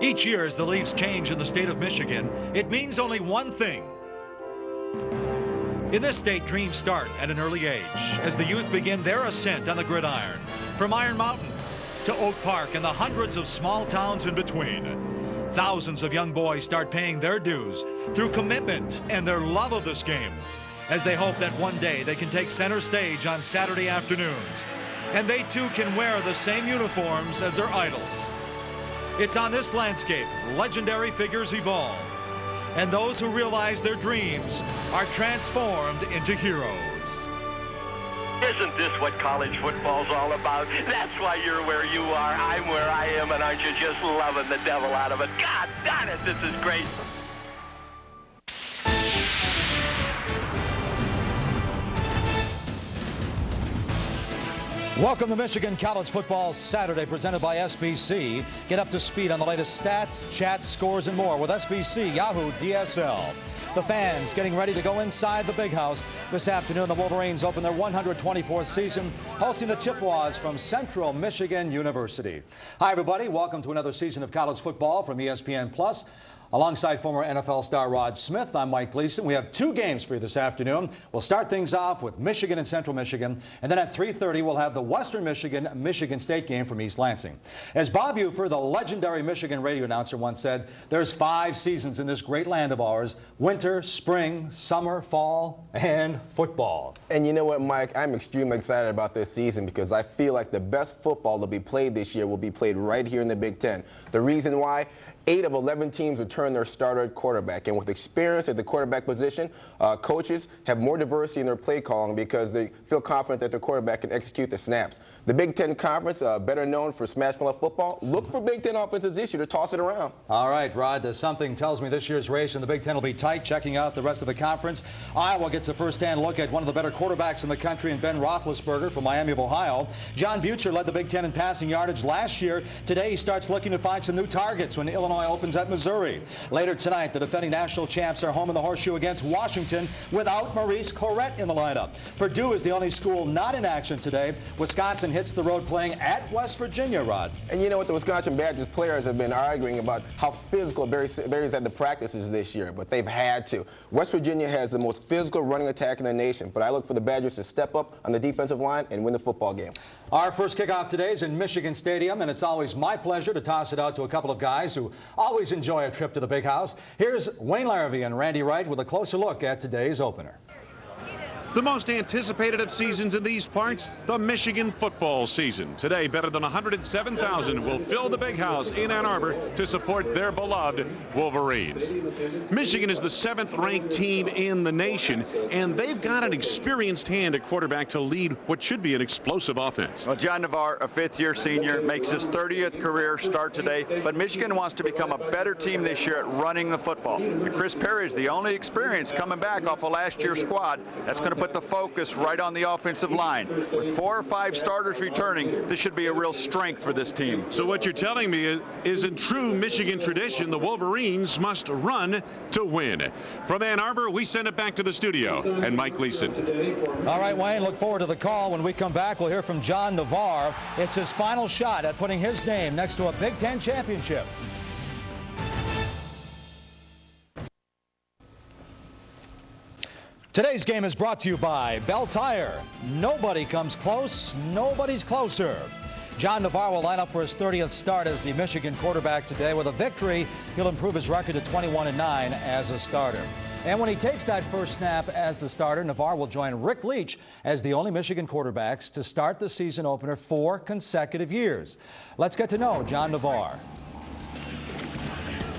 Each year as the leaves change in the state of Michigan, it means only one thing. In this state, dreams start at an early age as the youth begin their ascent on the gridiron. From Iron Mountain to Oak Park and the hundreds of small towns in between, thousands of young boys start paying their dues through commitment and their love of this game as they hope that one day they can take center stage on Saturday afternoons. And they too can wear the same uniforms as their idols. It's on this landscape legendary figures evolve, and those who realize their dreams are transformed into heroes. Isn't this what college football's all about? That's why you're where you are, I'm where I am, and aren't you just loving the devil out of it? God darn it, this is great. Welcome to Michigan College Football Saturday, presented by SBC. Get up to speed on the latest stats, chats, scores, and more with SBC Yahoo DSL. The fans getting ready to go inside the Big House. This afternoon, the Wolverines open their 124th season, hosting the Chippewas from Central Michigan University. Hi, everybody. Welcome to another season of college football from ESPN+. Alongside former NFL star Rod Smith, I'm Mike Gleason. We have two games for you this afternoon. We'll start things off with Michigan and Central Michigan, and then at 3:30 we'll have the Western Michigan State game from East Lansing. As Bob Ufer, the legendary Michigan radio announcer, once said, there's 5 seasons in this great land of ours: winter, spring, summer, fall, and football. And you know what, Mike? I'm extremely excited about this season because I feel like the best football to be played this year will be played right here in the Big Ten. The reason why? 8 of 11 teams return their starter at quarterback. And with experience at the quarterback position, coaches have more diversity in their play calling because they feel confident that their quarterback can execute the snaps. The Big Ten Conference, better known for Smashmouth football, look for Big Ten offenses this year to toss it around. All right, Rod, something tells me this year's race in the Big Ten will be tight. Checking out the rest of the conference, Iowa gets a first-hand look at one of the better quarterbacks in the country in Ben Roethlisberger from Miami of Ohio. John Butcher led the Big Ten in passing yardage last year. Today he starts looking to find some new targets when Illinois opens at Missouri. Later tonight, the defending national champs are home in the Horseshoe against Washington without Maurice Clarett in the lineup. Purdue is the only school not in action today. Wisconsin hits the road playing at West Virginia, Rod. And you know what? The Wisconsin Badgers players have been arguing about how physical Barry's at the practices this year, but they've had to. West Virginia has the most physical running attack in the nation, but I look for the Badgers to step up on the defensive line and win the football game. Our first kickoff today is in Michigan Stadium, and it's always my pleasure to toss it out to a couple of guys who always enjoy a trip to the Big House. Here's Wayne Larrivee and Randy Wright with a closer look at today's opener. The most anticipated of seasons in these parts, the Michigan football season. Today, better than 107,000 will fill the Big House in Ann Arbor to support their beloved Wolverines. Michigan is the 7th-ranked team in the nation, and they've got an experienced hand at quarterback to lead what should be an explosive offense. Well, John Navarre, a 5th-year senior, makes his 30th career start today, but Michigan wants to become a better team this year at running the football. And Chris Perry is the only experience coming back off of last year's squad. That's going to put the focus right on the offensive line. With 4 or 5 starters returning, this should be a real strength for this team. So what you're telling me is in true Michigan tradition, the Wolverines must run to win. From Ann Arbor, we send it back to the studio. And Mike Gleason. All right, Wayne, look forward to the call. When we come back, we'll hear from John Navarre. It's his final shot at putting his name next to a Big Ten championship. Today's game is brought to you by Bell Tire. Nobody comes close, nobody's closer. John Navarre will line up for his 30th start as the Michigan quarterback today. With a victory, he'll improve his record to 21-9 as a starter. And when he takes that first snap as the starter, Navarre will join Rick Leach as the only Michigan quarterbacks to start the season opener 4 consecutive years. Let's get to know John Navarre.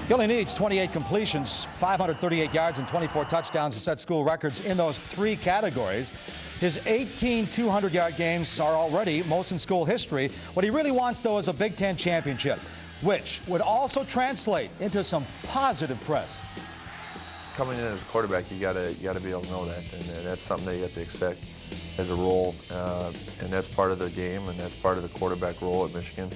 He only needs 28 completions, 538 yards, and 24 touchdowns to set school records in those 3 categories. His 18 200-yard games are already most in school history. What he really wants, though, is a Big Ten championship, which would also translate into some positive press. Coming in as a quarterback, you gotta be able to know that, and that's something that you have to expect as a role, and that's part of the game, and that's part of the quarterback role at Michigan.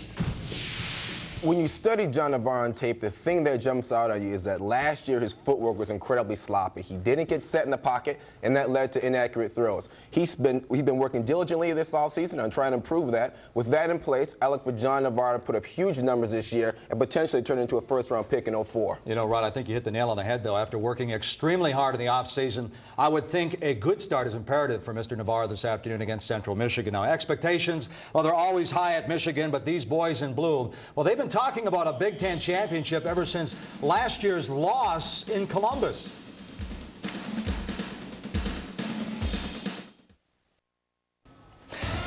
when you study John Navarre on tape, the thing that jumps out at you is that last year his footwork was incredibly sloppy. He didn't get set in the pocket, and that led to inaccurate throws. He's been working diligently this offseason on trying to improve that. With that in place, I look for John Navarre to put up huge numbers this year and potentially turn into a first-round pick in 04. You know, Rod, I think you hit the nail on the head, though. After working extremely hard in the offseason, I would think a good start is imperative for Mr. Navarre this afternoon against Central Michigan. Now, expectations, well, they're always high at Michigan, but these boys in blue, well, they've been talking about a Big Ten championship ever since last year's loss in Columbus.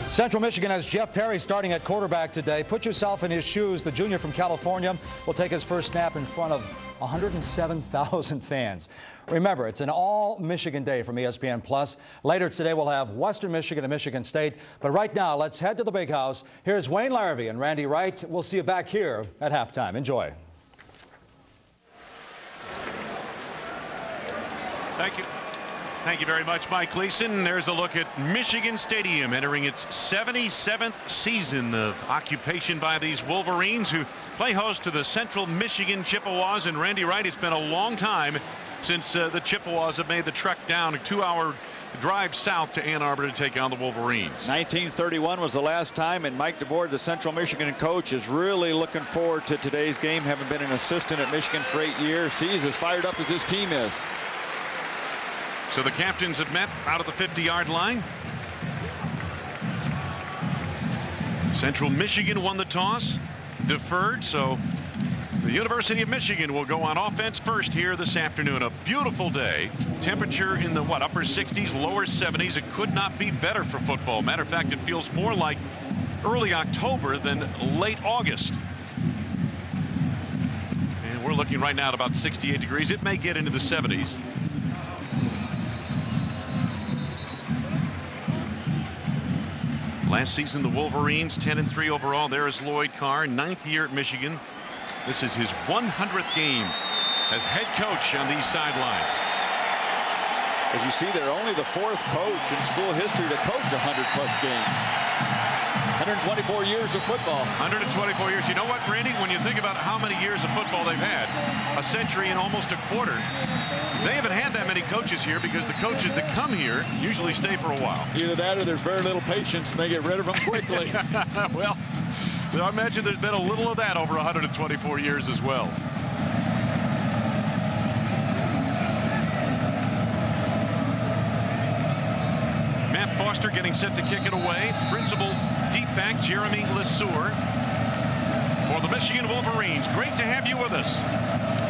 Central Michigan has Jeff Perry starting at quarterback today. Put yourself in his shoes. The junior from California will take his first snap in front of 107,000 fans. Remember, it's an all-Michigan day from ESPN+. Later today, we'll have Western Michigan and Michigan State. But right now, let's head to the Big House. Here's Wayne Larrivee and Randy Wright. We'll see you back here at halftime. Enjoy. Thank you. Thank you very much, Mike Gleason. There's a look at Michigan Stadium entering its 77th season of occupation by these Wolverines, who play host to the Central Michigan Chippewas. And Randy Wright, it's been a long time since the Chippewas have made the trek down a 2-hour drive south to Ann Arbor to take on the Wolverines. 1931 was the last time, and Mike DeBoer, the Central Michigan coach, is really looking forward to today's game, having been an assistant at Michigan for 8 years. He's as fired up as his team is. So the captains have met out of the 50-yard line. Central Michigan won the toss, deferred, so the University of Michigan will go on offense first here this afternoon. A beautiful day. Temperature in the, upper 60s, lower 70s. It could not be better for football. Matter of fact, it feels more like early October than late August. And we're looking right now at about 68 degrees. It may get into the 70s. Last season, the Wolverines 10-3 overall. There is Lloyd Carr, 9th year at Michigan. This is his 100th game as head coach on these sidelines. As you see, they're only the 4th coach in school history to coach 100+ games. 124 years of football. 124 years. You know what, Randy? When you think about how many years of football they've had, a century and almost a quarter, they haven't had that many coaches here because the coaches that come here usually stay for a while. Either that or there's very little patience and they get rid of them quickly. Well, I imagine there's been a little of that over 124 years as well. Matt Foster getting set to kick it away. Principal deep back Jeremy Lesueur for the Michigan Wolverines. Great to have you with us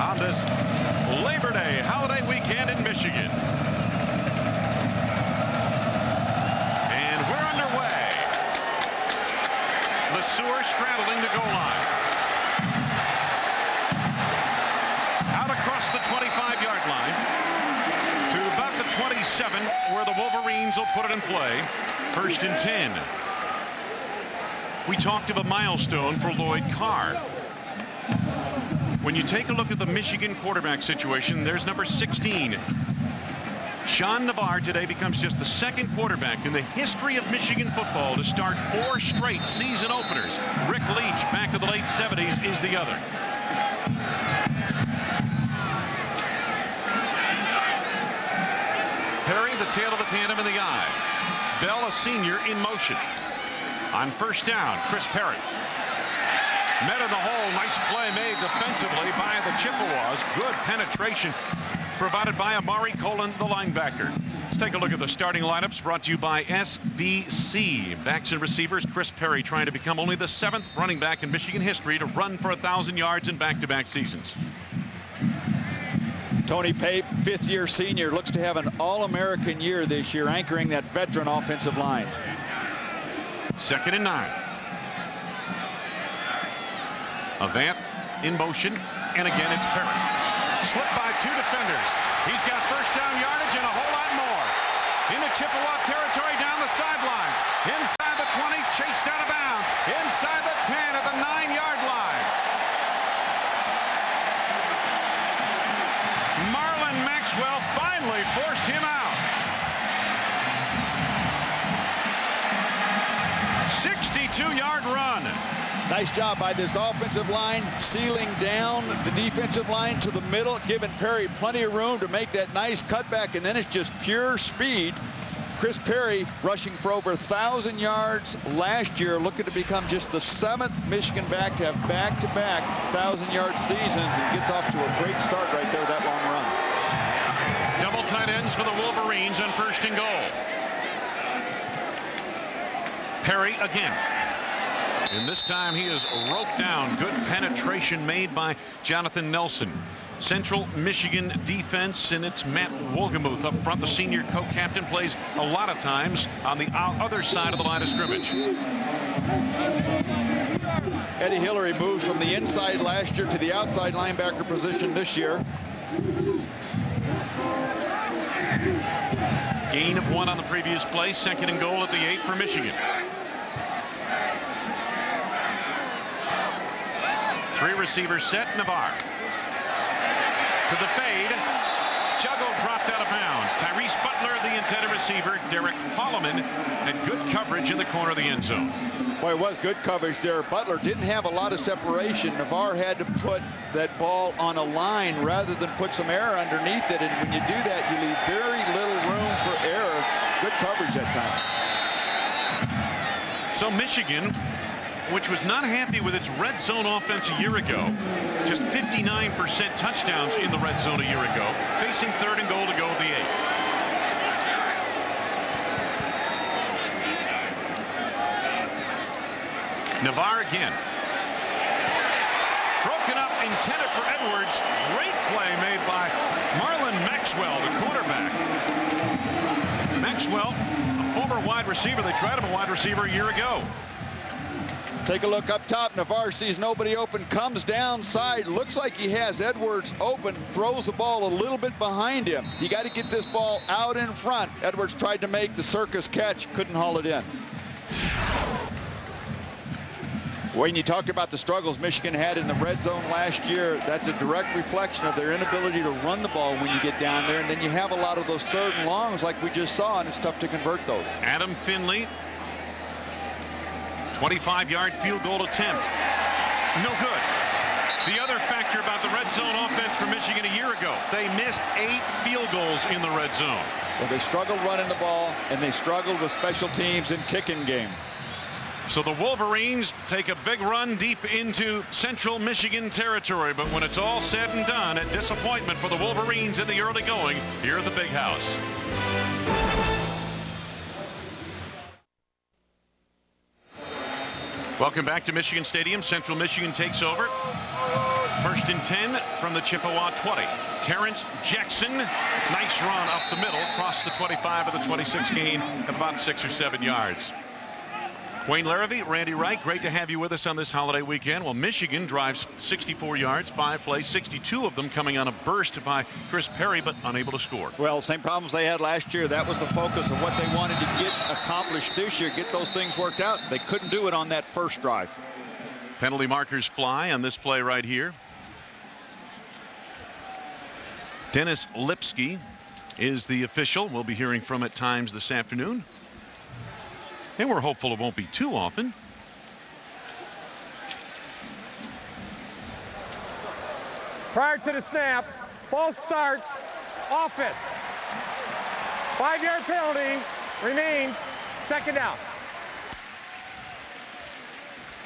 on this Labor Day holiday weekend in Michigan. And we're underway. Lesueur straddling the goal line. Out across the 25-yard line to about the 27, where the Wolverines will put it in play. 1st and 10. We talked of a milestone for Lloyd Carr. When you take a look at the Michigan quarterback situation, there's number 16. Sean Navarre today becomes just the 2nd quarterback in the history of Michigan football to start 4 straight season openers. Rick Leach, back in the late 70s, is the other. Perry, the tail of the tandem in the eye. Bell, a senior, in motion. On 1st down, Chris Perry. Met in the hole. Nice play made defensively by the Chippewas. Good penetration provided by Amari Colon, the linebacker. Let's take a look at the starting lineups brought to you by SBC. Backs and receivers, Chris Perry trying to become only the 7th running back in Michigan history to run for 1,000 yards in back-to-back seasons. Tony Pape, 5th-year senior, looks to have an All-American year this year, anchoring that veteran offensive line. 2nd and 9. Avant in motion, and again it's Perry. Slipped by 2 defenders. He's got 1st down yardage and a whole lot more. Into Chippewa territory down the sidelines. Inside the 20, chased out of bounds. Inside the 10 at the 9-yard line. Marlon Maxwell finally forced him out. 62-yard run. Nice job by this offensive line, sealing down the defensive line to the middle, giving Perry plenty of room to make that nice cutback, and then it's just pure speed. Chris Perry rushing for over 1,000 yards last year, looking to become just the 7th Michigan back to have back-to-back 1,000-yard seasons, and gets off to a great start right there with that long run. Double tight ends for the Wolverines on 1st and goal. Perry again. And this time he is roped down. Good penetration made by Jonathan Nelson. Central Michigan defense, and it's Matt Wolgemuth up front. The senior co-captain plays a lot of times on the other side of the line of scrimmage. Eddie Hillary moves from the inside last year to the outside linebacker position this year. Gain of 1 on the previous play. 2nd and goal at the 8 for Michigan. 3 receivers set. Navarre to the fade. Juggle dropped out of bounds. Tyrese Butler, the intended receiver. Derek Holloman had good coverage in the corner of the end zone. Boy, it was good coverage there. Butler didn't have a lot of separation. Navarre had to put that ball on a line rather than put some air underneath it. And when you do that, you leave very little room for error. Good coverage that time. So Michigan, which was not happy with its red zone offense a year ago, just 59% touchdowns in the red zone a year ago, facing 3rd and goal to go at the 8. Navarre again. Broken up, intended for Edwards. Great play made by Marlon Maxwell, the quarterback. Maxwell, a former wide receiver. They tried him a wide receiver a year ago. Take a look up top. Navarre sees nobody open, comes downside, looks like he has Edwards open, throws the ball a little bit behind him. You got to get this ball out in front. Edwards tried to make the circus catch, couldn't haul it in. Wayne, you talked about the struggles Michigan had in the red zone last year. That's a direct reflection of their inability to run the ball when you get down there, and then you have a lot of those 3rd and longs like we just saw, and it's tough to convert those. Adam Finley, 25-yard field goal attempt. No good. The other factor about the red zone offense for Michigan a year ago, they missed 8 field goals in the red zone. Well, they struggled running the ball, and they struggled with special teams and kicking game. So the Wolverines take a big run deep into Central Michigan territory, but when it's all said and done, a disappointment for the Wolverines in the early going here at the Big House. Welcome back to Michigan Stadium. Central Michigan takes over. 1st and 10 from the Chippewa 20. Terrence Jackson, nice run up the middle, across the 25 of the 26 gain of about 6 or 7 yards. Wayne Larrivee, Randy Wright, great to have you with us on this holiday weekend. Well, Michigan drives 64 yards, 5 plays, 62 of them coming on a burst by Chris Perry, but unable to score. Well, same problems they had last year. That was the focus of what they wanted to get accomplished this year, get those things worked out. They couldn't do it on that first drive. Penalty markers fly on this play right here. Dennis Lipsky is the official. We'll be hearing from at times this afternoon. And we're hopeful it won't be too often. Prior to the snap, false start, offense. 5-yard penalty remains, 2nd down.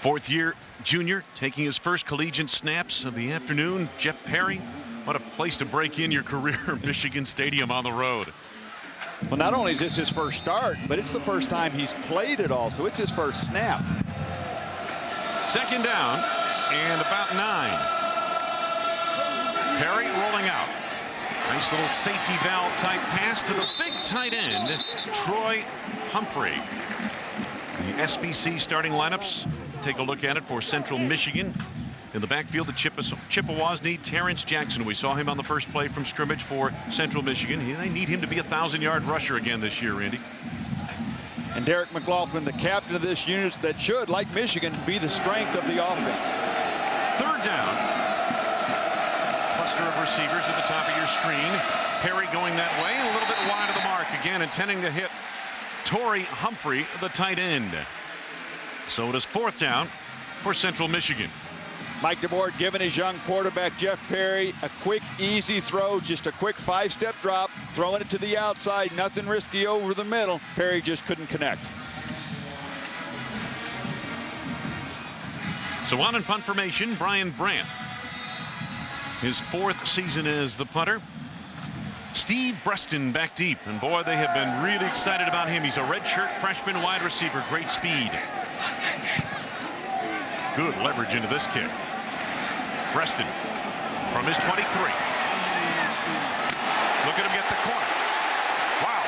4th-year junior taking his first collegiate snaps of the afternoon. Jeff Perry, what a place to break in your career, Michigan Stadium on the road. Well, not only is this his first start, but it's the first time he's played it all, so it's his first snap. 2nd down and about 9. Perry rolling out. Nice little safety valve type pass to the big tight end, Troy Humphrey. The SBC starting lineups. Take a look at it for Central Michigan. In the backfield, the Chippewas need Terrence Jackson. We saw him on the first play from scrimmage for Central Michigan. They need him to be a 1,000-yard rusher again this year, Randy. And Derek McLaughlin, the captain of this unit, that should, like Michigan, be the strength of the offense. 3rd down. Cluster of receivers at the top of your screen. Perry going that way, and a little bit wide of the mark. Again, intending to hit Torrey Humphrey, the tight end. So it is 4th down. for Central Michigan. Mike DeBoer giving his young quarterback, Jeff Perry, a quick, easy throw, just a quick 5-step drop, throwing it to the outside, nothing risky over the middle. Perry just couldn't connect. So on in punt formation, Brian Brandt. His 4th season as the punter. Steve Breston back deep, and boy, they have been really excited about him. He's a redshirt freshman wide receiver, great speed. Good leverage into this kick. Breston from his 23. Look at him get the corner. Wow.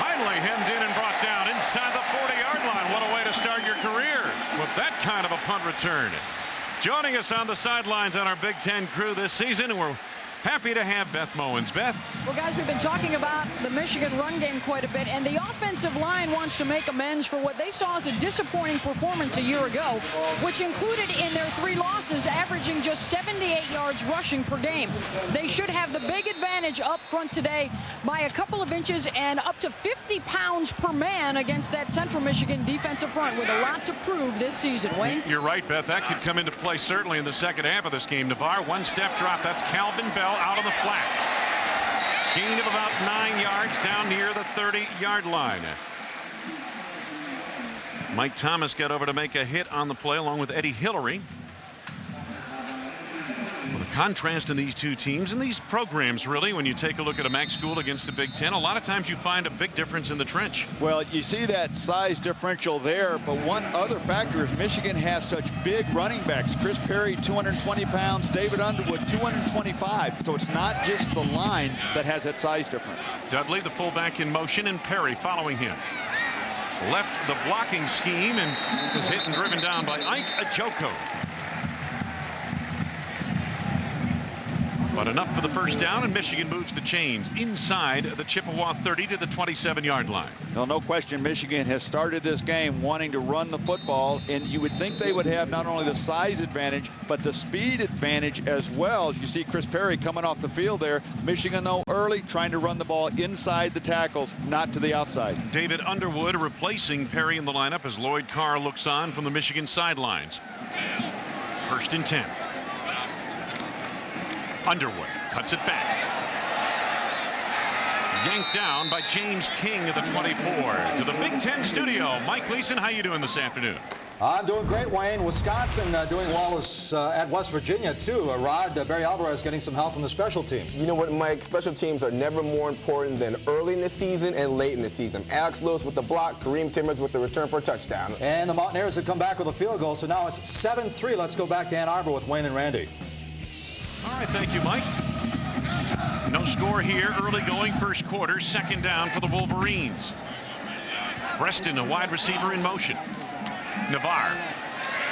Finally hemmed in and brought down inside the 40-yard line. What a way to start your career with that kind of a punt return. Joining us on the sidelines on our Big Ten crew this season, we're happy to have Beth Mowins. Beth? Well, guys, we've been talking about the Michigan run game quite a bit, and the offensive line wants to make amends for what they saw as a disappointing performance a year ago, which included in their 3 losses averaging just 78 yards rushing per game. They should have the big advantage up front today by a couple of inches and up to 50 pounds per man against that Central Michigan defensive front with a lot to prove this season. Wayne? You're right, Beth. That could come into play certainly in the second half of this game. Navarre, 1-step drop. That's Calvin Bell out on the flat. Gain of about 9 yards down near the 30-yard line. Mike Thomas got over to make a hit on the play along with Eddie Hillary. Well, the contrast in these two teams and these programs, really, when you take a look at a MAC school against the Big Ten, a lot of times you find a big difference in the trench. Well, you see that size differential there, but one other factor is Michigan has such big running backs. Chris Perry, 220 pounds, David Underwood, 225. So it's not just the line that has that size difference. Dudley, the fullback, in motion, and Perry following him. Left the blocking scheme and was hit and driven down by Ike Ajoko. But enough for the first down, and Michigan moves the chains inside the Chippewa 30 to the 27-yard line. Well, no question, Michigan has started this game wanting to run the football, and you would think they would have not only the size advantage, but the speed advantage as well. As you see Chris Perry coming off the field there. Michigan, though, early, trying to run the ball inside the tackles, not to the outside. David Underwood replacing Perry in the lineup as Lloyd Carr looks on from the Michigan sidelines. 1st and 10. Underwood cuts it back. Yanked down by James King at the 24. To the Big Ten studio, Mike Gleason, how you doing this afternoon? I'm doing great, Wayne. Wisconsin doing well at West Virginia, too. Barry Alvarez getting some help from the special teams. You know what, Mike? Special teams are never more important than early in the season and late in the season. Alex Lewis with the block, Kareem Timmers with the return for a touchdown. And the Mountaineers have come back with a field goal, so now it's 7-3. Let's go back to Ann Arbor with Wayne and Randy. All right, thank you, Mike. No score here, early going first quarter, 2nd down for the Wolverines. Breston, a wide receiver in motion. Navarre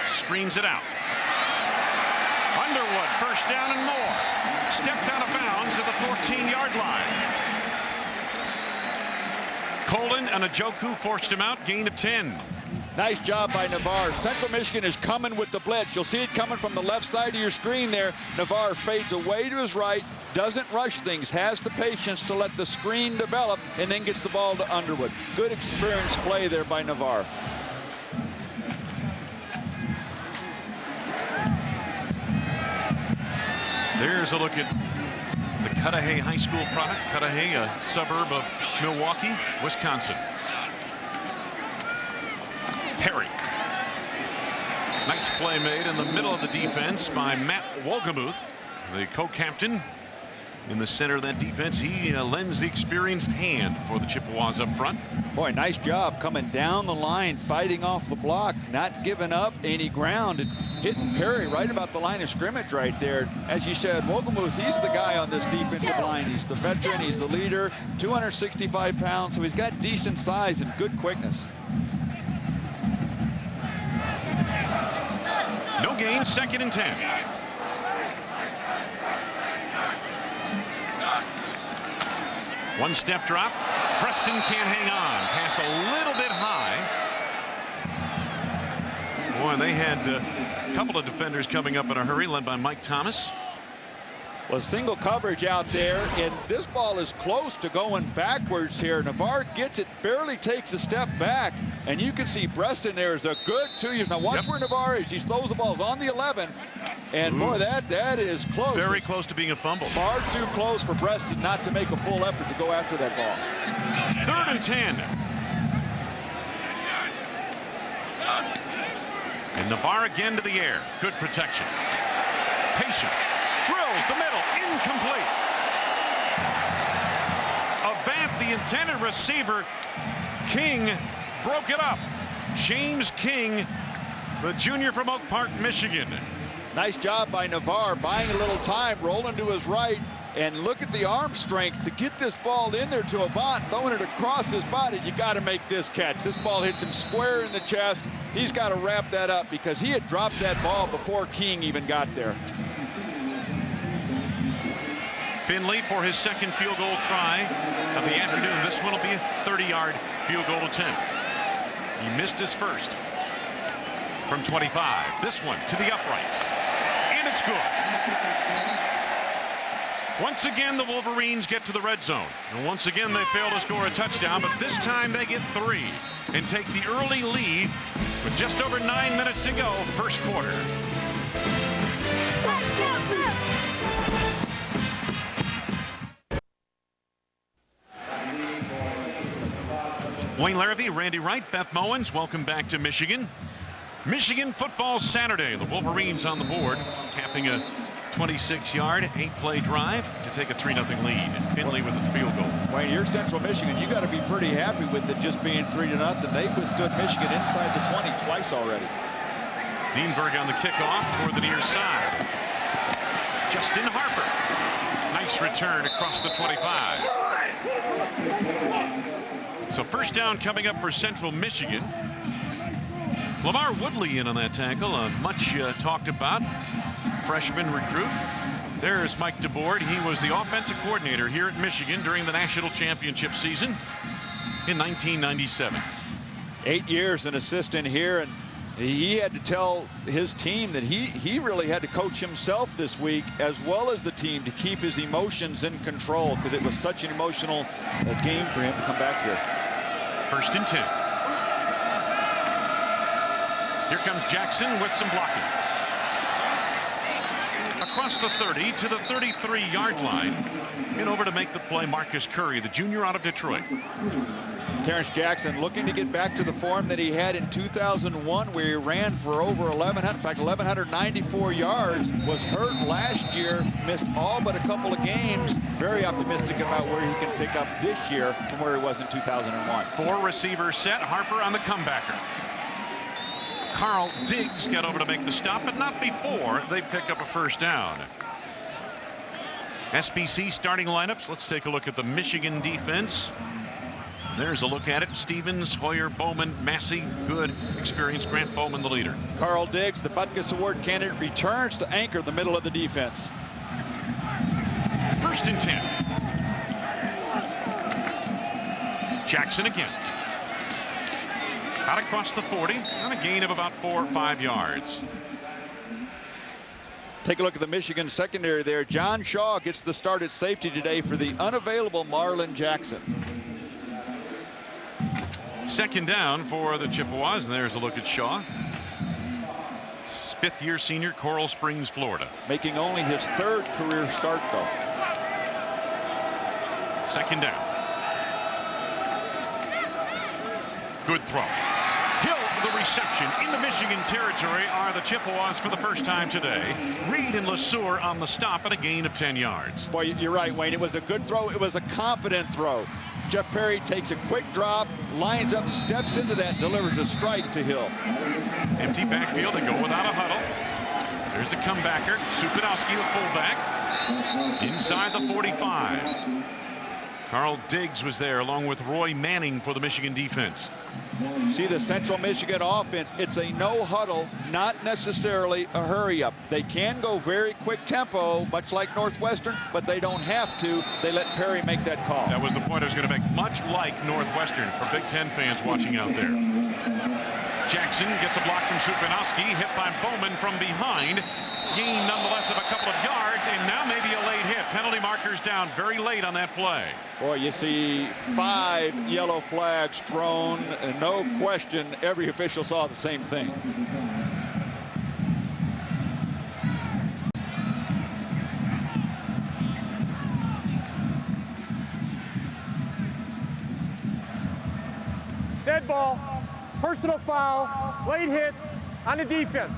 screens it out. Underwood, 1st down and more. Stepped out of bounds at the 14-yard line. Colin and Ajoku forced him out, gain of 10. Nice job by Navarre. Central Michigan is coming with the blitz. You'll see it coming from the left side of your screen there. Navarre fades away to his right, doesn't rush things, has the patience to let the screen develop, and then gets the ball to Underwood. Good experienced play there by Navarre. There's a look at the Cudahy High School product. Cudahy, a suburb of Milwaukee, Wisconsin. Perry. Nice play made in the middle of the defense by Matt Wolgemuth, the co-captain in the center of that defense. He lends the experienced hand for the Chippewas up front. Boy, nice job coming down the line, fighting off the block, not giving up any ground, and hitting Perry right about the line of scrimmage right there. As you said, Wolgemuth, he's the guy on this defensive line. He's the veteran, he's the leader, 265 pounds, so he's got decent size and good quickness. No gain, 2nd and 10. One-step drop. Preston can't hang on. Pass a little bit high. Boy, they had a couple of defenders coming up in a hurry, led by Mike Thomas. Well, single coverage out there, and this ball is close to going backwards here. Navarre gets it, barely takes a step back. And you can see Breaston there is a good 2 years. Now watch where Navarre is. He throws the balls on the 11. And boy, that is close. Very close to being a fumble. Far too close for Breaston not to make a full effort to go after that ball. 3rd and 10. And Navarre again to the air. Good protection. Patient. Drills the middle. Incomplete. Avant, the intended receiver. King broke it up. James King, the junior from Oak Park, Michigan. Nice job by Navarre, buying a little time, rolling to his right, and look at the arm strength to get this ball in there to Avant, throwing it across his body. You got to make this catch. This ball hits him square in the chest. He's got to wrap that up because he had dropped that ball before King even got there. Finley for his 2nd field goal try of the afternoon. This one will be a 30-yard field goal attempt. He missed his first from 25. This one to the uprights. And it's good. Once again, the Wolverines get to the red zone. And once again, they fail to score a touchdown, but this time they get 3 and take the early lead with just over 9 minutes to go, first quarter. Wayne Larrabee, Randy Wright, Beth Mowens, welcome back to Michigan. Michigan football Saturday. The Wolverines on the board, capping a 26-yard, 8-play drive to take a 3-0 lead. Finley with a field goal. Wayne, you're Central Michigan. You got to be pretty happy with it just being 3-0. They withstood Michigan inside the 20 twice already. Nienberg on the kickoff toward the near side. Justin Harper. Nice return across the 25. So first down coming up for Central Michigan. Lamar Woodley in on that tackle, a much talked about freshman recruit. There's Mike DeBoard. He was the offensive coordinator here at Michigan during the national championship season in 1997. 8 years an assistant here, and he had to tell his team that he really had to coach himself this week as well as the team to keep his emotions in control because it was such an emotional game for him to come back here. 1st and 10. Here comes Jackson with some blocking. Across the 30 to the 33-yard line. And over to make the play, Marcus Curry, the junior out of Detroit. Terrence Jackson looking to get back to the form that he had in 2001 where he ran for over 1,100, in fact 1,194 yards, was hurt last year, missed all but a couple of games. Very optimistic about where he can pick up this year from where he was in 2001. 4 receivers set, Harper on the comebacker. Carl Diggs got over to make the stop, but not before they pick up a first down. SBC starting lineups. Let's take a look at the Michigan defense. There's a look at it. Stevens, Hoyer, Bowman, Massey, good, experienced. Grant Bowman, the leader. Carl Diggs, the Butkus Award candidate, returns to anchor the middle of the defense. 1st and 10. Jackson again. Out across the 40 on a gain of about 4 or 5 yards. Take a look at the Michigan secondary there. John Shaw gets the start at safety today for the unavailable Marlon Jackson. 2nd down for the Chippewas, and there's a look at Shaw. 5th-year senior, Coral Springs, Florida. Making only his 3rd career start, though. 2nd down. Good throw. Hill, the reception. Into Michigan territory are the Chippewas for the first time today. Reed and LeSueur on the stop at a gain of 10 yards. Boy, you're right, Wayne. It was a good throw. It was a confident throw. Jeff Perry takes a quick drop, lines up, steps into that, delivers a strike to Hill. Empty backfield. They go without a huddle. There's a comebacker. Supinowski, the fullback. Inside the 45. Carl Diggs was there along with Roy Manning for the Michigan defense. See the Central Michigan offense. It's a no huddle, not necessarily a hurry up. They can go very quick tempo, much like Northwestern, but they don't have to. They let Perry make that call. That was the point I was going to make. Much like Northwestern for Big Ten fans watching out there. Jackson gets a block from Supinowski, hit by Bowman from behind, gain nonetheless of a couple of yards, and now maybe a late hit. Penalty markers down very late on that play. Boy, you see 5 yellow flags thrown, and no question every official saw the same thing. Dead ball, personal foul, late hit on the defense.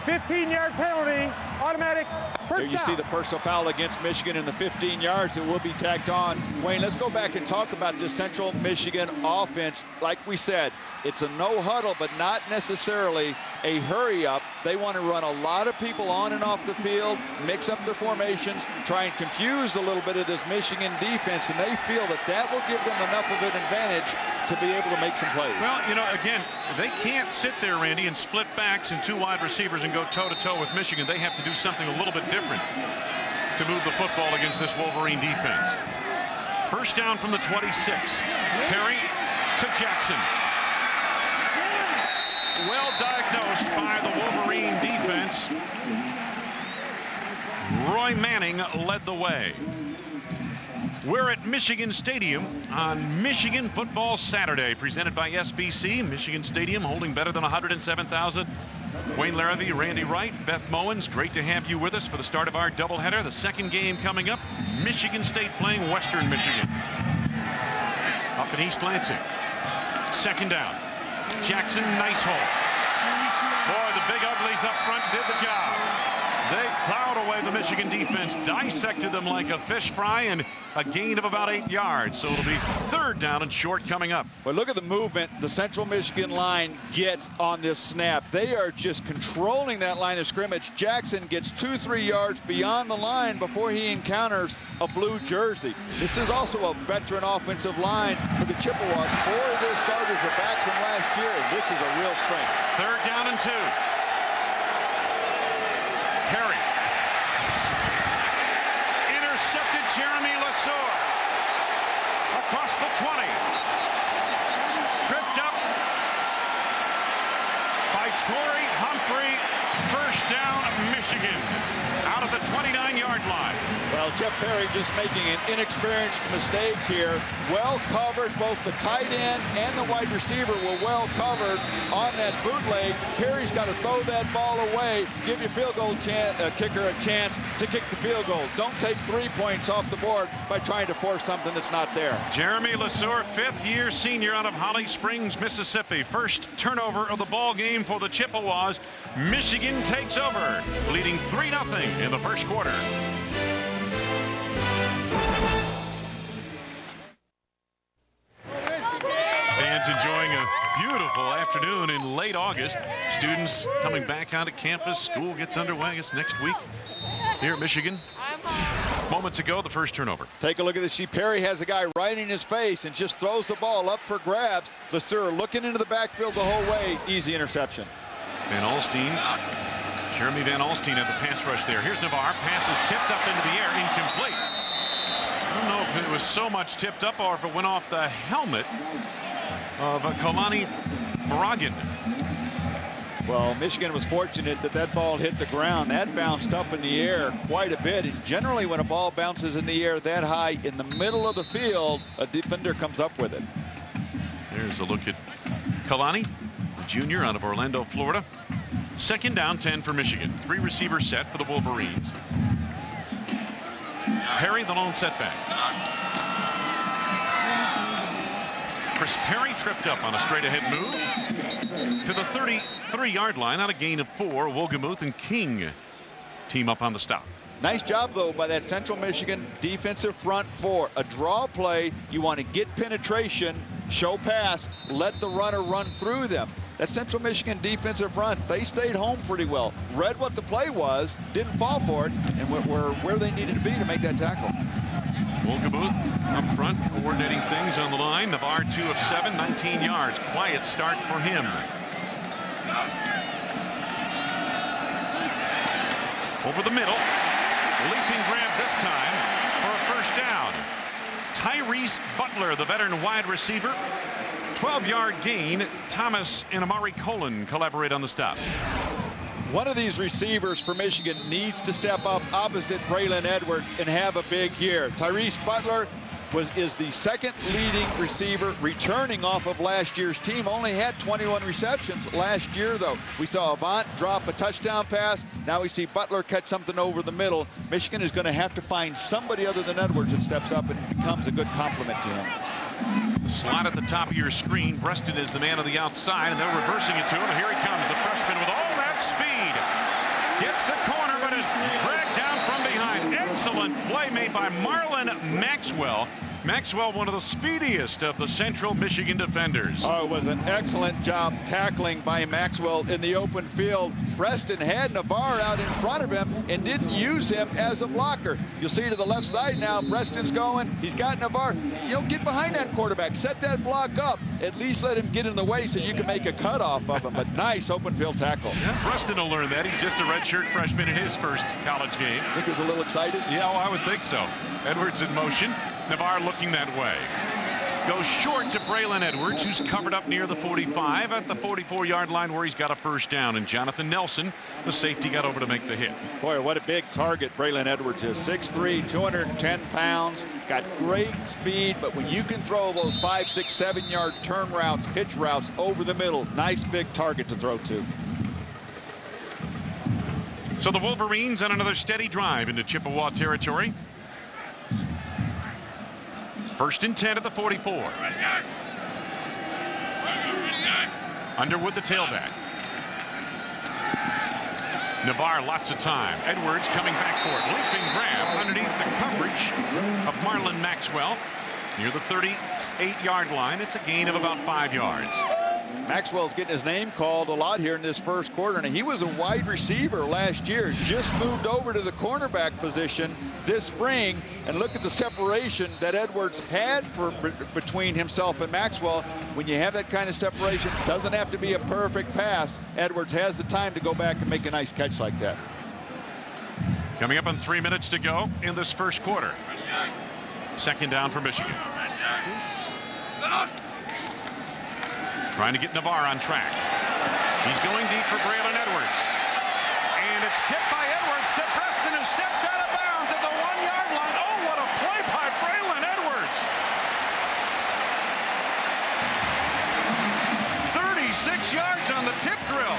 15-yard penalty, automatic first There you down. see the personal foul against Michigan in the 15 yards that will be tacked on. Wayne, let's go back and talk about this Central Michigan offense. Like we said, it's a no huddle, but not necessarily a hurry up. They want to run a lot of people on and off the field, mix up their formations, try and confuse a little bit of this Michigan defense, and they feel that that will give them enough of an advantage to be able to make some plays. Well, you know, again, they can't sit there, Randy, and split backs and 2 wide receivers and go toe-to-toe with Michigan. They have to do something a little bit different to move the football against this Wolverine defense. First down from the 26. Perry to Jackson. Well diagnosed by the Wolverine defense. Roy Manning led the way. We're at Michigan Stadium on Michigan Football Saturday, presented by SBC. Michigan Stadium holding better than 107,000. Wayne Larrivee, Randy Wright, Beth Mowens, great to have you with us for the start of our doubleheader. The second game coming up, Michigan State playing Western Michigan. Up in East Lansing. Second down. Jackson, nice hole. Boy, the big uglies up front did the job. They plowed away the Michigan defense, dissected them like a fish fry, and a gain of about 8 yards. So it'll be third down and short coming up. But look at the movement the Central Michigan line gets on this snap. They are just controlling that line of scrimmage. Jackson gets 2-3 yards beyond the line before he encounters a blue jersey. This is also a veteran offensive line for the Chippewas. 4 of their starters are back from last year, and this is a real strength. Third down and 2. Perry. Intercepted Jeremy Lesor. Across the 20. Tripped up by Troy Humphrey. First down, Michigan. Out of the 29-yard line. Well, Jeff Perry just making an inexperienced mistake here. Well covered, both the tight end and the wide receiver were well covered on that bootleg. Perry's got to throw that ball away, give your field goal kicker a chance to kick the field goal. Don't take 3 points off the board by trying to force something that's not there. Jeremy Lesor, fifth-year senior out of Holly Springs, Mississippi. First turnover of the ball game for the Chippewas. Michigan takes over, leading 3-0 in the first quarter. Fans enjoying a beautiful afternoon in late August. Students coming back onto campus. School gets underway, I guess, next week here at Michigan. Moments ago, the first turnover. Take a look at this. Perry has a guy right in his face and just throws the ball up for grabs. Lesur looking into the backfield the whole way. Easy interception. Van Alstine. Jeremy Van Alstine at the pass rush there. Here's Navarre. Pass is tipped up into the air. Incomplete. I don't know if it was so much tipped up or if it went off the helmet of Kalani Moragan. Well, Michigan was fortunate that that ball hit the ground. That bounced up in the air quite a bit. And generally, when a ball bounces in the air that high in the middle of the field, a defender comes up with it. There's a look at Kalani, a junior out of Orlando, Florida. Second down, 10 for Michigan. 3 receiver set for the Wolverines. Perry, the lone setback. Chris Perry tripped up on a straight-ahead move to the 33-yard line. Out a gain of 4. Wogemuth and King team up on the stop. Nice job, though, by that Central Michigan defensive front 4. A draw play, you want to get penetration, show pass, let the runner run through them. That Central Michigan defensive front, they stayed home pretty well. Read what the play was, didn't fall for it, and were where they needed to be to make that tackle. Wogemuth up front, coordinating things on the line. Navarre 2 of 7, 19 yards. Quiet start for him. Over the middle. Leaping grab this time for a first down. Tyrese Butler, the veteran wide receiver. 12-yard gain. Thomas and Amari Colon collaborate on the stop. One of these receivers for Michigan needs to step up opposite Braylon Edwards and have a big year. Tyrese Butler is the second leading receiver returning off of last year's team. Only had 21 receptions last year, though. We saw Avant drop a touchdown pass. Now we see Butler catch something over the middle. Michigan is going to have to find somebody other than Edwards that steps up and becomes a good complement to him. The slot at the top of your screen. Preston is the man on the outside, and they're reversing it to him. And here he comes, the freshman with all that speed. Gets the corner, but is dragged down from behind. Excellent play made by Marlon Maxwell. Maxwell, one of the speediest of the Central Michigan defenders. Oh, it was an excellent job tackling by Maxwell in the open field. Preston had Navarre out in front of him and didn't use him as a blocker. You'll see to the left side now, Preston's going. He's got Navarre. You know, get behind that quarterback. Set that block up. At least let him get in the way so you can make a cut off of him. But nice open field tackle. Yeah, Preston will learn that. He's just a redshirt freshman in his first college game. I think he was a little excited. Yeah, well, I would think so. Edwards in motion. Navarre looking that way. Goes short to Braylon Edwards, who's covered up near the 45 at the 44-yard line where he's got a first down. And Jonathan Nelson, the safety, got over to make the hit. Boy, what a big target Braylon Edwards is. 6'3", 210 pounds, got great speed, but when you can throw those 5, 6, 7-yard turn routes, pitch routes over the middle, nice big target to throw to. So the Wolverines on another steady drive into Chippewa territory. First and 10 at the 44. Underwood, the tailback. Navarre, lots of time. Edwards coming back for it. Leaping grab underneath the coverage of Marlon Maxwell. Near the 38-yard line. It's a gain of about 5 yards. Maxwell's getting his name called a lot here in this first quarter, and he was a wide receiver last year. Just moved over to the cornerback position this spring, and look at the separation that Edwards had between himself and Maxwell. When you have that kind of separation, doesn't have to be a perfect pass. Edwards has the time to go back and make a nice catch like that. Coming up on 3 minutes to go in this first quarter. Second down for Michigan. Trying to get Navarre on track. He's going deep for Braylon Edwards. And it's tipped by Edwards to Preston, who steps out of bounds at the 1-yard line. Oh, what a play by Braylon Edwards. 36 yards on the tip drill.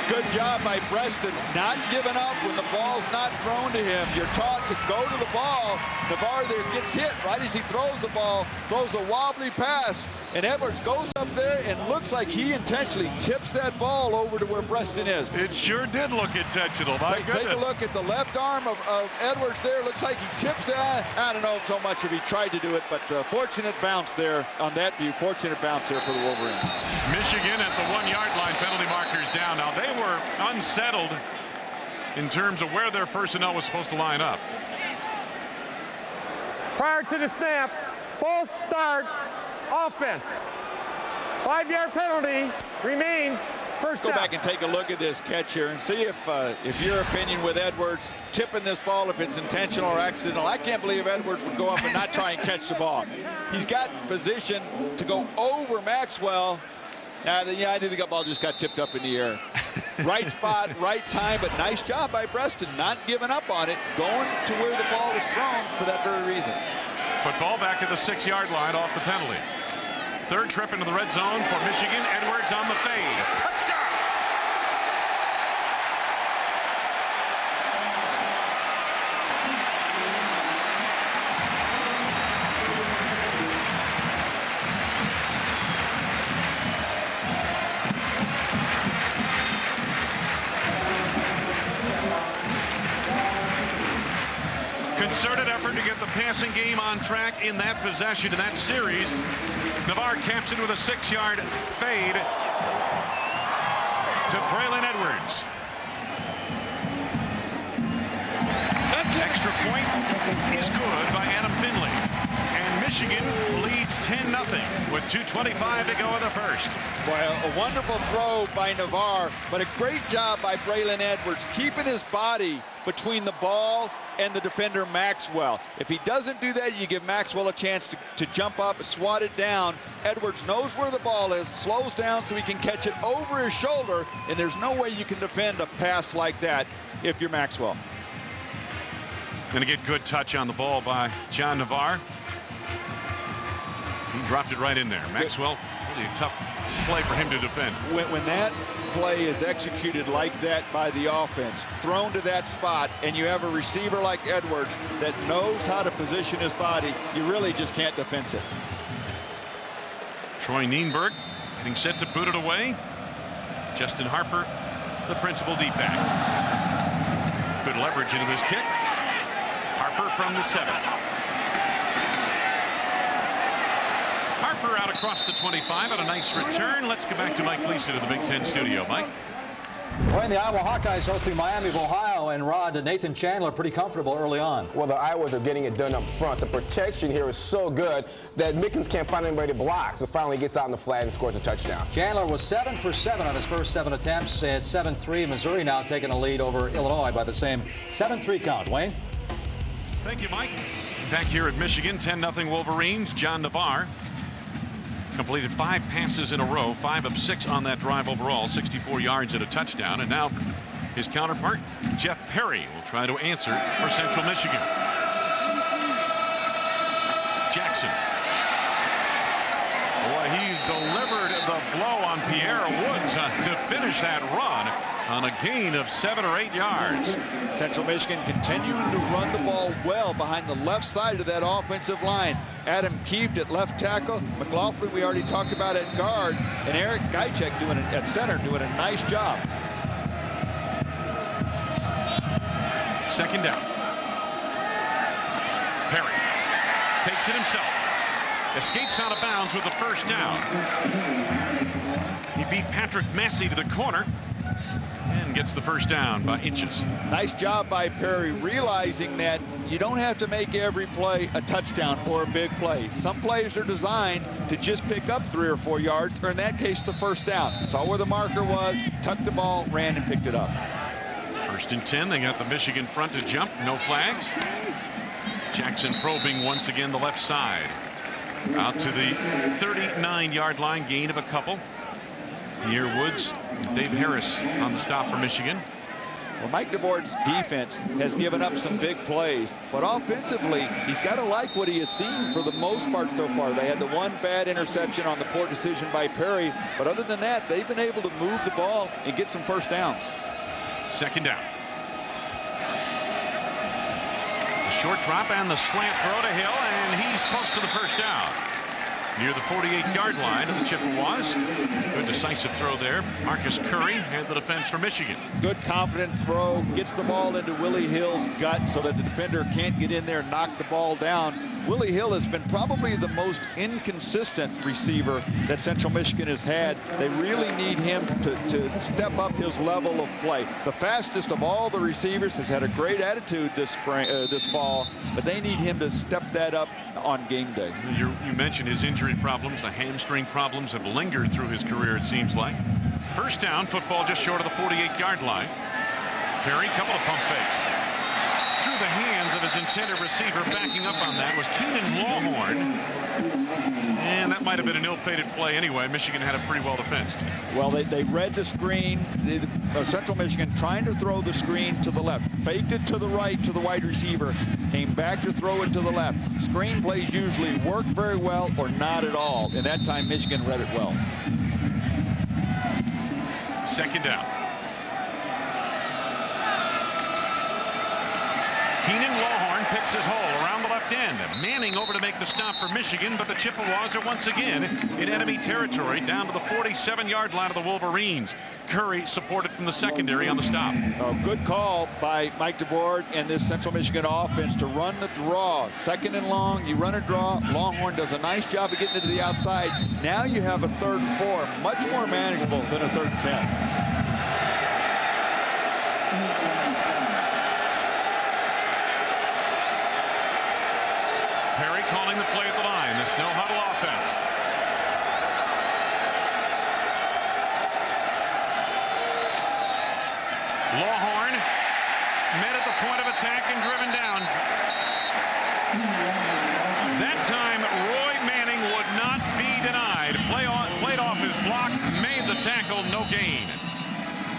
Good job by Preston, not giving up when the ball's not thrown to him. You're taught to go to the ball. Navarre there gets hit right as he throws the ball, throws a wobbly pass, and Edwards goes up there and looks like he intentionally tips that ball over to where Preston is. It sure did look intentional. My goodness. Take a look at the left arm of Edwards there. Looks like he tips that. I don't know so much if he tried to do it, but fortunate bounce there on that view. Fortunate bounce there for the Wolverines. Michigan at the 1-yard line, penalty markers down. Now they were unsettled in terms of where their personnel was supposed to line up. Prior to the snap, false start, offense. 5-yard penalty remains first down. Go back and take a look at this catch here and see if your opinion with Edwards tipping this ball, if it's intentional or accidental. I can't believe Edwards would go up and not try and catch the ball. He's got position to go over Maxwell. Yeah, I think the ball just got tipped up in the air. Right spot, right time, but nice job by Preston, not giving up on it, going to where the ball was thrown for that very reason. Football back at the 6-yard line off the penalty. Third trip into the red zone for Michigan. Edwards on the fade. Touchdown! Concerted effort to get the passing game on track in that possession, in that series. Navarre caps it with a 6-yard fade to Braylon Edwards. Extra point is good by Adam Finley. And Michigan leads 10-0 with 2:25 to go in the first. Boy, a wonderful throw by Navarre, but a great job by Braylon Edwards, keeping his body between the ball and the defender Maxwell. If he doesn't do that, you give Maxwell a chance to jump up, swat it down. Edwards knows where the ball is, slows down so he can catch it over his shoulder, and there's no way you can defend a pass like that if you're Maxwell. Going to get good touch on the ball by John Navarre. He dropped it right in there. Maxwell, really a tough play for him to defend. When that play is executed like that by the offense, thrown to that spot, and you have a receiver like Edwards that knows how to position his body, you really just can't defense it. Troy Nienberg getting set to boot it away. Justin Harper, the principal D-back. Good leverage into this kick. Harper from the 7. Harper out across the 25 on a nice return. Let's go back to Mike Gleason in the Big Ten studio. Mike. Well, the Iowa Hawkeyes hosting Miami of Ohio, and Rod and Nathan Chandler pretty comfortable early on. Well, the Iowas are getting it done up front. The protection here is so good that Mickens can't find anybody to block, so finally gets out in the flat and scores a touchdown. Chandler was 7 for 7 on his first 7 attempts at 7-3. Missouri now taking a lead over Illinois by the same 7-3 count. Wayne? Thank you, Mike. Back here at Michigan, 10-0 Wolverines. John Navarre completed 5 passes in a row, 5 of 6 on that drive overall, 64 yards and a touchdown. And now his counterpart, Jeff Perry, will try to answer for Central Michigan. Jackson. Boy, he delivered the blow on Pierre Woods to finish that run on a gain of 7 or 8 yards. Central Michigan continuing to run the ball well behind the left side of that offensive line. Adam Kieft at left tackle, McLaughlin we already talked about at guard, and Eric Gajcek at center doing a nice job. Second down. Perry takes it himself. Escapes out of bounds with the first down. He beat Patrick Massey to the corner and gets the first down by inches. Nice job by Perry, realizing that you don't have to make every play a touchdown or a big play. Some plays are designed to just pick up 3 or 4 yards, or in that case, the first down. Saw where the marker was, tucked the ball, ran and picked it up. First and 10, they got the Michigan front to jump, no flags. Jackson probing once again the left side. Out to the 39-yard line, gain of a couple. Here Woods, Dave Harris on the stop for Michigan. Well, Mike DeBoer's defense has given up some big plays, but offensively, he's got to like what he has seen for the most part so far. They had the one bad interception on the poor decision by Perry, but other than that, they've been able to move the ball and get some first downs. Second down. The short drop and the slant throw to Hill, and he's close to the first down. Near the 48-yard line of the Chippewas. Good decisive throw there. Marcus Curry had the defense for Michigan. Good confident throw, gets the ball into Willie Hill's gut so that the defender can't get in there and knock the ball down. Willie Hill has been probably the most inconsistent receiver that Central Michigan has had. They really need him to step up his level of play. The fastest of all the receivers has had a great attitude this fall, but they need him to step that up on game day. You mentioned his injury problems. The hamstring problems have lingered through his career, it seems like. First down, football just short of the 48-yard line. Perry, couple of pump fakes. Through the hands of his intended receiver. Backing up on that was Keenan Lawhorn. And that might have been an ill-fated play anyway. Michigan had it pretty well defensed. Well, they read the screen. Central Michigan trying to throw the screen to the left. Faked it to the right to the wide receiver. Came back to throw it to the left. Screen plays usually work very well or not at all. And that time, Michigan read it well. Second down. Keenan Lawhorn picks his hole around the left end. Manning over to make the stop for Michigan, but the Chippewas are once again in enemy territory down to the 47-yard line of the Wolverines. Curry supported from the secondary on the stop. Good call by Mike DeBoer and this Central Michigan offense to run the draw. Second and long, you run a draw. Longhorn does a nice job of getting it to the outside. Now you have a 3rd and 4, much more manageable than a 3rd and 10. Perry calling the play at the line. This no huddle offense. Lawhorn met at the attack and driven down. That time, Roy Manning would not be denied. Played off his block, made the tackle, no gain.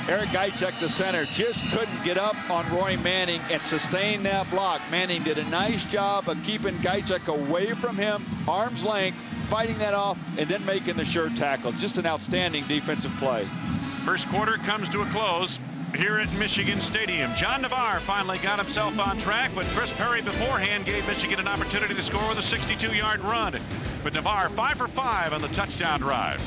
Eric Gajcek, the center, just couldn't get up on Roy Manning and sustain that block. Manning did a nice job of keeping Gajcek away from him, arm's length, fighting that off, and then making the sure tackle. Just an outstanding defensive play. First quarter comes to a close here at Michigan Stadium. John Navarre finally got himself on track, but Chris Perry beforehand gave Michigan an opportunity to score with a 62-yard run. But Navarre 5 for 5 on the touchdown drive.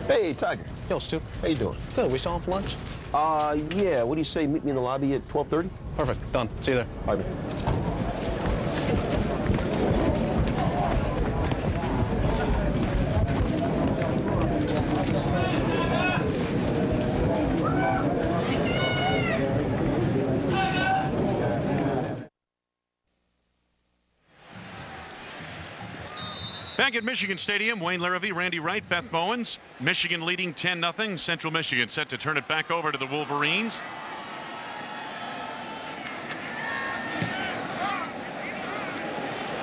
Hey, Tiger. Yo, Stu. How you doing? Good. We still on for lunch? Yeah. What do you say? Meet me in the lobby at 12:30? Perfect. Done. See you there. All right, man. Back at Michigan Stadium, Wayne Larrivee, Randy Wright, Beth Bowens. Michigan leading 10-0. Central Michigan set to turn it back over to the Wolverines.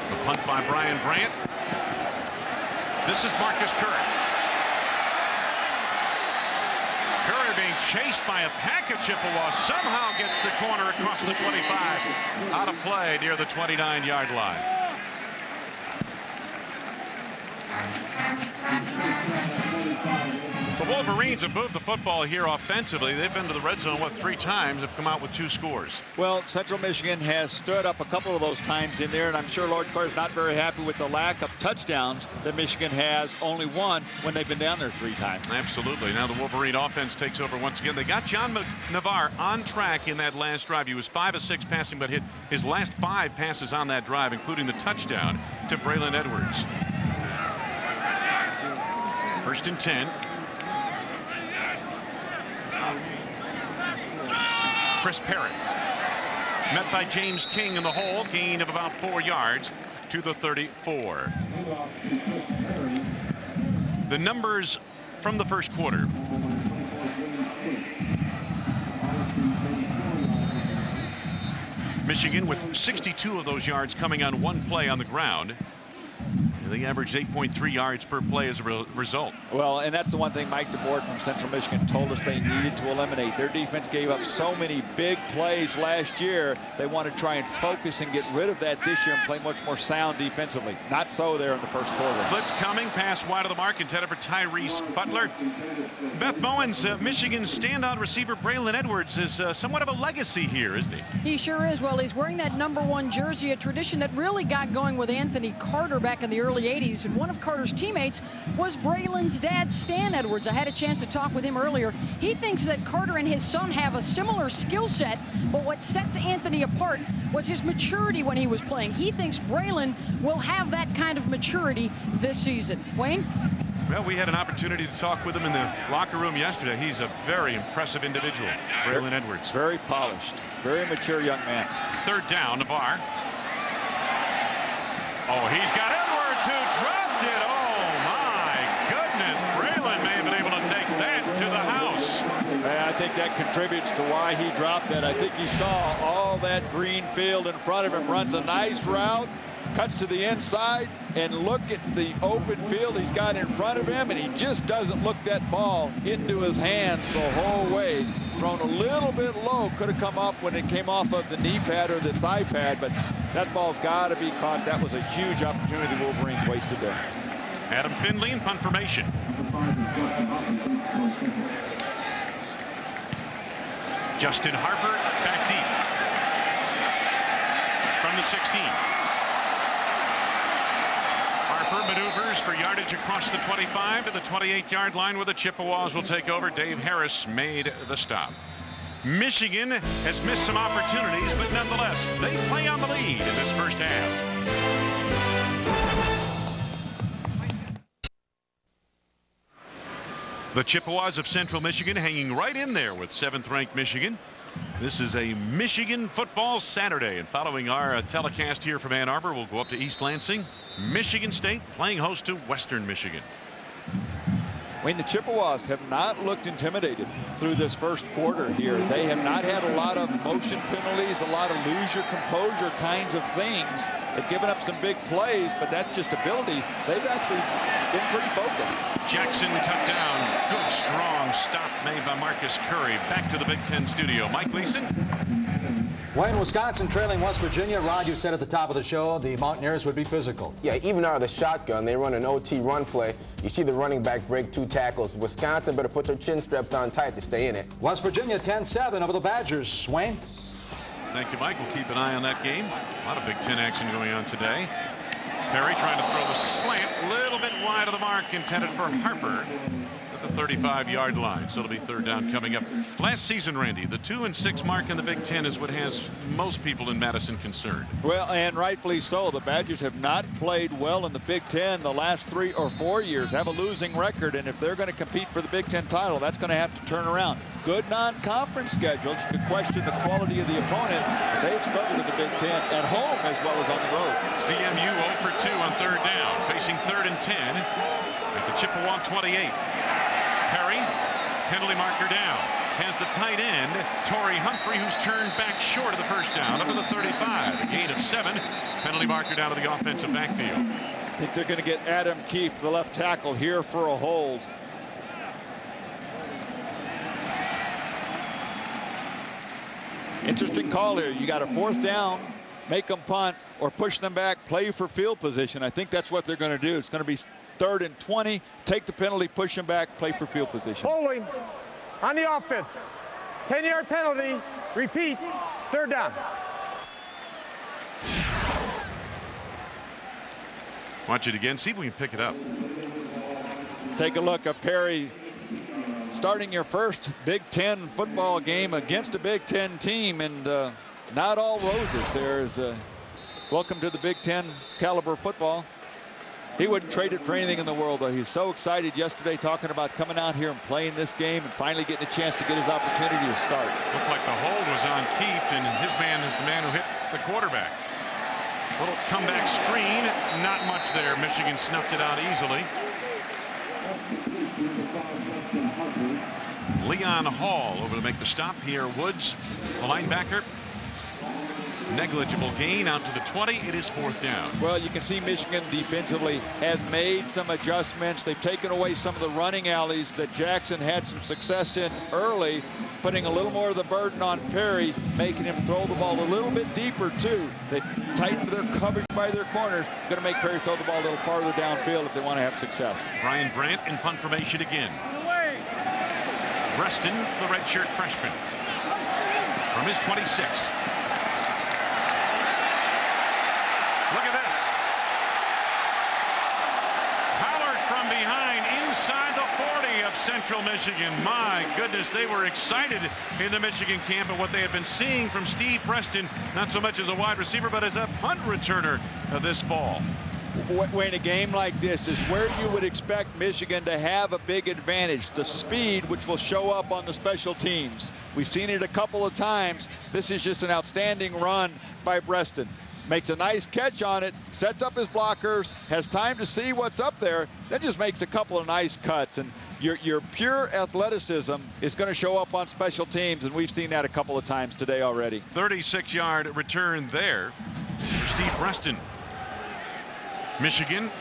The punt by Brian Brandt. This is Marcus Curry. Curry being chased by a pack of Chippewa, somehow gets the corner across the 25. Out of play near the 29-yard line. The Wolverines have moved the football here offensively. They've been to the red zone, 3 times, have come out with 2 scores. Well, Central Michigan has stood up a couple of those times in there, and I'm sure Lord Carr is not very happy with the lack of touchdowns that Michigan has, only one when they've been down there 3 times. Absolutely. Now the Wolverine offense takes over once again. They got John Navarre on track in that last drive. He was 5 of 6 passing, but hit his last 5 passes on that drive, including the touchdown to Braylon Edwards. First and 10. Chris Perry met by James King in the hole, gain of about 4 yards to the 34. The numbers from the first quarter. Michigan with 62 of those yards coming on 1 play on the ground. They averaged 8.3 yards per play as a result. Well, and that's the one thing Mike DeBoer from Central Michigan told us they needed to eliminate. Their defense gave up so many big plays last year. They want to try and focus and get rid of that this year and play much more sound defensively. Not so there in the first quarter. Blitz coming, pass wide of the mark, intended for Tyrese Butler. Beth Bowens, Michigan's standout receiver Braylon Edwards is somewhat of a legacy here, isn't he? He sure is. Well, he's wearing that #1 jersey, a tradition that really got going with Anthony Carter back in the early 80s, and one of Carter's teammates was Braylon's dad, Stan Edwards. I had a chance to talk with him earlier. He thinks that Carter and his son have a similar skill set, but what sets Anthony apart was his maturity when he was playing. He thinks Braylon will have that kind of maturity this season. Wayne? Well, we had an opportunity to talk with him in the locker room yesterday. He's a very impressive individual, Braylon Edwards. Very polished, very mature young man. Third down, Navarre. Oh, he's got Edwards who dropped it. Oh, my goodness. Braylon may have been able to take that to the house. I think that contributes to why he dropped it. I think he saw all that green field in front of him, runs a nice route, cuts to the inside, and look at the open field he's got in front of him, and he just doesn't look that ball into his hands the whole way. Thrown a little bit low, could have come up when it came off of the knee pad or the thigh pad, but that ball's got to be caught. That was a huge opportunity the Wolverines wasted there. Adam Finley in punt formation. Justin Harper back deep from the 16. Harper maneuvers for yardage across the 25 to the 28-yard line where the Chippewas will take over. Dave Harris made the stop. Michigan has missed some opportunities, but nonetheless, they play on the lead in this first half. The Chippewas of Central Michigan hanging right in there with 7th-ranked Michigan. This is a Michigan football Saturday, and following our telecast here from Ann Arbor, we'll go up to East Lansing. Michigan State playing host to Western Michigan. Wayne, the Chippewas have not looked intimidated through this first quarter here. They have not had a lot of motion penalties, a lot of lose your composure kinds of things. They've given up some big plays, but that's just ability. They've actually been pretty focused. Jackson cut down. Good, strong stop made by Marcus Curry. Back to the Big Ten studio. Mike Gleason. Wayne, Wisconsin trailing West Virginia. Rod, you said at the top of the show the Mountaineers would be physical. Yeah, even out of the shotgun, they run an OT run play. You see the running back break 2 tackles. Wisconsin better put their chin straps on tight to stay in it. West Virginia 10-7 over the Badgers. Wayne? Thank you, Mike. We'll keep an eye on that game. A lot of Big Ten action going on today. Perry trying to throw the slant a little bit wide of the mark, intended for Harper at the 35-yard line. So it'll be 3rd down coming up. Last season, Randy, the 2-6 mark in the Big Ten is what has most people in Madison concerned. Well, and rightfully so. The Badgers have not played well in the Big Ten the last 3 or 4 years, have a losing record, and if they're going to compete for the Big Ten title, that's going to have to turn around. Good non-conference schedules. You could question the quality of the opponent. They've struggled in the Big Ten at home as well as on the road. CMU 0 for 2 on 3rd down, facing 3rd and 10 at the Chippewa 28. Perry, penalty marker down. Has the tight end, Torrey Humphrey, who's turned back short of the first down, up to the 35. A gain of 7. Penalty marker down to the offensive backfield. I think they're going to get Adam Keefe, the left tackle, here for a hold. Interesting call here. You got a 4th down, make them punt, or push them back, play for field position. I think that's what they're going to do. It's going to be 3rd and 20, take the penalty, push them back, play for field position. Holding on the offense. 10-yard penalty. Repeat. 3rd down. Watch it again. See if we can pick it up. Take a look at Perry starting your first Big Ten football game against a Big Ten team, and not all roses. There's welcome to the Big Ten caliber football. He wouldn't trade it for anything in the world, though. He's so excited yesterday talking about coming out here and playing this game and finally getting a chance to get his opportunity to start. Looked like the hold was on Keefe, and his man is the man who hit the quarterback. Little comeback screen, not much there. Michigan snuffed it out easily. Leon Hall over to make the stop. Pierre Woods, the linebacker. Negligible gain out to the 20. It is 4th down. Well, you can see Michigan defensively has made some adjustments. They've taken away some of the running alleys that Jackson had some success in early, putting a little more of the burden on Perry, making him throw the ball a little bit deeper too. They tightened their coverage by their corners. Going to make Perry throw the ball a little farther downfield if they want to have success. Brian Brandt in punt formation again. Reston, the redshirt freshman, from his 26. Look at this. Pollard from behind inside the 40 of Central Michigan. My goodness, they were excited in the Michigan camp at what they had been seeing from Steve Preston, not so much as a wide receiver, but as a punt returner this fall. When a game like this is where you would expect Michigan to have a big advantage, the speed, which will show up on the special teams. We've seen it a couple of times. This is just an outstanding run by Preston. Makes a nice catch on it, sets up his blockers, has time to see what's up there, then just makes a couple of nice cuts. And your pure athleticism is going to show up on special teams, and we've seen that a couple of times today already. 36-yard return there for Steve Preston. Michigan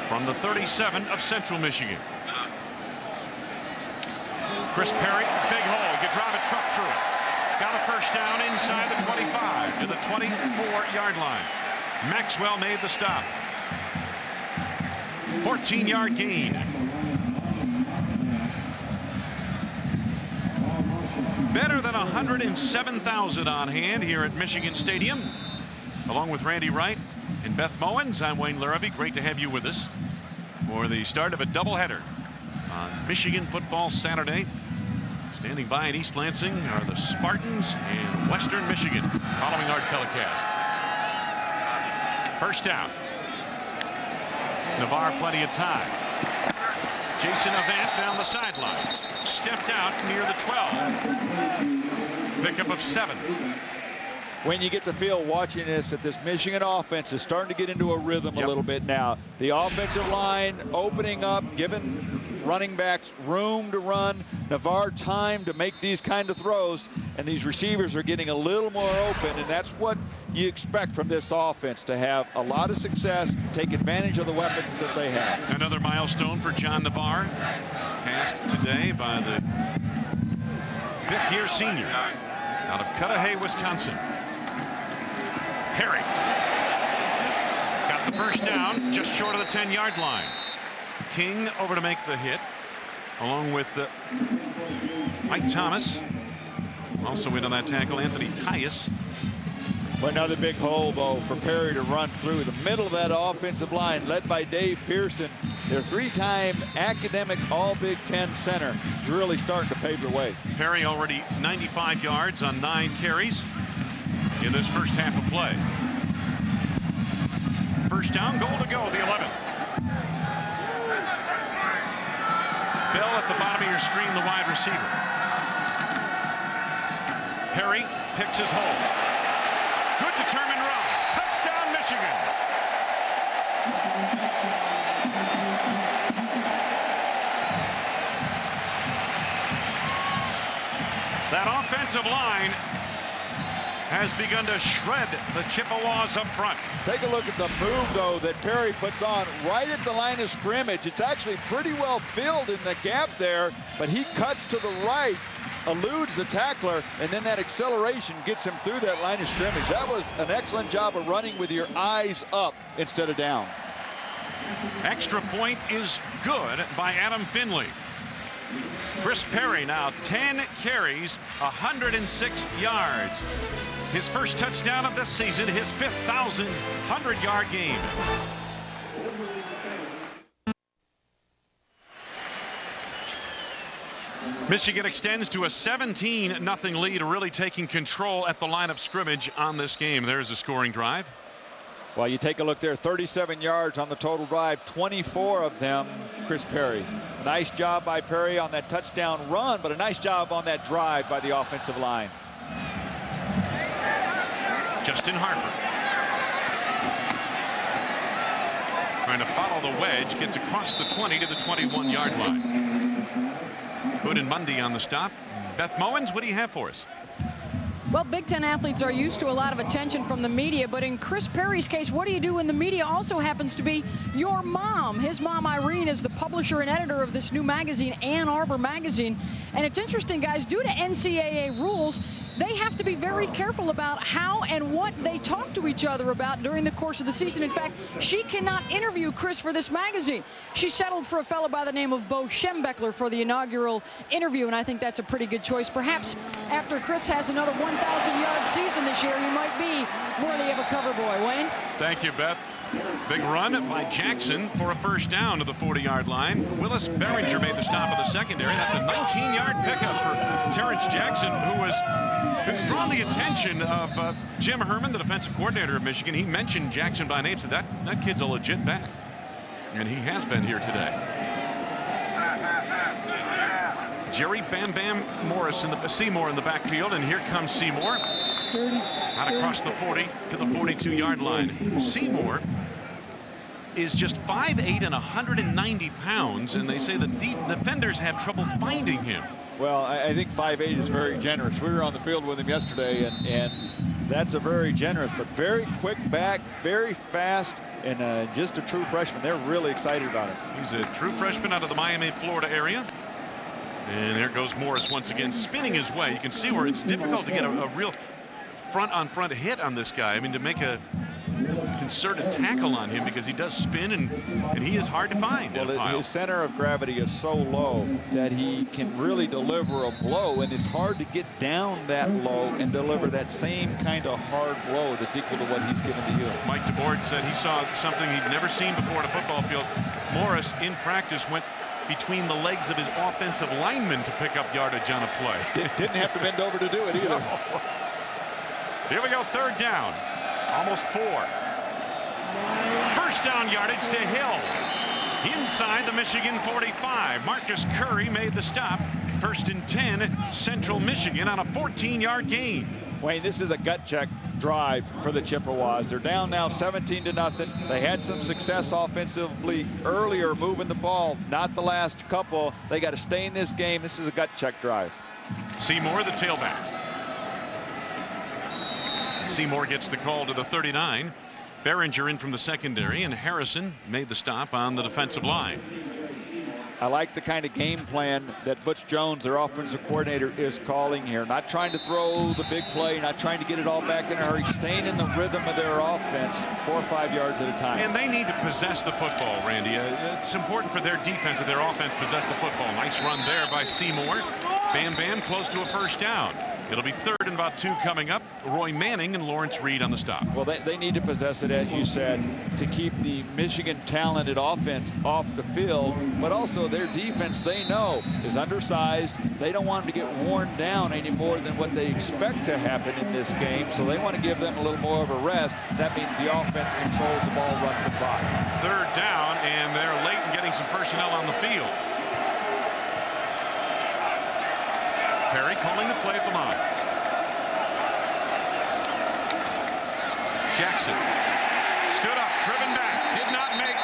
from the 37 of Central Michigan. Chris Perry, big hole. You could drive a truck through it. Got a first down inside the 25 to the 24-yard line. Maxwell made the stop. 14-yard gain. Better than 107,000 on hand here at Michigan Stadium. Along with Randy Wright and Beth Mowens, I'm Wayne Larrabee. Great to have you with us for the start of a doubleheader on Michigan Football Saturday. Standing by in East Lansing are the Spartans and Western Michigan following our telecast. First down. Navarre plenty of time. Jason Avant down the sidelines. Stepped out near the 12. Pickup of 7. When you get the feel watching this that this Michigan offense is starting to get into a rhythm a little bit now. The offensive line opening up, giving running backs room to run, Navarre time to make these kind of throws, and these receivers are getting a little more open, and that's what you expect from this offense, to have a lot of success, take advantage of the weapons that they have. Another milestone for John Navarre, passed today by the 5th-year senior out of Cudahy, Wisconsin. Perry got the first down just short of the 10-yard line. King over to make the hit, along with Mike Thomas. Also in on that tackle, Anthony Tyus. Well, another big hole, though, for Perry to run through the middle of that offensive line, led by Dave Pearson. Their 3-time academic All-Big Ten center is really starting to pave the way. Perry already 95 yards on 9 carries in this first half of play. First down, goal to go, the 11th. Bell at the bottom of your screen, the wide receiver. Perry picks his hole. Good determined run. Touchdown, Michigan. That offensive line has begun to shred the Chippewas up front. Take a look at the move, though, that Perry puts on right at the line of scrimmage. It's actually pretty well filled in the gap there, but he cuts to the right, eludes the tackler, and then that acceleration gets him through that line of scrimmage. That was an excellent job of running with your eyes up instead of down. Extra point is good by Adam Finley. Chris Perry now 10 carries, 106 yards. His first touchdown of this season, his 5th 1,100-yard game. Michigan extends to a 17-0 lead, really taking control at the line of scrimmage on this game. There's a scoring drive. Well, you take a look there, 37 yards on the total drive, 24 of them, Chris Perry. Nice job by Perry on that touchdown run, but a nice job on that drive by the offensive line. Justin Harper trying to follow the wedge, gets across the 20 to the 21-yard line. Hood and Mundy on the stop. Beth Mowens, what do you have for us? Well, Big Ten athletes are used to a lot of attention from the media, but in Chris Perry's case, what do you do when the media also happens to be your mom? His mom, Irene, is the publisher and editor of this new magazine, Ann Arbor Magazine. And it's interesting, guys, due to NCAA rules, they have to be very careful about how and what they talk to each other about during the course of the season. In fact, she cannot interview Chris for this magazine. She settled for a fellow by the name of Bo Schembechler for the inaugural interview, and I think that's a pretty good choice. Perhaps after Chris has another 1,000-yard season this year, he might be worthy of a cover boy. Wayne? Thank you, Beth. Big run by Jackson for a first down to the 40-yard line. Willis Behringer made the stop of the secondary. That's a 19-yard pickup for Terrence Jackson, who's drawn the attention of Jim Herman, the defensive coordinator of Michigan. He mentioned Jackson by name, said that kid's a legit back, and he has been here today. Jerry Bam Bam Morris Seymour in the backfield, and here comes Seymour. Out across the 40 to the 42-yard line. Seymour is just 5'8" and 190 pounds, and they say the deep defenders have trouble finding him. Well, I think 5'8" is very generous. We were on the field with him yesterday, and that's a very generous, but very quick back, very fast, and just a true freshman. They're really excited about him. He's a true freshman out of the Miami, Florida area. And there goes Morris once again, spinning his way. You can see where it's difficult to get a real front-on-front hit on this guy. I mean, to make a concerted tackle on him because he does spin and he is hard to find. Well, his center of gravity is so low that he can really deliver a blow, and it's hard to get down that low and deliver that same kind of hard blow that's equal to what he's given to you. Mike DeBoard said he saw something he'd never seen before at a football field. Morris in practice went between the legs of his offensive lineman to pick up yardage on a play. Didn't have to bend over to do it either. Here we go, third down. Almost 4. First down yardage to Hill. Inside the Michigan 45. Marcus Curry made the stop. First and 10, Central Michigan on a 14-yard gain. Wayne, this is a gut check drive for the Chippewas. They're down now 17-0. They had some success offensively earlier moving the ball, not the last couple. They got to stay in this game. This is a gut check drive. Seymour, the tailback. Seymour gets the call to the 39. Behringer in from the secondary, and Harrison made the stop on the defensive line. I like the kind of game plan that Butch Jones, their offensive coordinator, is calling here. Not trying to throw the big play, not trying to get it all back in a hurry, staying in the rhythm of their offense 4 or 5 yards at a time. And they need to possess the football, Randy. It's important for their defense that their offense possess the football. Nice run there by Seymour. Bam Bam close to a first down. It'll be 3rd and about 2 coming up. Roy Manning and Lawrence Reed on the stop. Well, they need to possess it, as you said, to keep the Michigan talented offense off the field, but also their defense, they know, is undersized. They don't want them to get worn down any more than what they expect to happen in this game, so they want to give them a little more of a rest. That means the offense controls the ball, runs the clock. 3rd down, and they're late in getting some personnel on the field. Perry calling the play at the line. Jackson stood up, driven back, did not make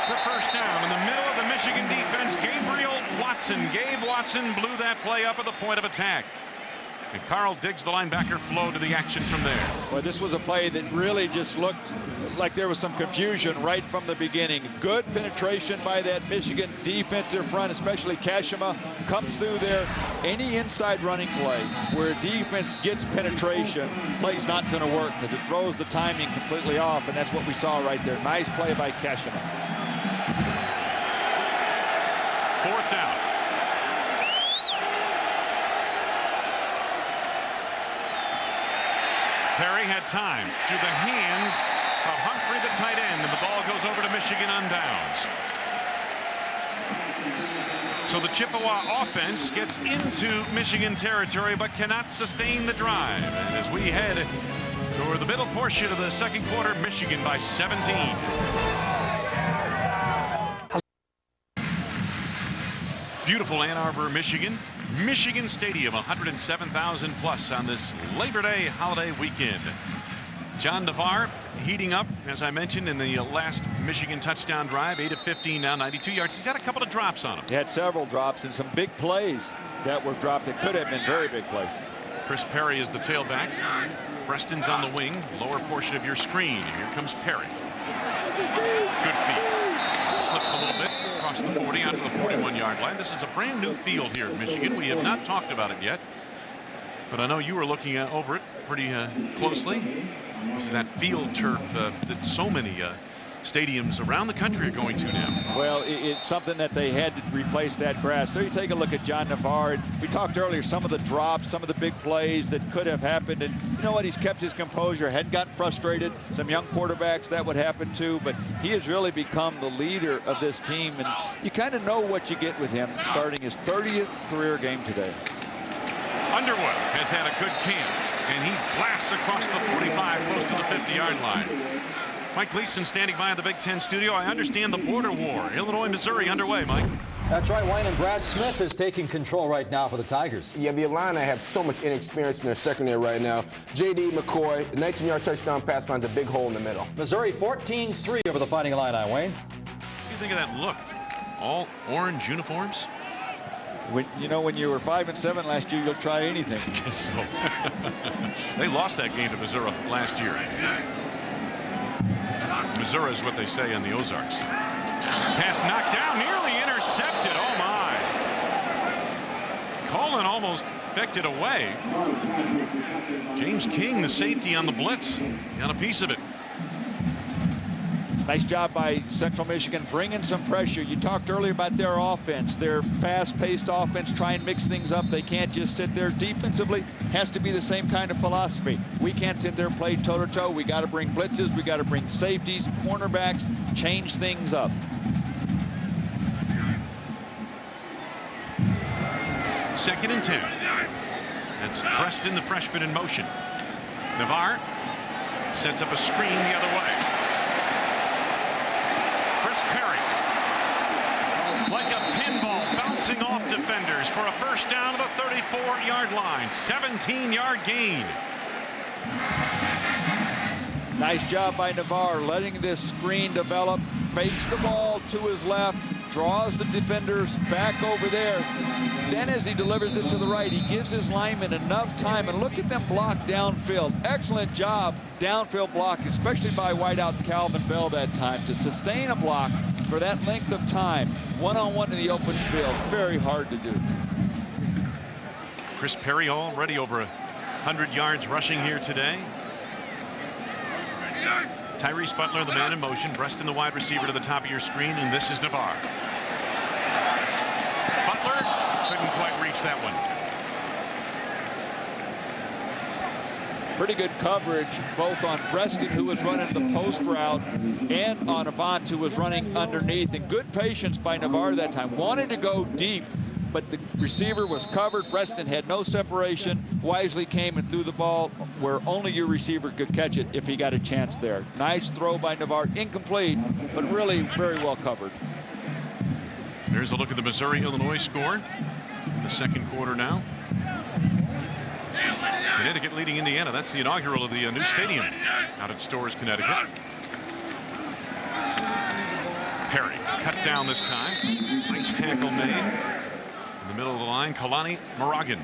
the first down. In the middle of the Michigan defense, Gabe Watson blew that play up at the point of attack. And Carl Diggs, the linebacker, flowed to the action from there. Well, this was a play that really just looked like there was some confusion right from the beginning. Good penetration by that Michigan defensive front, especially Kashima, comes through there. Any inside running play where a defense gets penetration, play's not going to work because it throws the timing completely off, and that's what we saw right there. Nice play by Kashima. 4th down. Perry had time through the hands of Humphrey, the tight end, and the ball goes over to Michigan on downs. So the Chippewa offense gets into Michigan territory but cannot sustain the drive. And as we head toward the middle portion of the second quarter, Michigan by 17. Beautiful Ann Arbor, Michigan. Michigan Stadium, 107,000 plus on this Labor Day holiday weekend. John Navarre heating up, as I mentioned, in the last Michigan touchdown drive, 8 of 15 now, 92 yards. He's had a couple of drops on him. He had several drops and some big plays that were dropped that could have been very big plays. Chris Perry is the tailback. Preston's on the wing, lower portion of your screen. Here comes Perry. Good feet. Slips a little bit across the 40 onto the 41-yard line. This is a brand new field here in Michigan. We have not talked about it yet, but I know you were looking over it pretty closely. This is that field turf that so many stadiums around the country are going to now. Well, it's something that they had to replace that grass. There you take a look at John Navarre. We talked earlier, some of the drops, some of the big plays that could have happened. And you know what? He's kept his composure, hadn't gotten frustrated. Some young quarterbacks that would happen too, but he has really become the leader of this team. And you kind of know what you get with him starting his 30th career game today. Underwood has had a good camp, and he blasts across the 45 close to the 50-yard line. Mike Gleason standing by in the Big Ten studio. I understand the border war, Illinois, Missouri, underway, Mike. That's right, Wayne, and Brad Smith is taking control right now for the Tigers. Yeah, the Illini have so much inexperience in their secondary right now. J.D. McCoy, 19-yard touchdown pass, finds a big hole in the middle. Missouri 14-3 over the Fighting Illini, Wayne. What do you think of that look? All orange uniforms? When you were 5-7 last year, you'll try anything. I guess so. They lost that game to Missouri last year. Missouri is what they say in the Ozarks. Pass knocked down, nearly intercepted. Oh my. Colin almost becked it away. James King, the safety on the blitz, got a piece of it. Nice job by Central Michigan bringing some pressure. You talked earlier about their offense, their fast-paced offense, try and mix things up. They can't just sit there. Defensively, has to be the same kind of philosophy. We can't sit there and play toe-to-toe. We got to bring blitzes. We got to bring safeties, cornerbacks, change things up. Second and 10. That's Preston, the freshman, in motion. Navarre sets up a screen the other way. Chris Perry, like a pinball, bouncing off defenders for a first down to the 34-yard line. 17-yard gain. Nice job by Navarre letting this screen develop. Fakes the ball to his left, draws the defenders back over there. Then as he delivers it to the right, he gives his linemen enough time. And look at them block downfield. Excellent job downfield blocking, especially by wideout Calvin Bell that time, to sustain a block for that length of time. One-on-one in the open field. Very hard to do. Chris Perry already over 100 yards rushing here today. Tyrese Butler, the man in motion. Preston, the wide receiver, to the top of your screen, and this is Navarre. Butler couldn't quite reach that one. Pretty good coverage both on Preston, who was running the post route, and on Avant, who was running underneath. And good patience by Navarre that time. Wanted to go deep, but the receiver was covered. Preston had no separation. Wisely came and threw the ball where only your receiver could catch it if he got a chance there. Nice throw by Navarre. Incomplete, but really very well covered. There's a look at the Missouri-Illinois score in the second quarter now. Connecticut leading Indiana. That's the inaugural of the new stadium out at Storrs, Connecticut. Perry cut down this time. Nice tackle made. In the middle of the line, Kalani Moraghan.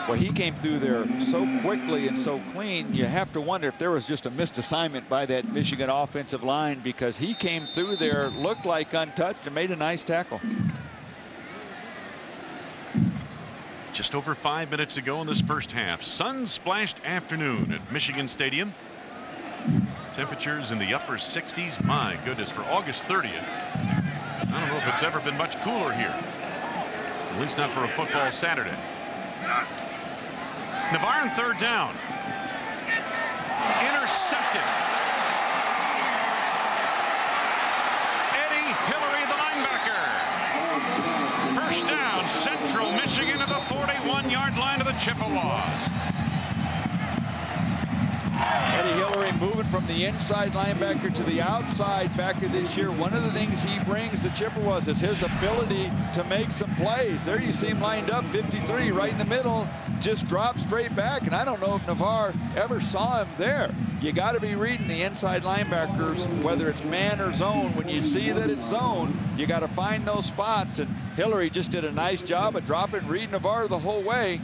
Well, he came through there so quickly and so clean, you have to wonder if there was just a missed assignment by that Michigan offensive line, because he came through there, looked like untouched, and made a nice tackle. Just over 5 minutes to go in this first half. Sun-splashed afternoon at Michigan Stadium. Temperatures in the upper 60s. My goodness, for August 30th. I don't know if it's ever been much cooler here. At least not for a football Saturday. Navarre on third down. Intercepted. Eddie Hillary, the linebacker. First down, Central Michigan at the 41-yard line of the Chippewas. Eddie Hillary moving from the inside linebacker to the outside backer this year. One of the things he brings to Chippewas is his ability to make some plays. There you see him lined up, 53 right in the middle, just dropped straight back, and I don't know if Navarre ever saw him there. You got to be reading the inside linebackers, whether it's man or zone. When you see that it's zone, you got to find those spots, and Hillary just did a nice job of dropping, reading Navarre the whole way.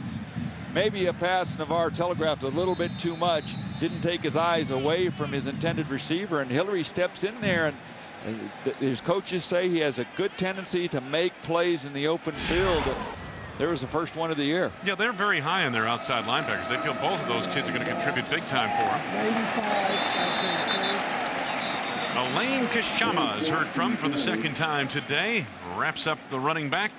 Maybe a pass Navarre telegraphed a little bit too much, didn't take his eyes away from his intended receiver, and Hillary steps in there, and his coaches say he has a good tendency to make plays in the open field. There was the first one of the year. Yeah, they're very high on their outside linebackers. They feel both of those kids are going to contribute big time for them. Elaine Kashama is heard from for the second time today. Wraps up the running back.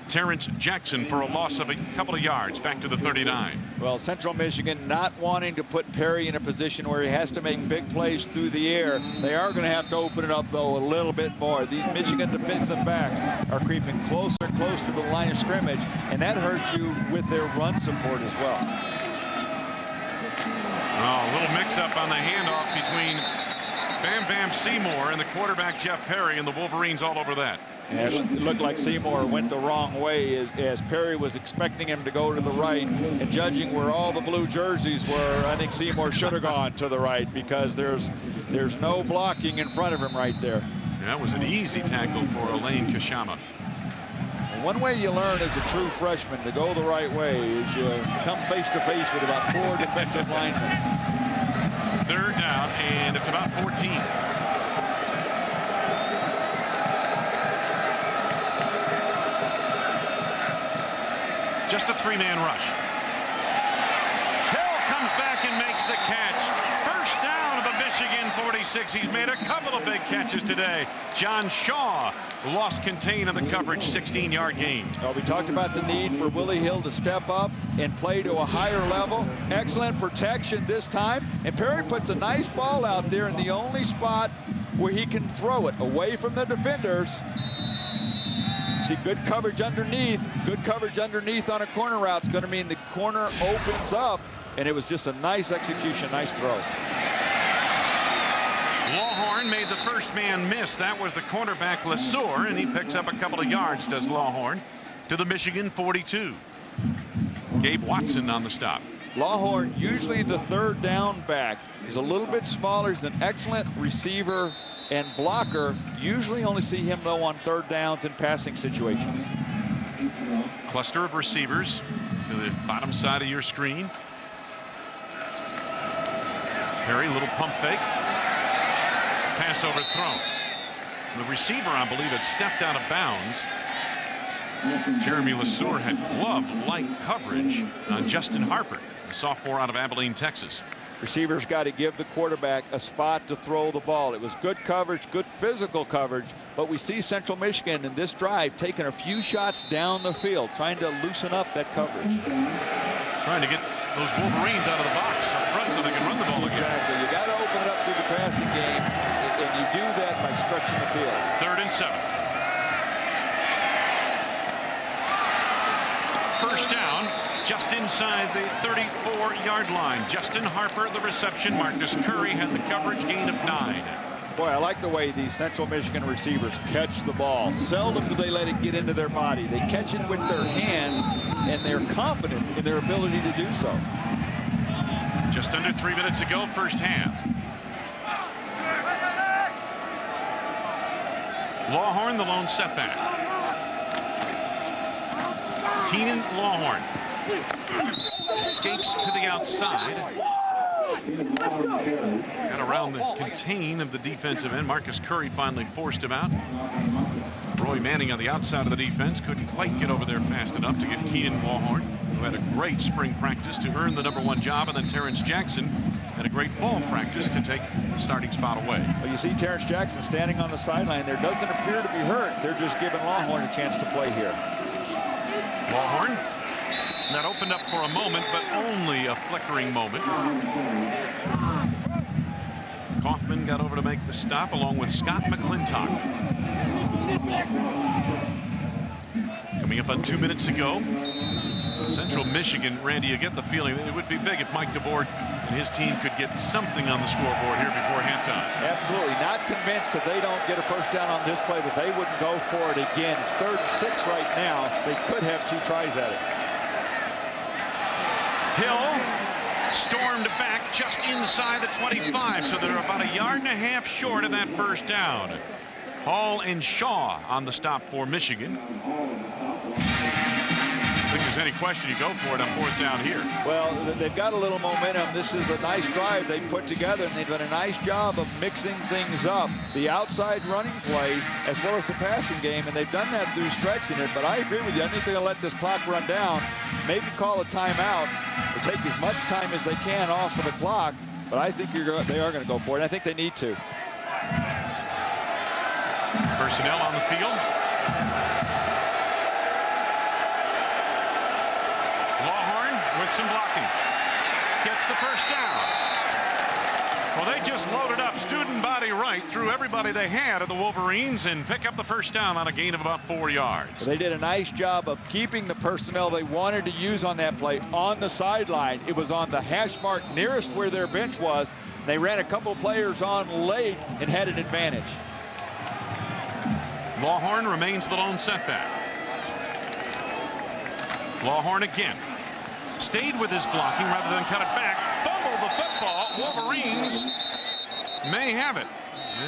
Terrence Jackson for a loss of a couple of yards back to the 39. Well, Central Michigan not wanting to put Perry in a position where he has to make big plays through the air. They are going to have to open it up, though, a little bit more. These Michigan defensive backs are creeping closer and closer to the line of scrimmage, and that hurts you with their run support as well. Oh, a little mix-up on the handoff between Bam Bam Seymour and the quarterback Jeff Perry, and the Wolverines all over that. And it looked like Seymour went the wrong way as Perry was expecting him to go to the right, and judging where all the blue jerseys were, I think Seymour should have gone to the right, because there's no blocking in front of him right there. That was an easy tackle for Elaine Kashama. One way you learn as a true freshman to go the right way is you come face to face with about 4 defensive linemen. Third down, and it's about 14. Just a 3-man rush. Hill comes back and makes the catch. First down of the Michigan 46. He's made a couple of big catches today. John Shaw lost contain of the coverage, 16-yard gain. Well, we talked about the need for Willie Hill to step up and play to a higher level. Excellent protection this time. And Perry puts a nice ball out there in the only spot where he can throw it away from the defenders. See good coverage underneath. Good coverage underneath on a corner route. It's going to mean the corner opens up. And it was just a nice execution, nice throw. Lawhorn made the first man miss. That was the cornerback LeSueur, and he picks up a couple of yards, does Lawhorn, to the Michigan 42. Gabe Watson on the stop. Lawhorn, usually the third down back. He's a little bit smaller. He's an excellent receiver and blocker. Usually only see him, though, on third downs in passing situations. Cluster of receivers to the bottom side of your screen. Perry, little pump fake. Pass overthrown. The receiver, I believe, had stepped out of bounds. Jeremy LeSueur had glove-like coverage on Justin Harper, a sophomore out of Abilene, Texas. Receivers got to give the quarterback a spot to throw the ball. It was good coverage, good physical coverage, but we see Central Michigan in this drive taking a few shots down the field, trying to loosen up that coverage. Trying to get those Wolverines out of the box up front so they can run the ball again. Exactly. You got to open it up through the passing game, and you do that by stretching the field. 3rd and 7. First down, just inside the 34-yard line. Justin Harper, the reception. Marcus Curry had the coverage, gain of 9. Boy, I like the way these Central Michigan receivers catch the ball. Seldom do they let it get into their body. They catch it with their hands, and they're confident in their ability to do so. Just under 3 minutes to go, first half. Lawhorn, the lone setback. Keenan Lawhorn escapes to the outside. Got around the contain of the defensive end. Marcus Curry finally forced him out. Roy Manning on the outside of the defense couldn't quite get over there fast enough to get Keenan Lawhorn, who had a great spring practice to earn the #1 job, and then Terrence Jackson had a great fall practice to take the starting spot away. Well, you see Terrence Jackson standing on the sideline there. Doesn't appear to be hurt. They're just giving Lawhorn a chance to play here. Lawhorn, that opened up for a moment, but only a flickering moment. Kaufman got over to make the stop along with Scott McClintock. Coming up on 2 minutes to go. Central Michigan, Randy, you get the feeling that it would be big if Mike DeBoer and his team could get something on the scoreboard here before halftime. Absolutely. Not convinced if they don't get a first down on this play that they wouldn't go for it again. It's 3rd and 6 right now. They could have 2 tries at it. Hill stormed back just inside the 25, so they're about 1.5 yards short of that first down. Hall and Shaw on the stop for Michigan. I think there's any question, you go for it on 4th down here. Well, they've got a little momentum. This is a nice drive they put together, and they've done a nice job of mixing things up. The outside running plays as well as the passing game, and they've done that through stretching it. But I agree with you. I think they're going to let this clock run down, maybe call a timeout, or take as much time as they can off of the clock. But I think they are going to go for it. I think they need to. Personnel on the field. Lawhorn with some blocking. Gets the first down. Well, they just loaded up student body right through everybody they had of the Wolverines and pick up the first down on a gain of about 4 yards. They did a nice job of keeping the personnel they wanted to use on that play on the sideline. It was on the hash mark nearest where their bench was. They ran a couple players on late and had an advantage. Lawhorn remains the lone setback. Lawhorn again. Stayed with his blocking rather than cut it back. Fumbled the football. Wolverines may have it.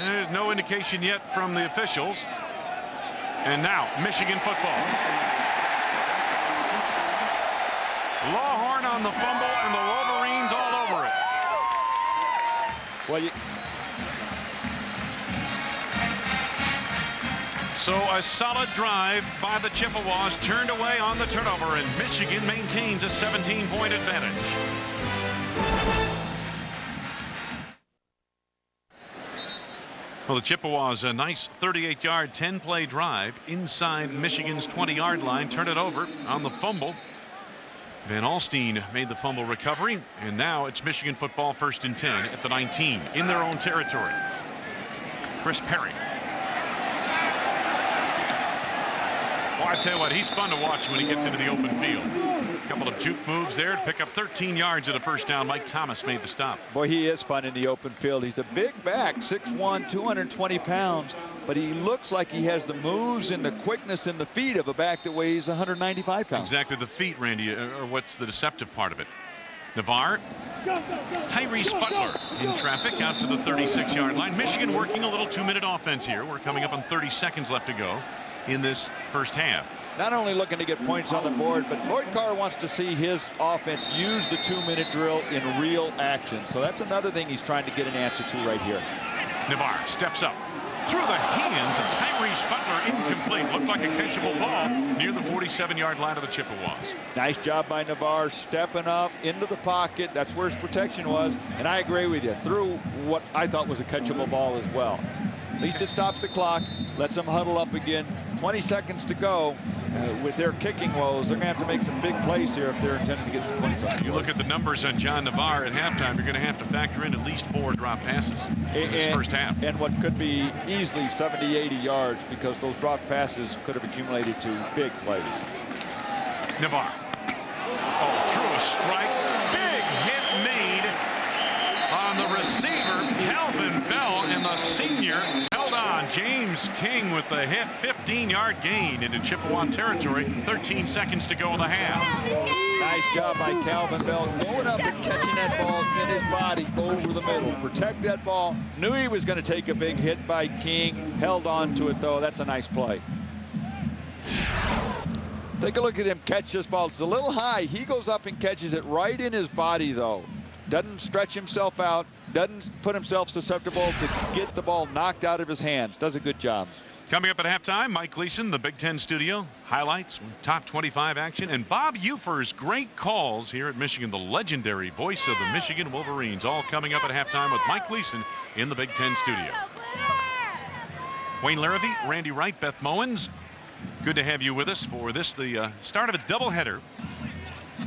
There's no indication yet from the officials. And now Michigan football. Lawhorn on the fumble and the Wolverines all over it. Well, so a solid drive by the Chippewas, turned away on the turnover, and Michigan maintains a 17-point advantage. Well, the Chippewas, a nice 38-yard, 10-play drive inside Michigan's 20-yard line. Turn it over on the fumble. Van Alstine made the fumble recovery, and now it's Michigan football 1st and 10 at the 19 in their own territory. Chris Perry. Well, I tell you what, he's fun to watch when he gets into the open field. A couple of juke moves there to pick up 13 yards at a first down. Mike Thomas made the stop. Boy, he is fun in the open field. He's a big back, 6'1", 220 pounds, but he looks like he has the moves and the quickness in the feet of a back that weighs 195 pounds. Exactly, the feet, Randy, are what's the deceptive part of it. Navarre, Tyrese Butler in traffic out to the 36-yard line. Michigan working a little 2-minute offense here. We're coming up on 30 seconds left to go in this first half. Not only looking to get points on the board, but Lloyd Carr wants to see his offense use the 2-minute drill in real action. So that's another thing he's trying to get an answer to right here. Navarre steps up through the hands of Tyrese Butler, incomplete. Looked like a catchable ball near the 47-yard line of the Chippewas. Nice job by Navarre stepping up into the pocket. That's where his protection was. And I agree with you. Threw what I thought was a catchable ball as well. At least it stops the clock, lets them huddle up again. 20 seconds to go. With their kicking woes, they're going to have to make some big plays here if they're intending to get some points on. You look at the numbers on John Navarre at halftime, you're going to have to factor in at least 4 drop passes in this first half. And what could be easily 70, 80 yards, because those drop passes could have accumulated to big plays. Navarre. Oh, through a strike. Big hit made on the receiver, Calvin Bell, and the senior held on. James King with the hit, 15-yard gain into Chippewa territory. 13 seconds to go in the half. Nice job by Calvin Bell going up and catching that ball in his body over the middle. Protect that ball. Knew he was going to take a big hit by King. Held on to it, though. That's a nice play. Take a look at him catch this ball. It's a little high. He goes up and catches it right in his body, though. Doesn't stretch himself out. Doesn't put himself susceptible to get the ball knocked out of his hands. Does a good job. Coming up at halftime, Mike Gleason, the Big Ten studio. Highlights, top 25 action, and Bob Ufer's great calls here at Michigan, the legendary voice of the Michigan Wolverines. All coming up at halftime with Mike Gleason in the Big Ten studio. Wayne Larrivee, Randy Wright, Beth Mowens. Good to have you with us for this, the start of a doubleheader.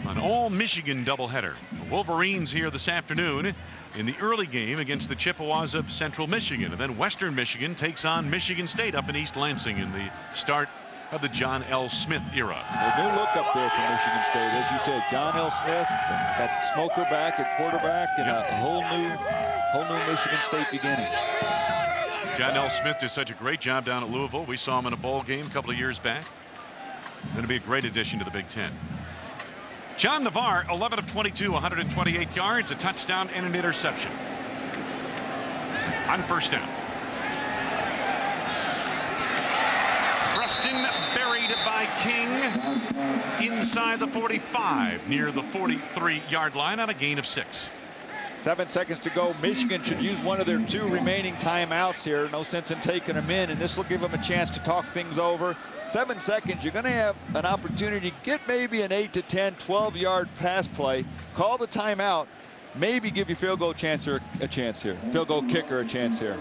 An all-Michigan doubleheader. The Wolverines here this afternoon in the early game against the Chippewas of Central Michigan. And then Western Michigan takes on Michigan State up in East Lansing in the start of the John L. Smith era. A new look up there for Michigan State. As you said, John L. Smith, got Smoker back at quarterback, and a whole new Michigan State beginning. John L. Smith did such a great job down at Louisville. We saw him in a bowl game a couple of years back. Going to be a great addition to the Big Ten. John Navarre, 11 of 22, 128 yards, a touchdown and an interception. On first down. Preston buried by King inside the 45, near the 43-yard line on a gain of 6. 7 seconds to go. Michigan should use one of their 2 remaining timeouts here. No sense in taking them in, and this will give them a chance to talk things over. 7 seconds, you're going to have an opportunity to get maybe an 8 to 10, 12-yard pass play. Call the timeout. Maybe give your field goal chancer a chance here. Field goal kicker a chance here.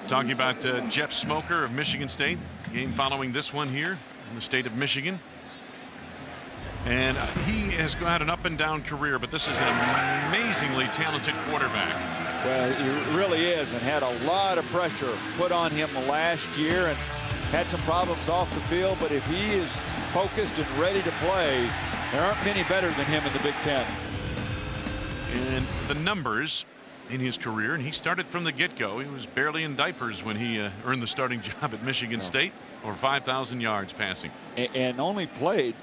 Talking about Jeff Smoker of Michigan State. Game following this one here in the state of Michigan. And he has had an up and down career, but this is an amazingly talented quarterback. Well, he really is, and had a lot of pressure put on him last year and had some problems off the field. But if he is focused and ready to play, there aren't many better than him in the Big Ten. And the numbers in his career, and he started from the get-go. He was barely in diapers when he earned the starting job at Michigan State, over 5,000 yards passing. And only played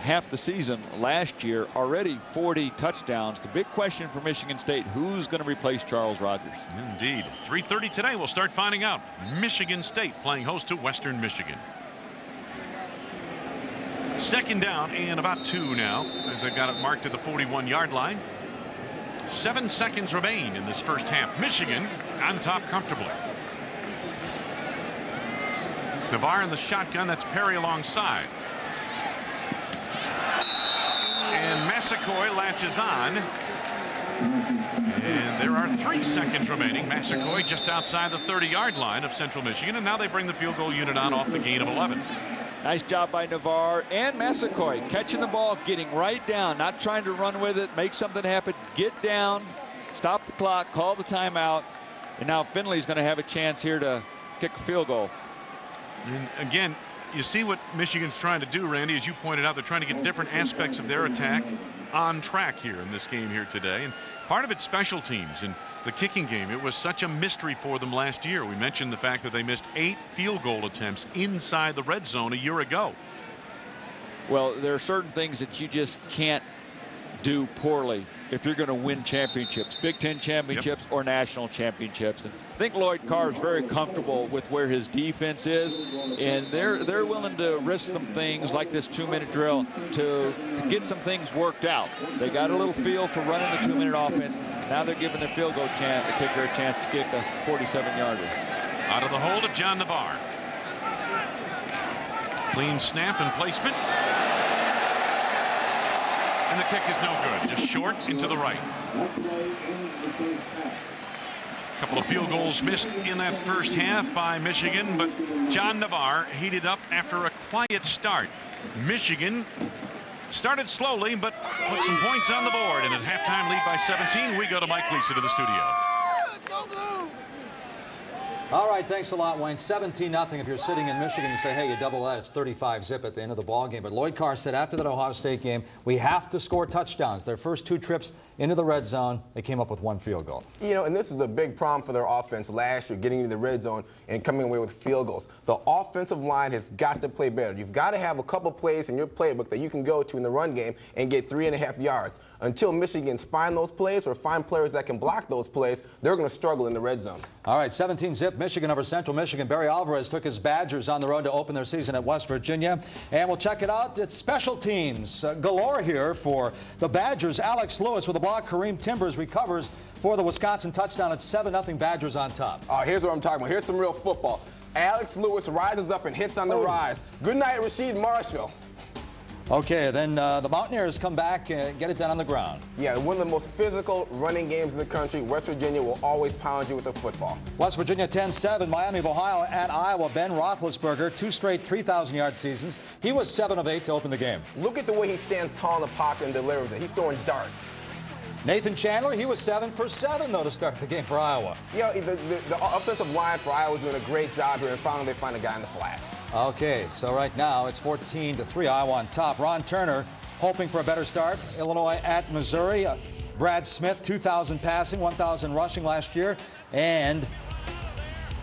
half the season last year, already 40 touchdowns. The big question for Michigan State, who's going to replace Charles Rogers? Indeed. 3:30 today, we'll start finding out. Michigan State playing host to Western Michigan. Second down and about 2 now, as they've got it marked at the 41-yard line. 7 seconds remain in this first half. Michigan on top comfortably. Navarre in the shotgun. That's Perry alongside. And Massacoy latches on. And there are 3 seconds remaining. Massaquoi just outside the 30-yard line of Central Michigan, and now they bring the field goal unit on off the gain of 11. Nice job by Navarre and Massaquoi, catching the ball, getting right down, not trying to run with it, make something happen, get down, stop the clock, call the timeout, and now Finley's going to have a chance here to kick a field goal. And again, you see what Michigan's trying to do, Randy, as you pointed out. They're trying to get different aspects of their attack on track here in this game here today. And part of it's special teams and the kicking game. It was such a mystery for them last year. We mentioned the fact that they missed 8 field goal attempts inside the red zone a year ago. Well, there are certain things that you just can't do poorly if you're going to win championships, Big Ten championships or national championships. And I think Lloyd Carr is very comfortable with where his defense is, and they're willing to risk some things like this 2-minute drill to get some things worked out. They got a little feel for running the 2-minute offense. Now they're giving their field goal kicker a chance to kick a 47-yarder. Out of the hold of John Navarre. Clean snap and placement. And the kick is no good, just short into the right. A couple of field goals missed in that first half by Michigan, but John Navarre heated up after a quiet start. Michigan started slowly, but put some points on the board, and at halftime lead by 17, we go to Mike Lisa to the studio. Let's go Blue! All right, thanks a lot, Wayne. 17-0. If you're sitting in Michigan, you say, hey, you double that, it's 35-zip at the end of the ball game. But Lloyd Carr said after that Ohio State game, we have to score touchdowns. Their first 2 trips into the red zone, they came up with 1 field goal. You know, and this was a big problem for their offense last year, getting into the red zone and coming away with field goals. The offensive line has got to play better. You've got to have a couple plays in your playbook that you can go to in the run game and get 3.5 yards. Until Michigan's find those plays or find players that can block those plays, they're going to struggle in the red zone. All right, 17-zip, Michigan over Central Michigan. Barry Alvarez took his Badgers on the road to open their season at West Virginia. And we'll check it out. It's special teams galore here for the Badgers. Alex Lewis with a block. Kareem Timbers recovers for the Wisconsin touchdown. It's 7-0 Badgers on top. Here's what I'm talking about. Here's some real football. Alex Lewis rises up and hits on the rise. Good night, Rasheed Marshall. Okay, then the Mountaineers come back and get it done on the ground. Yeah, one of the most physical running games in the country. West Virginia will always pound you with the football. West Virginia 10-7, Miami of Ohio at Iowa. Ben Roethlisberger, 2 straight 3,000-yard seasons. He was 7 of 8 to open the game. Look at the way he stands tall in the pocket and delivers it. He's throwing darts. Nathan Chandler, he was 7 for 7, though, to start the game for Iowa. Yeah, the offensive line for Iowa is doing a great job here, and finally they find a guy in the flat. Okay, so right now it's 14-3, Iowa on top. Ron Turner hoping for a better start. Illinois at Missouri. Brad Smith, 2,000 passing, 1,000 rushing last year. And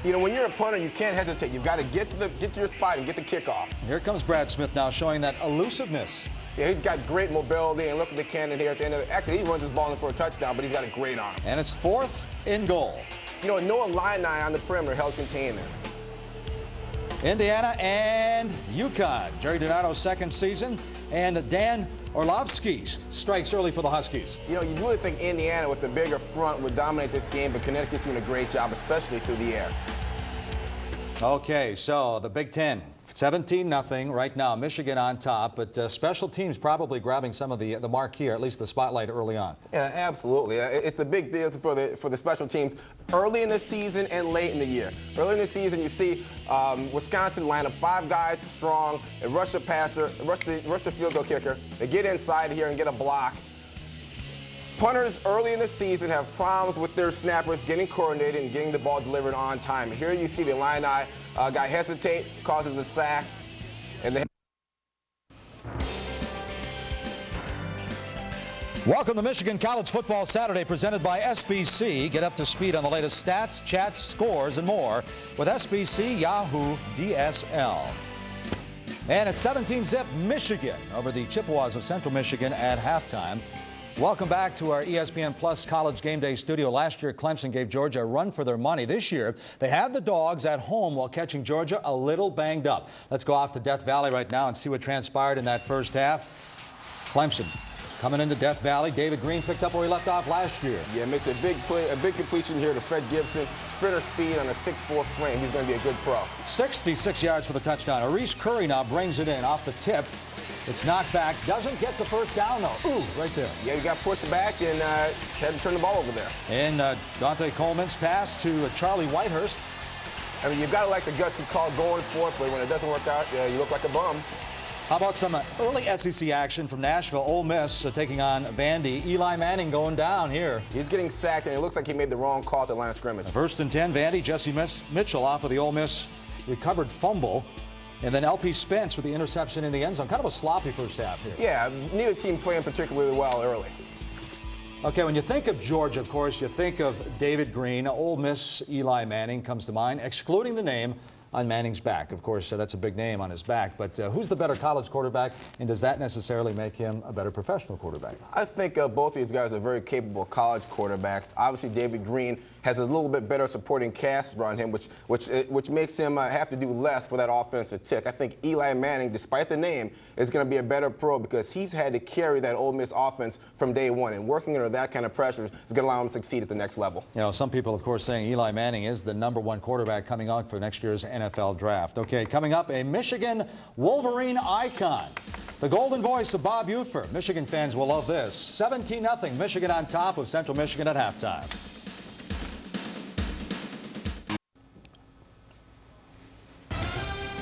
you know, when you're a punter, you can't hesitate. You've got to get to your spot and get the kickoff. Here comes Brad Smith now showing that elusiveness. Yeah, he's got great mobility, and look at the cannon here at the end of it. Actually, he runs his ball in for a touchdown, but he's got a great arm. And it's 4th and goal. You know, Noah Illini on the perimeter held contained there. Indiana and UConn. Jerry Donato's second season, and Dan Orlovsky strikes early for the Huskies. You know, you really think Indiana with the bigger front would dominate this game, but Connecticut's doing a great job, especially through the air. Okay, so the Big Ten, 17-0 right now. Michigan on top, but special teams probably grabbing some of the marquee, or at least the spotlight early on. Yeah, absolutely. It's a big deal for the special teams early in the season and late in the year. Early in the season, you see Wisconsin line up 5 guys strong, and rush the passer, rush the field goal kicker. They get inside here and get a block. Punters early in the season have problems with their snappers getting coordinated and getting the ball delivered on time. Here you see the Illini guy hesitate, causes a sack, and they. Welcome to Michigan College Football Saturday, presented by SBC. Get up to speed on the latest stats, chats, scores, and more with SBC Yahoo DSL. And it's 17-zip Michigan over the Chippewas of Central Michigan at halftime. Welcome back to our ESPN Plus College Game Day studio. Last year, Clemson gave Georgia a run for their money. This year, they had the dogs at home while catching Georgia a little banged up. Let's go off to Death Valley right now and see what transpired in that first half. Clemson coming into Death Valley. David Green picked up where he left off last year. Yeah, makes a big play, a big completion here to Fred Gibson. Sprinter speed on a 6'4" frame. He's going to be a good pro. 66 yards for the touchdown. Areese Curry now brings it in off the tip. It's knocked back. Doesn't get the first down, though. Ooh, right there. Yeah, you got pushed back and had to turn the ball over there. And Dante Coleman's pass to Charlie Whitehurst. I mean, you've got to like the gutsy call going for it, but when it doesn't work out, you look like a bum. How about some early SEC action from Nashville? Ole Miss taking on Vandy. Eli Manning going down here. He's getting sacked, and it looks like he made the wrong call at the line of scrimmage. First and 10, Vandy. Jesse Mitchell off of the Ole Miss recovered fumble. And then LP Spence with the interception in the end zone. Kind of a sloppy first half here. Yeah, neither team playing particularly well early. Okay, when you think of Georgia, of course, you think of David Green. Ole Miss Eli Manning comes to mind, excluding the name on Manning's back. Of course, that's a big name on his back. But who's the better college quarterback, and does that necessarily make him a better professional quarterback? I think both of these guys are very capable college quarterbacks. Obviously, David Green has a little bit better supporting cast around him, which makes him have to do less for that offense to tick. I think Eli Manning, despite the name, is going to be a better pro because he's had to carry that Ole Miss offense from day one, and working under that kind of pressure is going to allow him to succeed at the next level. You know, some people, of course, saying Eli Manning is the #1 quarterback coming out for next year's NFL draft. Okay, coming up, a Michigan Wolverine icon. The golden voice of Bob Ufer. Michigan fans will love this. 17-0, Michigan on top of Central Michigan at halftime.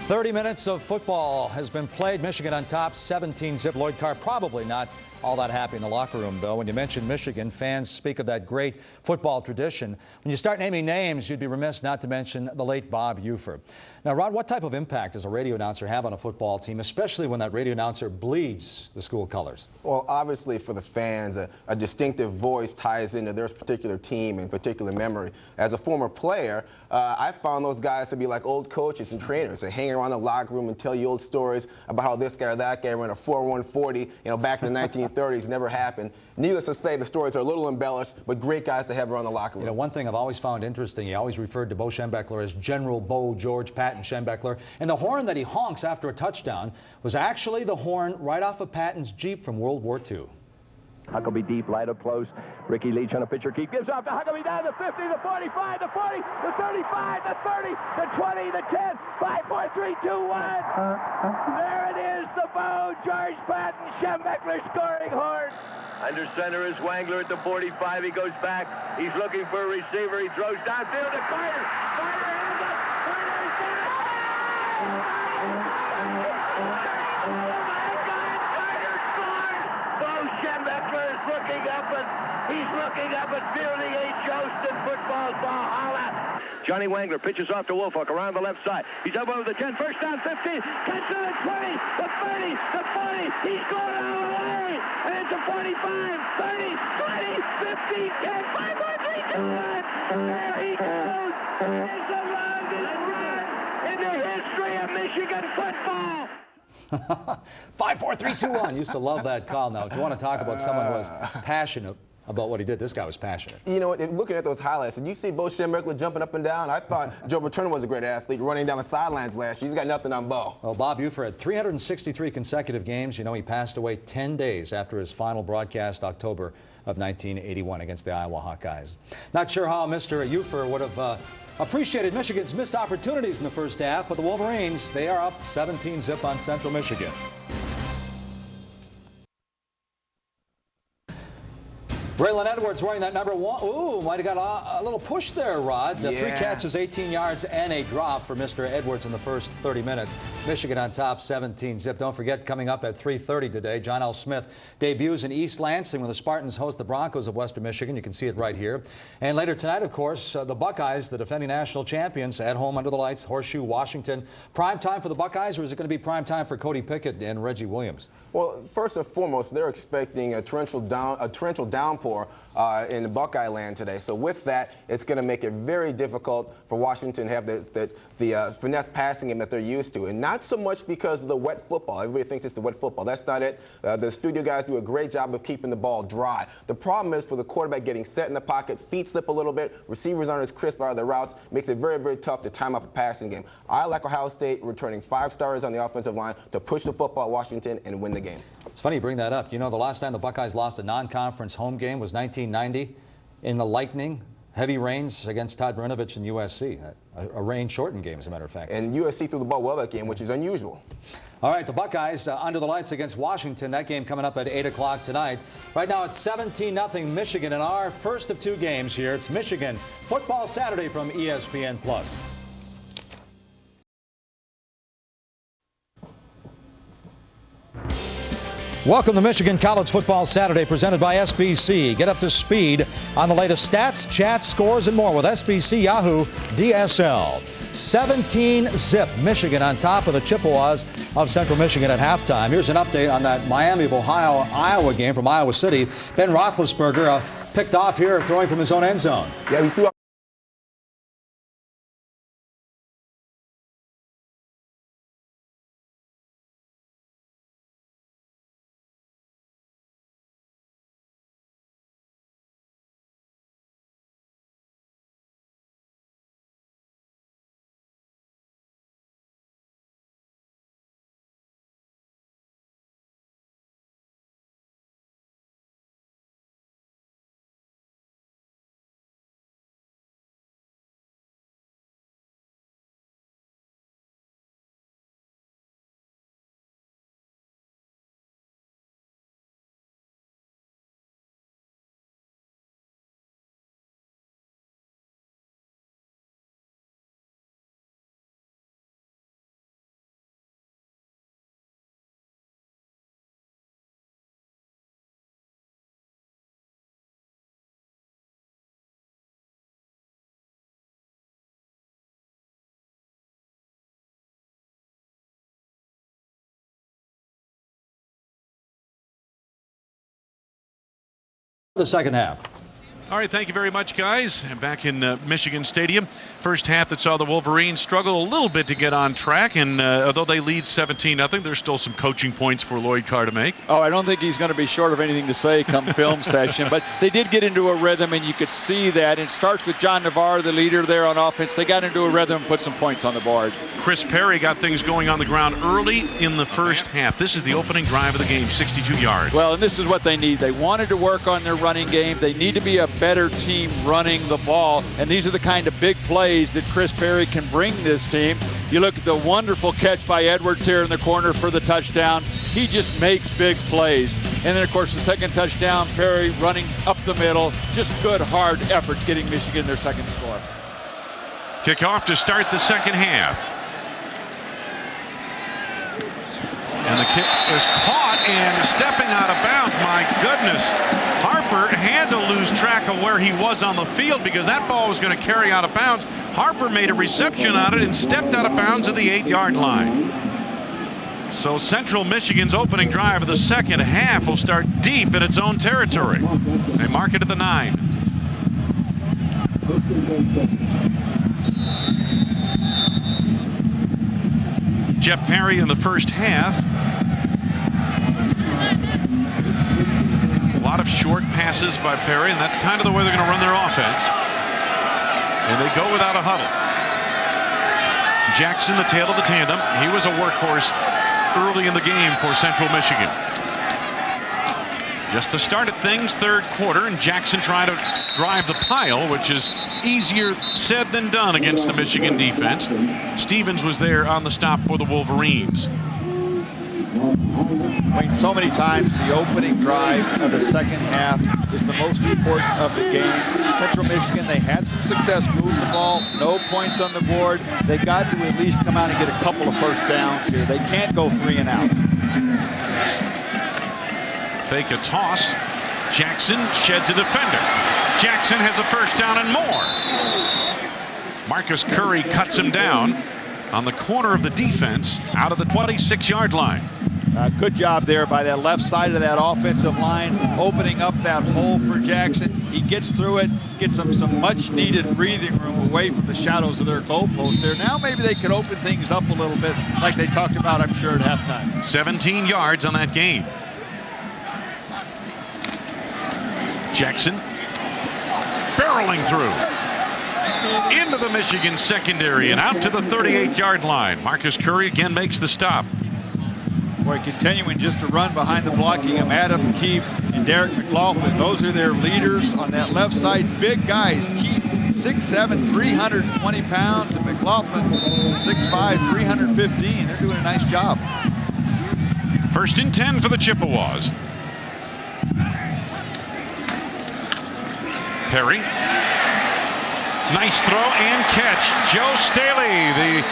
"30 minutes of football has been played. Michigan on top, 17-0. Lloyd Carr probably not all that happy in the locker room, though. When you mention Michigan, fans speak of that great football tradition. When you start naming names, you'd be remiss not to mention the late Bob Ufer. Now, Rod, what type of impact does a radio announcer have on a football team, especially when that radio announcer bleeds the school colors? Well, obviously for the fans, a distinctive voice ties into their particular team and particular memory. As a former player, I found those guys to be like old coaches and trainers. They hang around the locker room and tell you old stories about how this guy or that guy ran a 4.140, back in the 1930s, never happened. Needless to say, the stories are a little embellished, but great guys to have around the locker room. One thing I've always found interesting, he always referred to Bo Schembechler as General Bo George Patton Schembechler, and the horn that he honks after a touchdown was actually the horn right off of Patton's Jeep from World War II. Huckabee deep, light up close. Ricky Leach on a pitcher keep. Gives off to Huckabee down the 50, the 45, the 40, the 35, the 30, the 20, the 10, 5, 4, 3, 2, 1. There it is, the Bo George Patton Schembechler scoring horn. Under center is Wangler at the 45. He goes back. He's looking for a receiver. He throws downfield to Carter. Carter has it. Carter's got it. Schembechler is looking up and he's looking up at fielding a Jostin football Valhalla. Johnny Wangler pitches off to Woolfolk around the left side. He's up over the 10, first down, 15, catch to the 20, the 30, the 40, he's going all the way, and it's a 45, 30, 20, 15, 10, 5, 4, 3, 2, 1. There he goes. It's the longest run in the history of Michigan football. 5, 4, 3, 2, 1. Used to love that call. Now, if you want to talk about someone who was passionate about what he did, this guy was passionate. You know, looking at those highlights, did you see Bo Schembechler jumping up and down? I thought Joe Paterno was a great athlete running down the sidelines last year. He's got nothing on Bo. Well, Bob Ufer had 363 consecutive games. He passed away 10 days after his final broadcast, October of 1981 against the Iowa Hawkeyes. Not sure how Mr. Ufer would have appreciated Michigan's missed opportunities in the first half, but the Wolverines, they are up 17-0 on Central Michigan. Braylon Edwards wearing that #1. Ooh, might have got a little push there, Rod. Yeah. 3 catches, 18 yards, and a drop for Mr. Edwards in the first 30 minutes. Michigan on top, 17-0. Don't forget, coming up at 3:30 today, John L. Smith debuts in East Lansing when the Spartans host the Broncos of Western Michigan. You can see it right here. And later tonight, of course, the Buckeyes, the defending national champions, at home under the lights, Horseshoe, Washington. Prime time for the Buckeyes, or is it going to be prime time for Cody Pickett and Reggie Williams? Well, first and foremost, they're expecting a torrential downpour in the Buckeye land today. So with that, it's going to make it very difficult for Washington to have the finesse passing game that they're used to. And not so much because of the wet football. Everybody thinks it's the wet football. That's not it. The studio guys do a great job of keeping the ball dry. The problem is for the quarterback getting set in the pocket, feet slip a little bit, receivers aren't as crisp out of their routes, makes it very, very tough to time up a passing game. I like Ohio State returning 5 stars on the offensive line to push the football at Washington and win the game. It's funny you bring that up. The last time the Buckeyes lost a non-conference home game was 1990 in the Lightning. heavy rains against Todd Marinovich and USC. A rain-shortened game, as a matter of fact. And USC threw the ball well that game, which is unusual. All right, the Buckeyes under the lights against Washington. That game coming up at 8 o'clock tonight. Right now it's 17-0 Michigan in our first of 2 games here. It's Michigan Football Saturday from ESPN+. Welcome to Michigan College Football Saturday, presented by SBC. Get up to speed on the latest stats, chats, scores, and more with SBC Yahoo DSL. 17-zip Michigan on top of the Chippewas of Central Michigan at halftime. Here's an update on that Miami of Ohio Iowa game from Iowa City. Ben Roethlisberger picked off here, throwing from his own end zone. Yeah, he threw The second half. All right, thank you very much, guys. And back in Michigan Stadium, first half that saw the Wolverines struggle a little bit to get on track, and although they lead 17-0, there's still some coaching points for Lloyd Carr to make. Oh, I don't think he's going to be short of anything to say come film session, but they did get into a rhythm, and you could see that. It starts with John Navarre, the leader there on offense. They got into a rhythm and put some points on the board. Chris Perry got things going on the ground early in the first half. This is the opening drive of the game, 62 yards. Well, and this is what they need. They wanted to work on their running game. They need to be a better team running the ball, and these are the kind of big plays that Chris Perry can bring this team. You look at the wonderful catch by Edwards here in the corner for the touchdown. He just makes big plays. And then, of course, the second touchdown, Perry running up the middle. Just good, hard effort getting Michigan their second score. Kickoff to start the second half. And the kick is caught and stepping out of bounds. My goodness. Harper had to lose track of where he was on the field because that ball was going to carry out of bounds. Harper made a reception on it and stepped out of bounds at the 8-yard line. So Central Michigan's opening drive of the second half will start deep in its own territory. They mark it at the 9. Jeff Perry in the first half. A lot of short passes by Perry, and that's kind of the way they're going to run their offense. And they go without a huddle. Jackson, the tail of the tandem. He was a workhorse early in the game for Central Michigan. Just the start of things, third quarter, and Jackson trying to drive the pile, which is easier said than done against the Michigan defense. Stevens was there on the stop for the Wolverines. Wayne, so many times the opening drive of the second half is the most important of the game. Central Michigan, they had some success moving the ball, no points on the board. They got to at least come out and get a couple of first downs here. They can't go 3 and out. Fake a toss. Jackson sheds a defender. Jackson has a first down and more. Marcus Curry cuts him down on the corner of the defense out of the 26-yard line. Good job there by that left side of that offensive line, opening up that hole for Jackson. He gets through it, gets them some much-needed breathing room away from the shadows of their goalpost there. Now maybe they could open things up a little bit like they talked about, I'm sure, at halftime. 17 yards on that game. Jackson barreling through into the Michigan secondary and out to the 38-yard line. Marcus Curry again makes the stop. Boy, continuing just to run behind the blocking of Adam Keefe and Derek McLaughlin. Those are their leaders on that left side. Big guys. Keefe 6'7", 320 pounds, and McLaughlin, 6'5", 315. They're doing a nice job. 1st and 10 for the Chippewas. Perry. Nice throw and catch. Joe Staley, the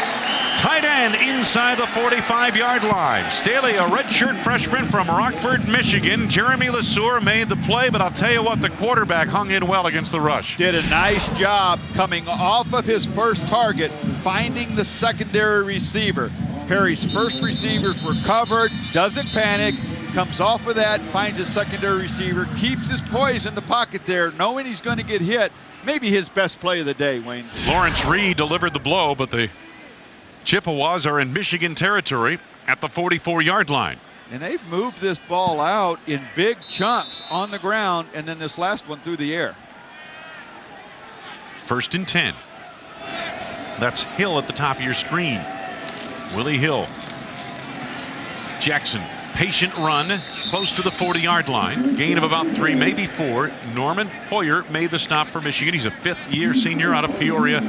tight end, inside the 45-yard line. Staley, a redshirt freshman from Rockford, Michigan. Jeremy LeSueur made the play, but I'll tell you what, the quarterback hung in well against the rush. Did a nice job coming off of his first target, finding the secondary receiver. Perry's first receivers were covered, doesn't panic, comes off of that, finds his secondary receiver, keeps his poise in the pocket there, knowing he's going to get hit. Maybe his best play of the day, Wayne. Lawrence Reed delivered the blow, but the Chippewas are in Michigan territory at the 44-yard line. And they've moved this ball out in big chunks on the ground, and then this last one through the air. 1st and 10. That's Hill at the top of your screen. Willie Hill. Jackson, patient run, close to the 40-yard line. Gain of about 3, maybe 4. Norman Hoyer made the stop for Michigan. He's a 5th-year senior out of Peoria,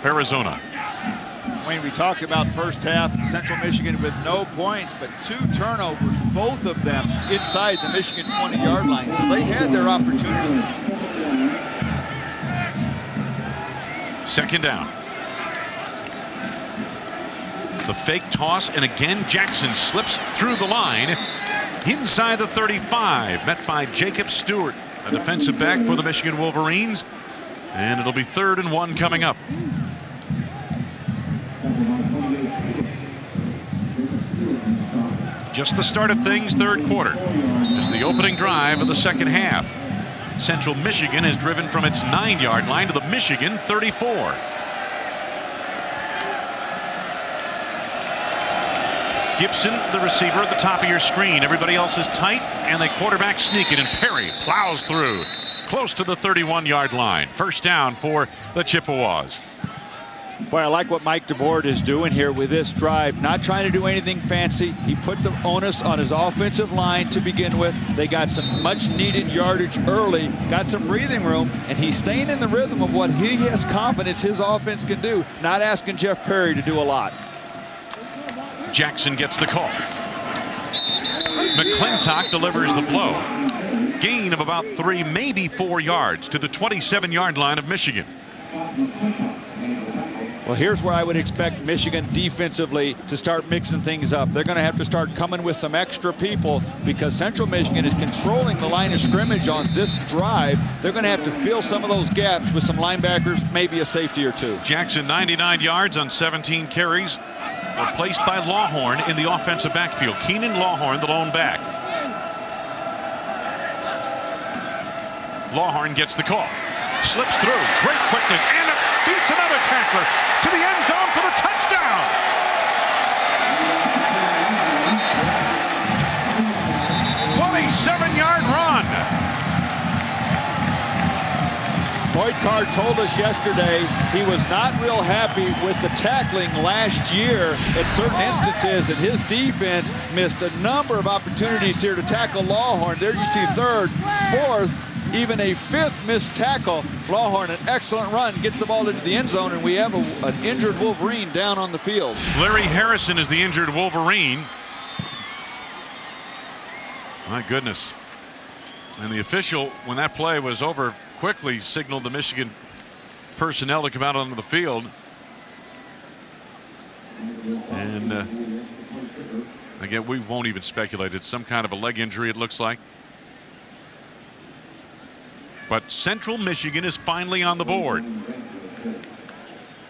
Arizona. Wayne, we talked about first half, Central Michigan with no points, but 2 turnovers, both of them inside the Michigan 20-yard line. So they had their opportunities. 2nd down. The fake toss, and again Jackson slips through the line inside the 35, met by Jacob Stewart, a defensive back for the Michigan Wolverines, and it'll be 3rd and 1 coming up. Just the start of things, 3rd quarter. It's the opening drive of the 2nd half. Central Michigan is driven from its 9-yard line to the Michigan 34. Gibson, the receiver, at the top of your screen. Everybody else is tight, and the quarterback sneaking, and Perry plows through close to the 31-yard line. 1st down for the Chippewas. Boy, I like what Mike DeBoard is doing here with this drive. Not trying to do anything fancy. He put the onus on his offensive line to begin with. They got some much-needed yardage early, got some breathing room, and he's staying in the rhythm of what he has confidence his offense can do, not asking Jeff Perry to do a lot. Jackson gets the call. McClintock delivers the blow. Gain of about 3, maybe 4 yards to the 27-yard line of Michigan. Well, here's where I would expect Michigan defensively to start mixing things up. They're going to have to start coming with some extra people because Central Michigan is controlling the line of scrimmage on this drive. They're going to have to fill some of those gaps with some linebackers, maybe a safety or 2. Jackson, 99 yards on 17 carries. Replaced by Lawhorn in the offensive backfield. Keenan Lawhorn, the lone back. Lawhorn gets the call. Slips through. Great quickness. And beats another tackler to the end zone for the touchdown. A 7-yard run. Boyd Carr told us yesterday he was not real happy with the tackling last year at certain instances, and his defense missed a number of opportunities here to tackle Lawhorn. There you see 3rd, 4th, even a 5th missed tackle. Lawhorn, an excellent run, gets the ball into the end zone, and we have an injured Wolverine down on the field. Larry Harrison is the injured Wolverine. My goodness. And the official, when that play was over, quickly signaled the Michigan personnel to come out onto the field. And again, we won't even speculate. It's some kind of a leg injury, it looks like. But Central Michigan is finally on the board.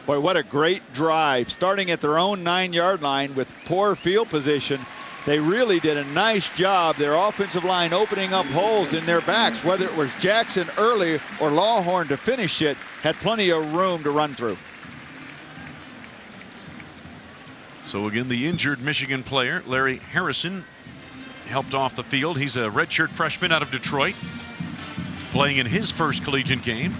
Boy, what a great drive. Starting at their own 9-yard line with poor field position. They really did a nice job. Their offensive line opening up holes in their backs, whether it was Jackson early or Lawhorn to finish it, had plenty of room to run through. So again, the injured Michigan player, Larry Harrison, helped off the field. He's a redshirt freshman out of Detroit, playing in his first collegiate game.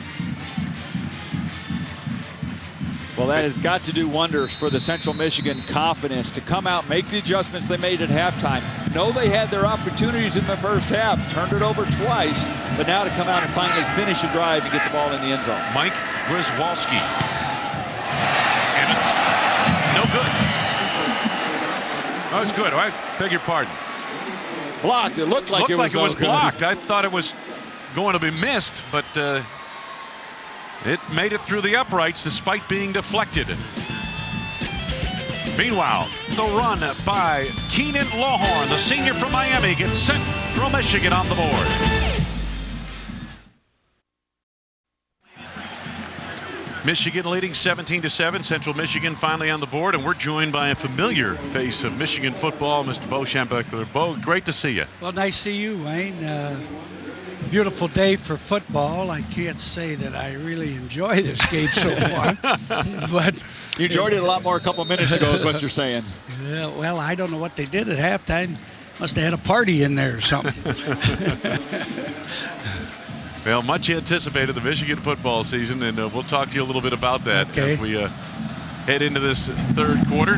Well, that has got to do wonders for the Central Michigan confidence to come out, make the adjustments they made at halftime. Know they had their opportunities in the first half, turned it over twice, but now to come out and finally finish a drive and get the ball in the end zone. Mike, Grzywolski. And it's no good. Oh, it's good. I beg your pardon. Blocked. It looked like it was blocked. I thought it was going to be missed, but it made it through the uprights despite being deflected. Meanwhile, the run by Keenan Lawhorn, the senior from Miami, gets Central Michigan on the board. Michigan leading 17-7. Central Michigan finally on the board, and we're joined by a familiar face of Michigan football, Mr. Bo Schembechler. Bo, great to see you. Well, nice to see you, Wayne. Beautiful day for football. I can't say that I really enjoy this game so far, but you enjoyed it a lot more a couple minutes ago, is what you're saying. Well, I don't know what they did at halftime. Must have had a party in there or something. Well, much anticipated the Michigan football season, and we'll talk to you a little bit about that as we head into this third quarter.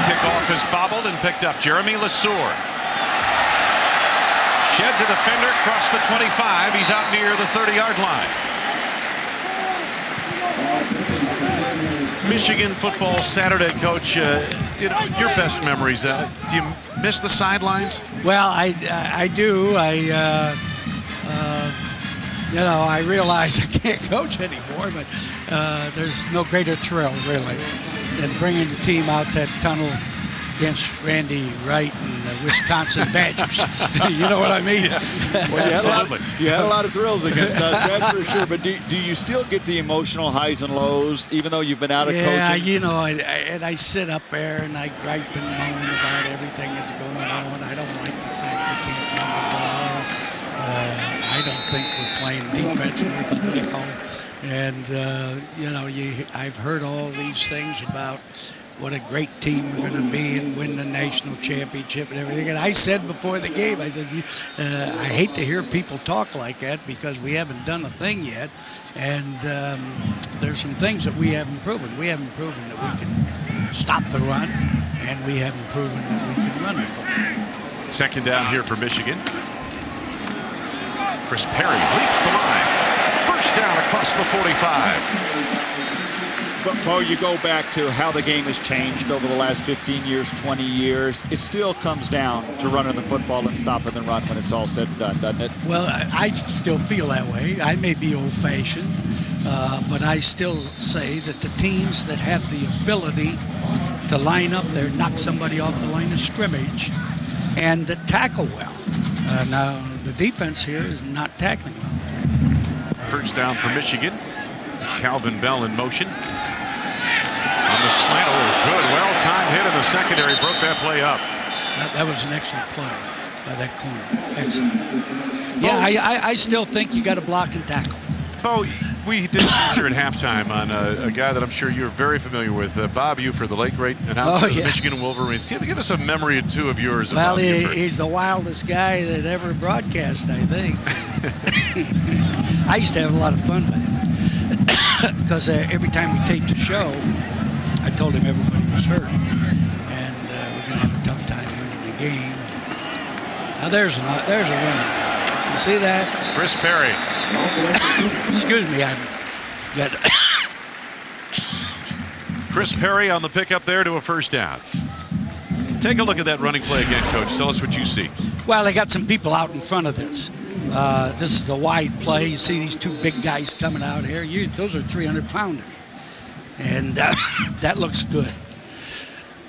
Kickoff is bobbled and picked up. Jeremy Lesueur sheds a defender across the 25. He's out near the 30-yard line. Michigan football Saturday, Coach. Your best memories. Do you miss the sidelines? Well, I do. I realize I can't coach anymore, but there's no greater thrill, really, than bringing the team out that tunnel against Randy Wright and the Wisconsin Badgers. You know what I mean? Yeah. Well, you had a lot of thrills against us, that's for sure. But do you still get the emotional highs and lows, even though you've been out of coaching? Yeah, I sit up there and I gripe and moan about everything that's going on. I don't like the fact we can't run the ball. I don't think we're playing defense worth what they call it. And, I've heard all these things about what a great team we're going to be and win the national championship and everything. And I said before the game, I said, I hate to hear people talk like that because we haven't done a thing yet. And there's some things that we haven't proven. We haven't proven that we can stop the run, and we haven't proven that we can run the football. Second down here for Michigan. Chris Perry leaps the line. First down across the 45. But, Bo, you go back to how the game has changed over the last 15 years, 20 years. It still comes down to running the football and stopping the run when it's all said and done, doesn't it? Well, I still feel that way. I may be old-fashioned, but I still say that the teams that have the ability to line up there, knock somebody off the line of scrimmage, and that tackle well. Now, the defense here is not tackling well. First down for Michigan. It's Calvin Bell in motion. On the slant, good, well-timed hit in the secondary, broke that play up. That was an excellent play by that corner. Excellent. Yeah, I still think you got to block and tackle. Bo, we did a feature at halftime on a guy that I'm sure you're very familiar with, Bob Buford, the late great announcer of the Michigan Wolverines. Give us a memory or two of yours. Well, he's the wildest guy that ever broadcast, I think. I used to have a lot of fun with him because every time we taped the show, I told him everybody was hurt, and we're going to have a tough time winning the game. Now there's a running play. You see that? Chris Perry. Excuse me, I got Chris Perry on the pickup there to a first down. Take a look at that running play again, Coach. Tell us what you see. Well, they got some people out in front of this. This is a wide play. You see these two big guys coming out here. Those are 300-pounders. And that looks good.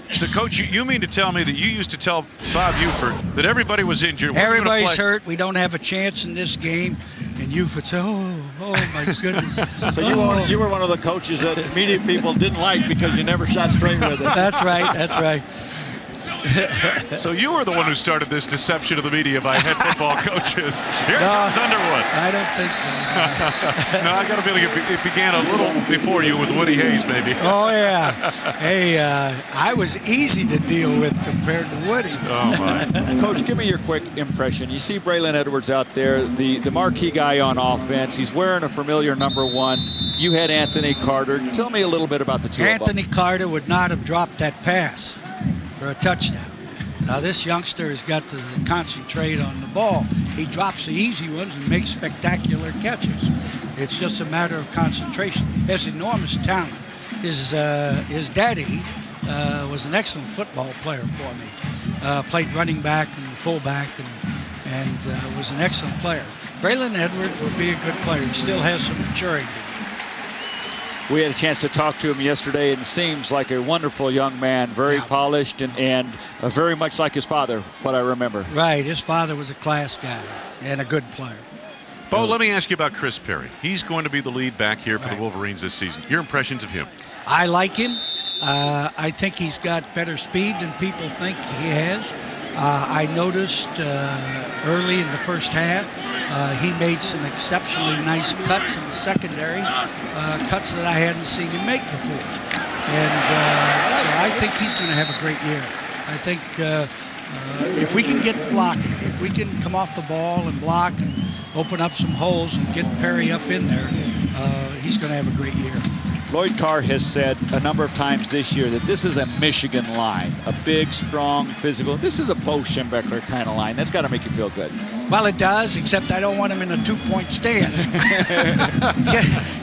So, Coach, you mean to tell me that you used to tell Bob Buford that everybody was injured? Everybody's hurt. We don't have a chance in this game. And Buford said, oh my goodness. So you were one of the coaches that media people didn't like because you never shot straight with us. That's right. That's right. So you were the one who started this deception of the media by head football coaches. Here comes Underwood. I don't think so. No, I got a feeling it began a little before you with Woody Hayes, maybe. Oh, yeah. Hey, I was easy to deal with compared to Woody. Oh, my. Coach, give me your quick impression. You see Braylon Edwards out there, the marquee guy on offense. He's wearing a familiar number 1. You had Anthony Carter. Tell me a little bit about the two of them. Anthony Carter would not have dropped that pass for a touchdown. Now this youngster has got to concentrate on the ball. He drops the easy ones and makes spectacular catches. It's just a matter of concentration. He has enormous talent. His daddy was an excellent football player for me. Played running back and fullback and was an excellent player. Braylon Edwards will be a good player. He still has some maturing to do. We had a chance to talk to him yesterday, and seems like a wonderful young man, very polished and very much like his father, what I remember. Right, his father was a class guy and a good player. Bo, let me ask you about Chris Perry. He's going to be the lead back here for the Wolverines this season. Your impressions of him? I like him. I think he's got better speed than people think he has. I noticed early in the first half, he made some exceptionally nice cuts in the secondary, cuts that I hadn't seen him make before. And so I think he's going to have a great year. I think if we can get blocking, if we can come off the ball and block and open up some holes and get Perry up in there, he's going to have a great year. Lloyd Carr has said a number of times this year that this is a Michigan line, a big, strong, physical. This is a Bo Schembechler kind of line. That's got to make you feel good. Well, it does, except I don't want him in a two-point stance.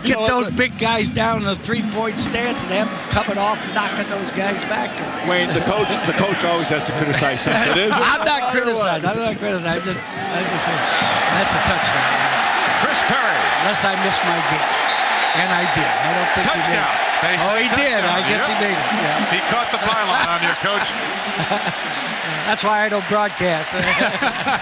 get those big guys down in the three-point stance and have them coming off and knocking those guys back. Wayne, the coach always has to criticize something, isn't it? I'm not criticizing. I'm just saying that's a touchdown. Chris Perry. Unless I missed my guess. And I did. I don't think touchdown. he did. Oh, he did. I guess he made it. Yeah. He caught the pylon on your coach. That's why I don't broadcast.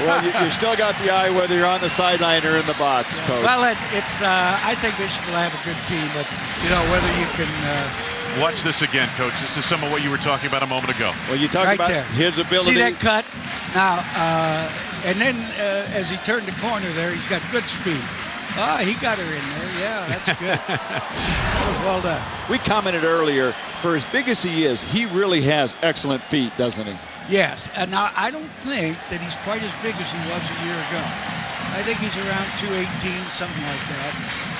Well, you still got the eye whether you're on the sideline or in the box, Coach. Well, it's. I think Michigan will have a good team, but whether you can. Watch this again, Coach. This is some of what you were talking about a moment ago. Well, you talked about his ability. See that cut? Now, and then as he turned the corner there, he's got good speed. He got her in there. Yeah, that's good. That was well done. We commented earlier, for as big as he is, he really has excellent feet, doesn't he? Yes. Now, I don't think that he's quite as big as he was a year ago. I think he's around 218, something like that.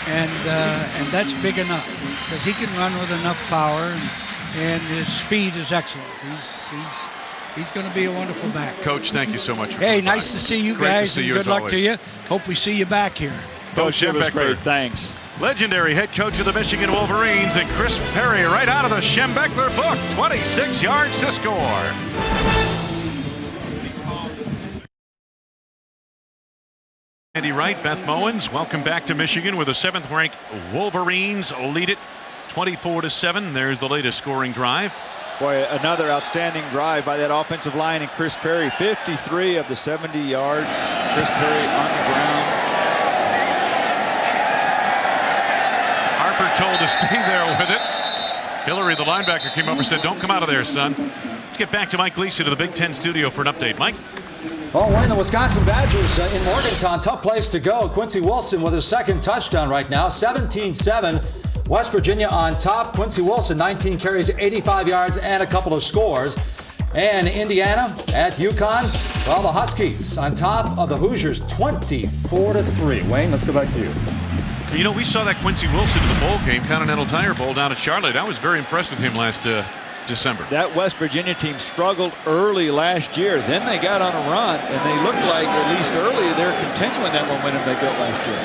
And that's big enough because he can run with enough power, and his speed is excellent. He's going to be a wonderful back. Coach, thank you so much. Hey, nice to see you guys, and good luck to you. Hope we see you back here. Bo Schembechler, thanks. Legendary head coach of the Michigan Wolverines, and Chris Perry right out of the Schembechler book. 26 yards to score. Andy Wright, Beth Mowens, welcome back to Michigan, where the 7th-ranked Wolverines lead it 24-7. There's the latest scoring drive. Boy, another outstanding drive by that offensive line, and Chris Perry, 53 of the 70 yards. Chris Perry on the ground. Harper told to stay there with it. Hillary, the linebacker, came over and said, "Don't come out of there, son." Let's get back to Mike Gleason to the Big Ten studio for an update. Mike? Well, Wayne, the Wisconsin Badgers in Morgantown, tough place to go. Quincy Wilson with his second touchdown right now, 17-7. West Virginia on top. Quincy Wilson, 19 carries, 85 yards, and a couple of scores. And Indiana at UConn, well, the Huskies on top of the Hoosiers, 24-3. Wayne, let's go back to you. You know, we saw that Quincy Wilson in the bowl game, Continental Tire Bowl down at Charlotte. I was very impressed with him last December. That West Virginia team struggled early last year. Then they got on a run, and they looked like, at least early, they're continuing that momentum they built last year.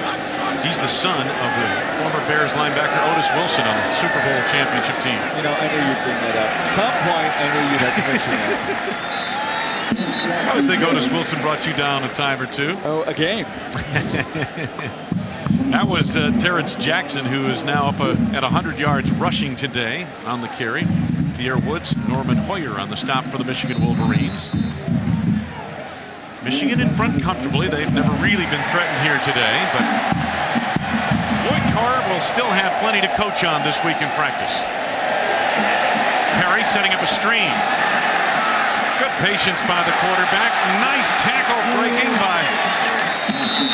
He's the son of the former Bears linebacker Otis Wilson on the Super Bowl championship team. You know, I knew you'd bring that up. At some point, I knew you'd have to mention that. I would think Otis Wilson brought you down a time or two. Oh, a game. That was Terrence Jackson, who is now up at 100 yards rushing today on the carry. Pierre Woods, Norman Hoyer on the stop for the Michigan Wolverines. Michigan in front comfortably. They've never really been threatened here today, but Lloyd Carr will still have plenty to coach on this week in practice. Perry setting up a screen. Good patience by the quarterback. Nice tackle breaking by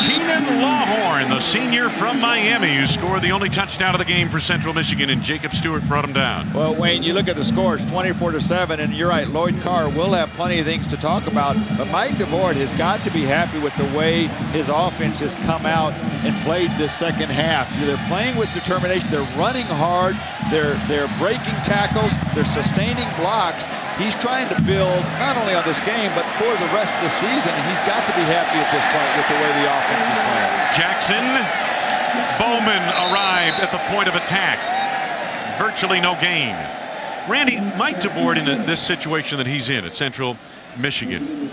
Keenan Lawhorn, the senior from Miami, who scored the only touchdown of the game for Central Michigan, and Jacob Stewart brought him down. Well, Wayne, you look at the scores, 24-7, and you're right, Lloyd Carr will have plenty of things to talk about, but Mike DeVord has got to be happy with the way his offense has come out and played this second half. They're playing with determination. They're running hard. They're breaking tackles. They're sustaining blocks. he's trying to build not only on this game, but for the rest of the season. And he's got to be happy at this point with the way the offense is playing. Jackson Bowman arrived at the point of attack. Virtually no gain. Randy, Mike DeBoer in this situation that he's in at Central Michigan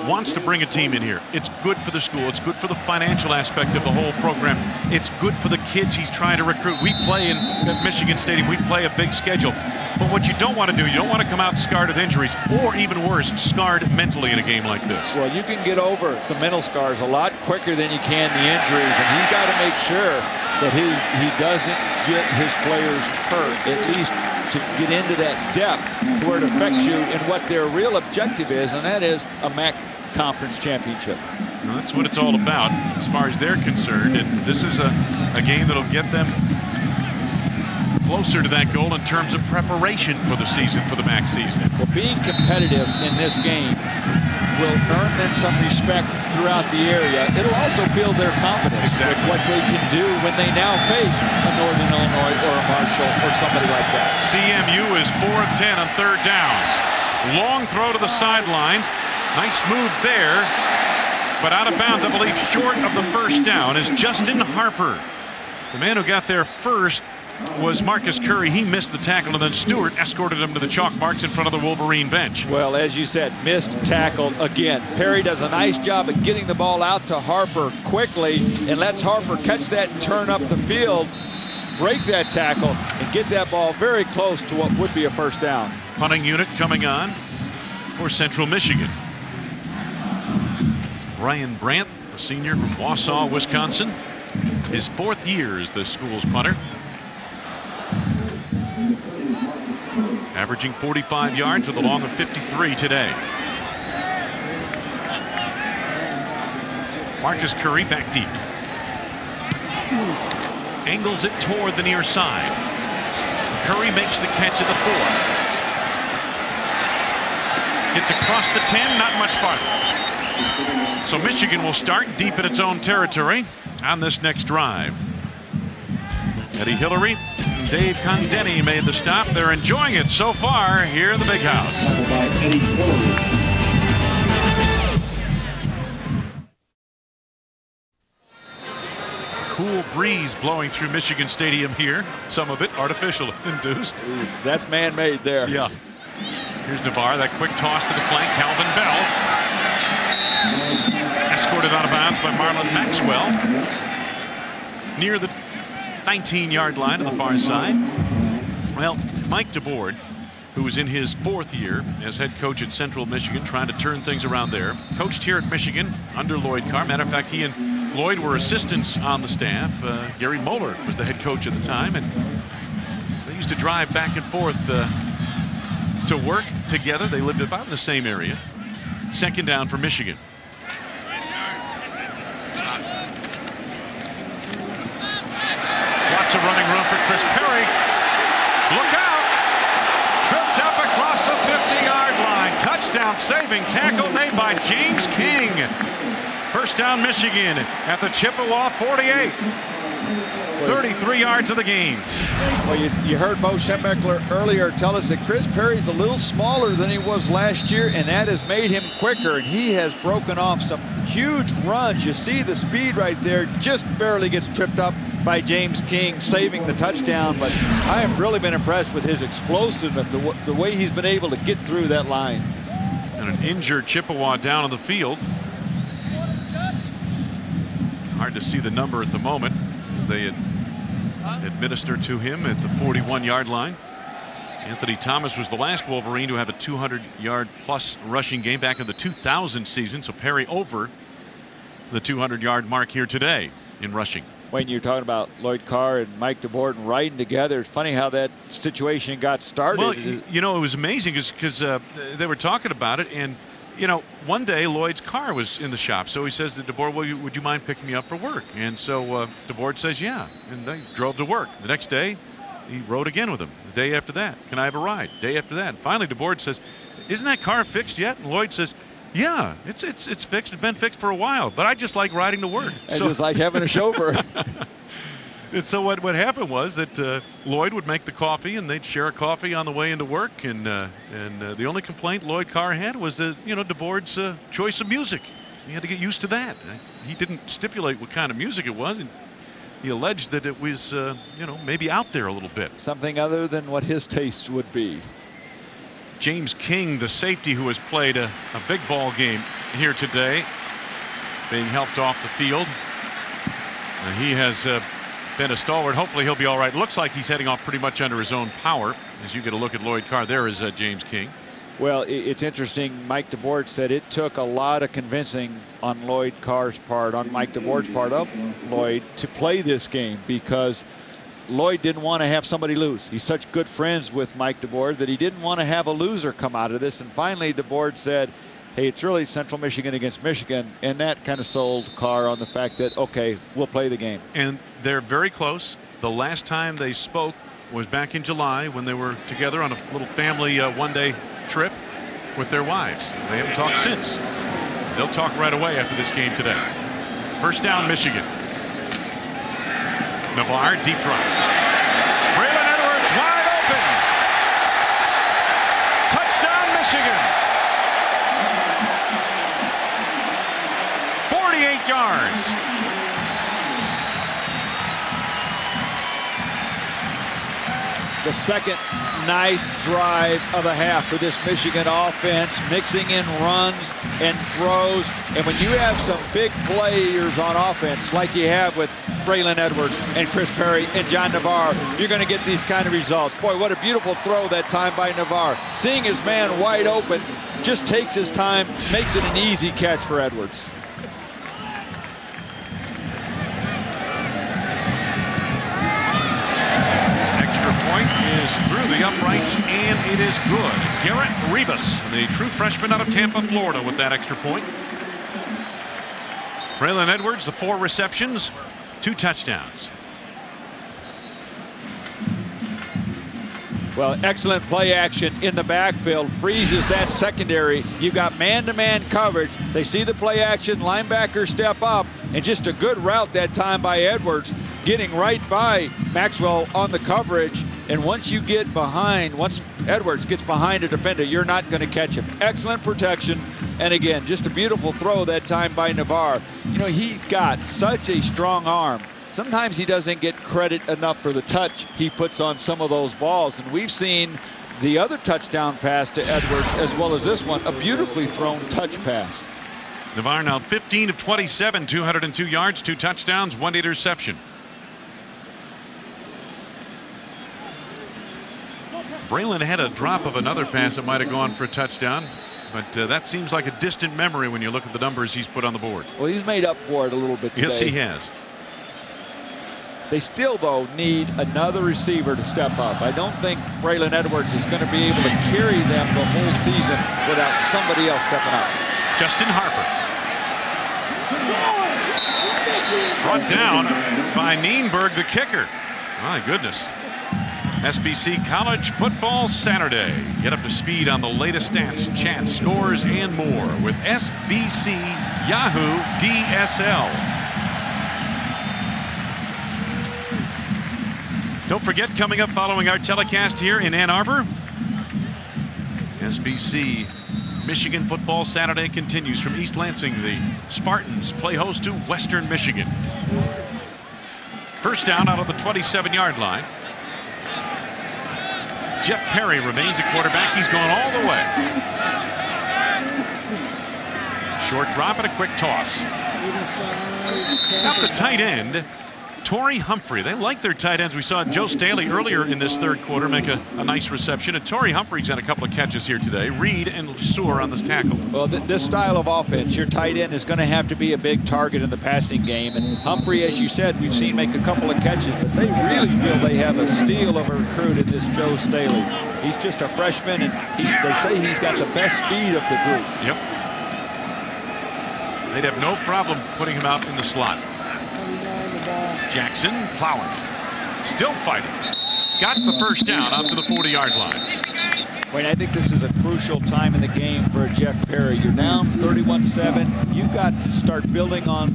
wants to bring a team in here. It's good for the school. It's good for the financial aspect of the whole program. It's good for the kids he's trying to recruit. We play at Michigan Stadium. We play a big schedule. But what you don't want to do, you don't want to come out scarred with injuries, or even worse, scarred mentally in a game like this. Well, you can get over the mental scars a lot quicker than you can the injuries, and he's got to make sure that he doesn't get his players hurt, at least to get into that depth where it affects you and what their real objective is, and that is a MAC Conference Championship. Well, that's what it's all about as far as they're concerned, and this is a game that'll get them closer to that goal in terms of preparation for the season, for the MAC season. Well, being competitive in this game will earn them some respect throughout the area. It'll also build their confidence with what they can do when they now face a Northern Illinois or a Marshall or somebody like that. CMU is 4 of 10 on third downs. Long throw to the sidelines. Nice move there, but out of bounds, I believe, short of the first down is Justin Harper. The man who got there first was Marcus Curry. He missed the tackle, and then Stewart escorted him to the chalk marks in front of the Wolverine bench. Well, as you said, missed tackle again. Perry does a nice job of getting the ball out to Harper quickly and lets Harper catch that and turn up the field, break that tackle, and get that ball very close to what would be a first down. Punting unit coming on for Central Michigan. Brian Brandt, a senior from Wausau, Wisconsin. His 4th year as the school's punter. Averaging 45 yards with a long of 53 today. Marcus Curry back deep. Angles it toward the near side. Curry makes the catch at the 4. Gets across the 10, not much farther. So Michigan will start deep in its own territory on this next drive. Eddie Hillary and Dave Condeni made the stop. They're enjoying it so far here in the Big House. Cool breeze blowing through Michigan Stadium here. Some of it artificial induced. Ooh, that's man-made there. Yeah. Here's Navarre, that quick toss to the flank. Calvin Bell escorted out of bounds by Marlon Maxwell near the 19-yard line to the far side. Well, Mike DeBoer, who was in his 4th year as head coach at Central Michigan, trying to turn things around there, coached here at Michigan under Lloyd Carr. Matter of fact, he and Lloyd were assistants on the staff. Gary Moeller was the head coach at the time, and they used to drive back and forth to work together. They lived about in the same area. 2nd down for Michigan. Lots of running room for Chris Perry. Look out! Tripped up across the 50-yard line. Touchdown saving tackle made by James King. First down Michigan at the Chippewa 48. 33 yards of the game. Well, you heard Mo Schembechler earlier tell us that Chris Perry's a little smaller than he was last year, and that has made him quicker, and he has broken off some huge runs. You see the speed right there, just barely gets tripped up by James King, saving the touchdown, but I have really been impressed with his explosiveness, the way he's been able to get through that line. And an injured Chippewa down on the field. Hard to see the number at the moment as they had administered to him at the 41-yard line. Anthony Thomas was the last Wolverine to have a 200-yard plus rushing game back in the 2000 season. So Perry over the 200-yard mark here today in rushing. When you're talking about Lloyd Carr and Mike DeBoer riding together, it's funny how that situation got started. Well, you know, it was amazing because they were talking about it, and you know, one day Lloyd's car was in the shop, so he says to DeBoer, well, would you mind picking me up for work? And so DeBoer says, yeah, and they drove to work. The next day, he rode again with him. The day after that, can I have a ride? Day after that. And finally, DeBoer says, isn't that car fixed yet? And Lloyd says, yeah, it's fixed. It's been fixed for a while, but I just like riding to work. I just like having a chauffeur. And so what happened was that Lloyd would make the coffee, and they'd share a coffee on the way into work. And the only complaint Lloyd Carr had was that, DeBoer's choice of music. He had to get used to that. He didn't stipulate what kind of music it was, and he alleged that it was, maybe out there a little bit. Something other than what his tastes would be. James King, the safety who has played a big ball game here today, being helped off the field. He has been a stalwart. Hopefully he'll be all right. Looks like he's heading off pretty much under his own power. As you get a look at Lloyd Carr, there is James King. Well, it's interesting. Mike DeBoer said it took a lot of convincing on Lloyd Carr's part, on Mike DeBoer's part of Lloyd, to play this game, because Lloyd didn't want to have somebody lose. He's such good friends with Mike DeBoer that he didn't want to have a loser come out of this. And finally, DeBoer said, hey, it's really Central Michigan against Michigan. And that kind of sold Carr on the fact that, okay, we'll play the game. And they're very close. The last time they spoke was back in July when they were together on a little family one-day trip with their wives. They haven't talked since. They'll talk right away after this game today. First down, Michigan. Navarre, deep drop. Braylon Edwards wide open. Touchdown, Michigan. 48 yards. The second nice drive of the half for this Michigan offense, mixing in runs and throws. And when you have some big players on offense like you have with Braylon Edwards and Chris Perry and John Navarre, you're going to get these kind of results. Boy, what a beautiful throw that time by Navarre. Seeing his man wide open, just takes his time, makes it an easy catch for Edwards. Point is through the uprights, and it is good. Garrett Rivas, the true freshman out of Tampa, Florida, with that extra point. Braylon Edwards, the 4 receptions, 2 touchdowns. Well, excellent play action in the backfield, freezes that secondary. You've got man-to-man coverage. They see the play action, linebackers step up, and just a good route that time by Edwards, getting right by Maxwell on the coverage. And once you get behind, once Edwards gets behind a defender, you're not going to catch him. Excellent protection. And again, just a beautiful throw that time by Navarre. He's got such a strong arm. Sometimes he doesn't get credit enough for the touch he puts on some of those balls. And we've seen the other touchdown pass to Edwards, as well as this one, a beautifully thrown touch pass. Navarre now 15 of 27, 202 yards, 2 touchdowns, 1 interception. Braylon had a drop of another pass that might have gone for a touchdown, but that seems like a distant memory when you look at the numbers he's put on the board. Well, he's made up for it a little bit today. Yes, he has. They still, though, need another receiver to step up. I don't think Braylon Edwards is going to be able to carry them the whole season without somebody else stepping up. Justin Harper. Brought down by Nienberg, the kicker. My goodness. SBC College Football Saturday. Get up to speed on the latest stats, chats, scores, and more with SBC Yahoo DSL. Don't forget, coming up following our telecast here in Ann Arbor, SBC Michigan Football Saturday continues from East Lansing. The Spartans play host to Western Michigan. First down out of the 27-yard line. Jeff Perry remains at quarterback. He's gone all the way. Short drop and a quick toss. Out the tight end, Torrey Humphrey. They like their tight ends. We saw Joe Staley earlier in this third quarter make a nice reception. And Torrey Humphrey's had a couple of catches here today. Reed and Sewell on this tackle. Well, this style of offense, your tight end is going to have to be a big target in the passing game. And Humphrey, as you said, we've seen make a couple of catches, but they really feel they have a steal of a recruit in this Joe Staley. He's just a freshman, and they say he's got the best speed of the group. Yep. They'd have no problem putting him out in the slot. Jackson plowing, still fighting, got the first down up to the 40-yard line. Wayne, I think this is a crucial time in the game for Jeff Perry. You're down 31-7. You've got to start building on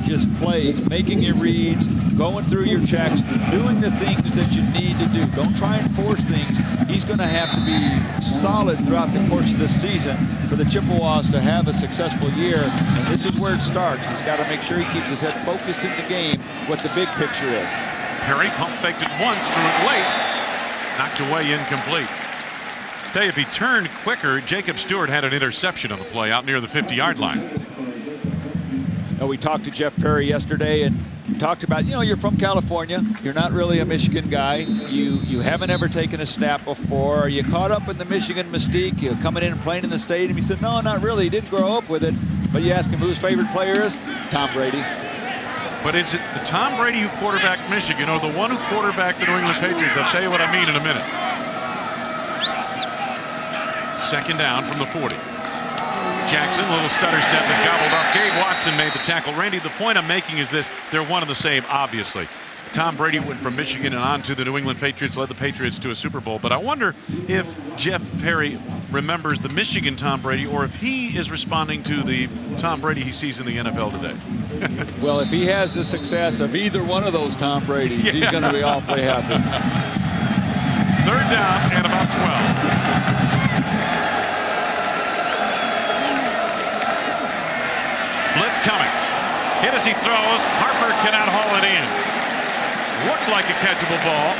just plays, making your reads, going through your checks, doing the things that you need to do. Don't try and force things. He's going to have to be solid throughout the course of this season for the Chippewas to have a successful year. And this is where it starts. He's got to make sure he keeps his head focused in the game, what the big picture is. Perry pump faked it once, threw it late, knocked away, incomplete. Tell you, if he turned quicker, Jacob Stewart had an interception on the play out near the 50-yard line. We talked to Jeff Perry yesterday and talked about, you're from California. You're not really a Michigan guy. You haven't ever taken a snap before. Are you caught up in the Michigan mystique? You're coming in and playing in the stadium. He said, no, not really. He didn't grow up with it. But you ask him who his favorite player is? Tom Brady. But is it the Tom Brady who quarterbacked Michigan or the one who quarterbacked the New England Patriots? I'll tell you what I mean in a minute. Second down from the 40. Jackson, little stutter step is gobbled up. Gabe Watson made the tackle. Randy, the point I'm making is this. They're one and the same, obviously. Tom Brady went from Michigan and on to the New England Patriots, led the Patriots to a Super Bowl. But I wonder if Jeff Perry remembers the Michigan Tom Brady or if he is responding to the Tom Brady he sees in the NFL today. Well, if he has the success of either one of those Tom Bradys, he's going to be awfully happy. Third down and about 12. Blitz coming. Hit as he throws. Harper cannot haul it in. Looked like a catchable ball.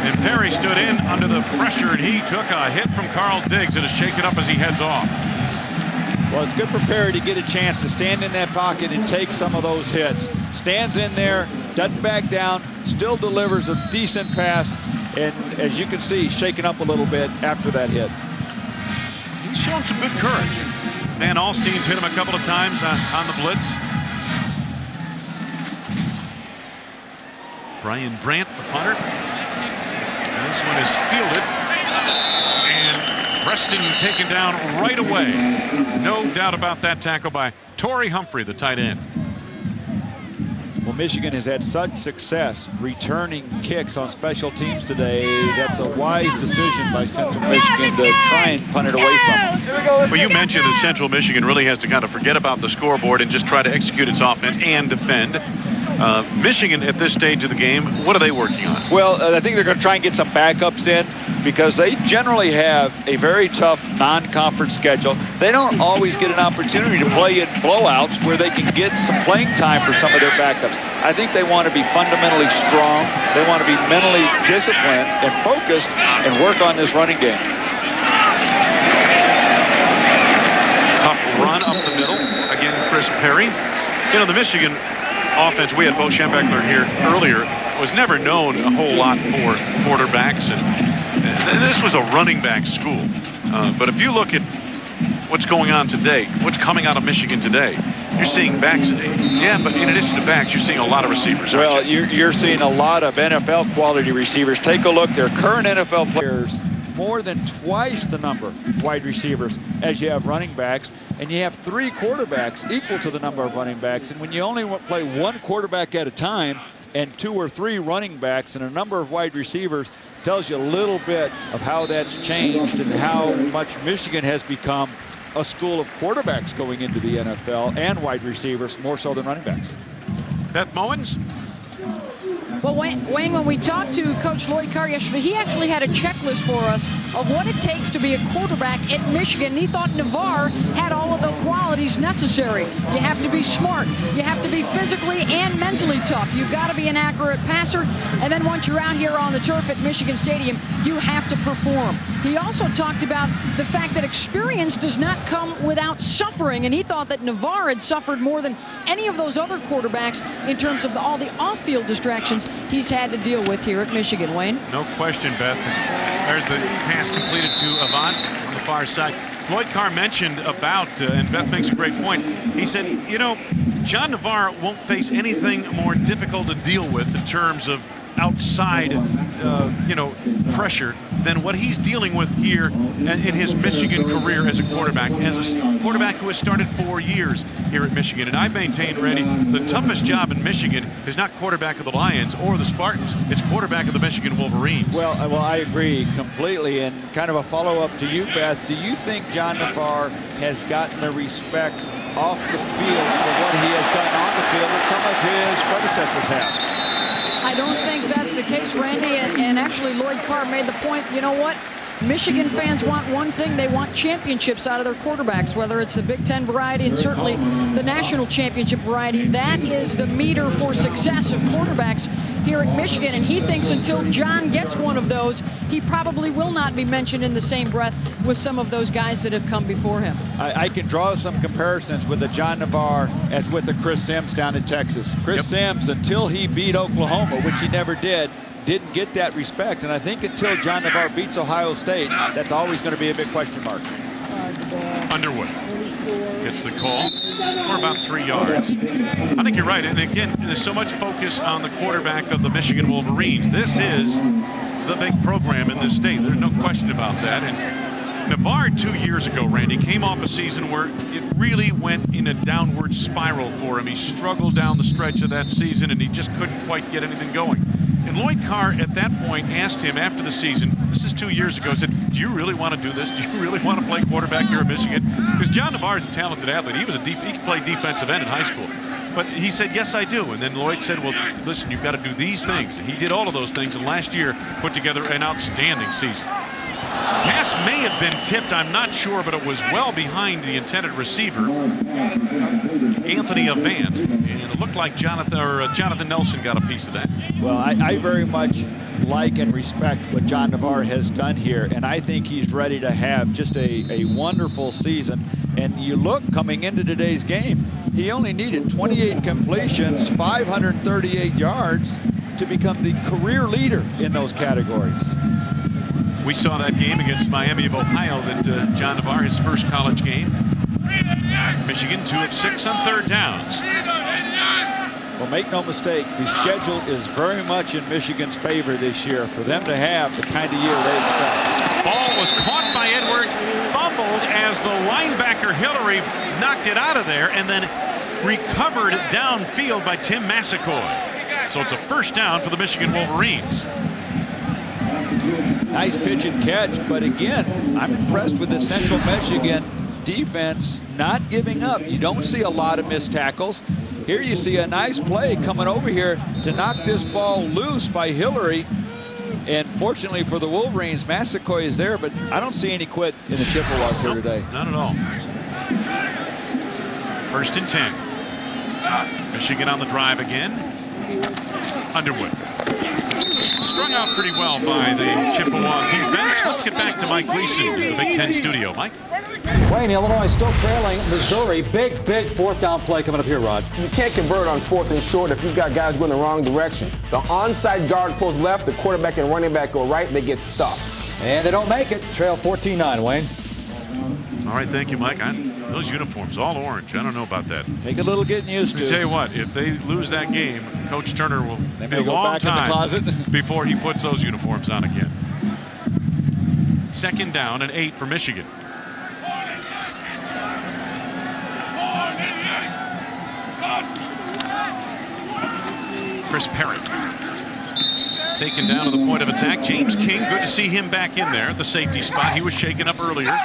And Perry stood in under the pressure, and he took a hit from Carl Diggs and is shaken up as he heads off. Well, it's good for Perry to get a chance to stand in that pocket and take some of those hits. Stands in there, doesn't back down, still delivers a decent pass, and as you can see, shaken up a little bit after that hit. He's shown some good courage. Van Alstein's hit him a couple of times on the blitz. Brian Brandt, the punter. And this one is fielded. And Preston taken down right away. No doubt about that tackle by Torrey Humphrey, the tight end. Well, Michigan has had such success returning kicks on special teams today. That's a wise decision by Central Michigan to try and punt it away from them. Well, you mentioned that Central Michigan really has to kind of forget about the scoreboard and just try to execute its offense and defend. Michigan at this stage of the game, what are they working on? Well, I think they're going to try and get some backups in because they generally have a very tough non-conference schedule. They don't always get an opportunity to play in blowouts where they can get some playing time for some of their backups. I think they want to be fundamentally strong. They want to be mentally disciplined and focused and work on this running game. Tough run up the middle. Again, Chris Perry. You know, the Michigan offense, we had Bo Schembechler here earlier, was never known a whole lot for quarterbacks, and this was a running back school. But if you look at what's going on today, what's coming out of Michigan today, you're seeing backs. Yeah, but in addition to backs, you're seeing a lot of receivers. Well, you're seeing a lot of NFL quality receivers. Take a look. Their current NFL players, more than twice the number of wide receivers as you have running backs, and you have 3 quarterbacks equal to the number of running backs. And when you only play 1 quarterback at a time and 2 or 3 running backs and a number of wide receivers, tells you a little bit of how that's changed and how much Michigan has become a school of quarterbacks going into the NFL and wide receivers more so than running backs. Beth Mowens? Well, Wayne, when we talked to Coach Lloyd Carr yesterday, he actually had a checklist for us of what it takes to be a quarterback at Michigan. And he thought Navarre had all of the qualities necessary. You have to be smart. You have to be physically and mentally tough. You've got to be an accurate passer. And then once you're out here on the turf at Michigan Stadium, you have to perform. He also talked about the fact that experience does not come without suffering. And he thought that Navarre had suffered more than any of those other quarterbacks in terms of all the off-field distractions he's had to deal with here at Michigan. Wayne? No question, Beth. There's the pass completed to Avant on the far side. Lloyd Carr mentioned about, and Beth makes a great point, he said, you know, John Navarre won't face anything more difficult to deal with in terms of outside, pressure than what he's dealing with here in his Michigan career as a quarterback who has started 4 years here at Michigan. And I maintain, Randy, the toughest job in Michigan is not quarterback of the Lions or the Spartans. It's quarterback of the Michigan Wolverines. Well, I agree completely. And kind of a follow-up to you, Beth. Do you think John Navarre has gotten the respect off the field for what he has done on the field that some of his predecessors have? I don't think that's the case, Randy, and actually Lloyd Carr made the point, you know what? Michigan fans want one thing. They want championships out of their quarterbacks, whether it's the Big Ten variety and certainly the national championship variety. That is the meter for success of quarterbacks here at Michigan, and he thinks until John gets one of those, he probably will not be mentioned in the same breath with some of those guys that have come before him. I can draw some comparisons with the John Navarre as with the Chris Sims down in Texas. Chris Sims, until he beat Oklahoma, which he never didn't get that respect. And I think until John Navarre beats Ohio State, that's always going to be a big question mark. Underwood gets the call for about 3 yards. I think you're right. And again, there's so much focus on the quarterback of the Michigan Wolverines. This is the big program in this state. There's no question about that. And Navarre 2 years ago, Randy, came off a season where it really went in a downward spiral for him. He struggled down the stretch of that season, and he just couldn't quite get anything going. And Lloyd Carr at that point asked him after the season, this is 2 years ago, said, do you really want to do this? Do you really want to play quarterback here at Michigan? Because John Navarre is a talented athlete. He could play defensive end in high school. But he said, yes, I do. And then Lloyd said, well, listen, you've got to do these things. And he did all of those things, and last year put together an outstanding season. Pass may have been tipped, I'm not sure, but it was well behind the intended receiver, Anthony Avant, and it looked like Jonathan Nelson got a piece of that. Well, I very much like and respect what John Navarre has done here, and I think he's ready to have just a wonderful season. And you look coming into today's game, he only needed 28 completions, 538 yards to become the career leader in those categories. We saw that game against Miami of Ohio that John Navarre, his first college game. Michigan 2 of 6 on third downs. Well, make no mistake, the schedule is very much in Michigan's favor this year for them to have the kind of year they expect. Ball was caught by Edwards, fumbled as the linebacker Hillary knocked it out of there, and then recovered downfield by Tim Massacoy. So it's a first down for the Michigan Wolverines. Nice pitch and catch, but again, I'm impressed with the Central Michigan defense not giving up. You don't see a lot of missed tackles. Here you see a nice play coming over here to knock this ball loose by Hillary. And fortunately for the Wolverines, Massacoy is there, but I don't see any quit in the Chippewas here today. Not at all. First and 10. Michigan on the drive again. Underwood. Strung out pretty well by the Chippewa defense. Let's get back to Mike Gleason in the Big Ten studio. Mike? Wayne, Illinois still trailing Missouri. Big fourth down play coming up here, Rod. You can't convert on 4th and short if you've got guys going the wrong direction. The onside guard pulls left, the quarterback and running back go right, they get stuffed. And they don't make it. Trail 14-9, Wayne. All right, thank you, Mike. Those uniforms, all orange. I don't know about that. Take a little getting used to. I tell you what, if they lose that game, Coach Turner will be a go long back in the time closet before he puts those uniforms on again. Second down and 8 for Michigan. Chris Perry taken down to the point of attack. James King, good to see him back in there at the safety spot. He was shaken up earlier.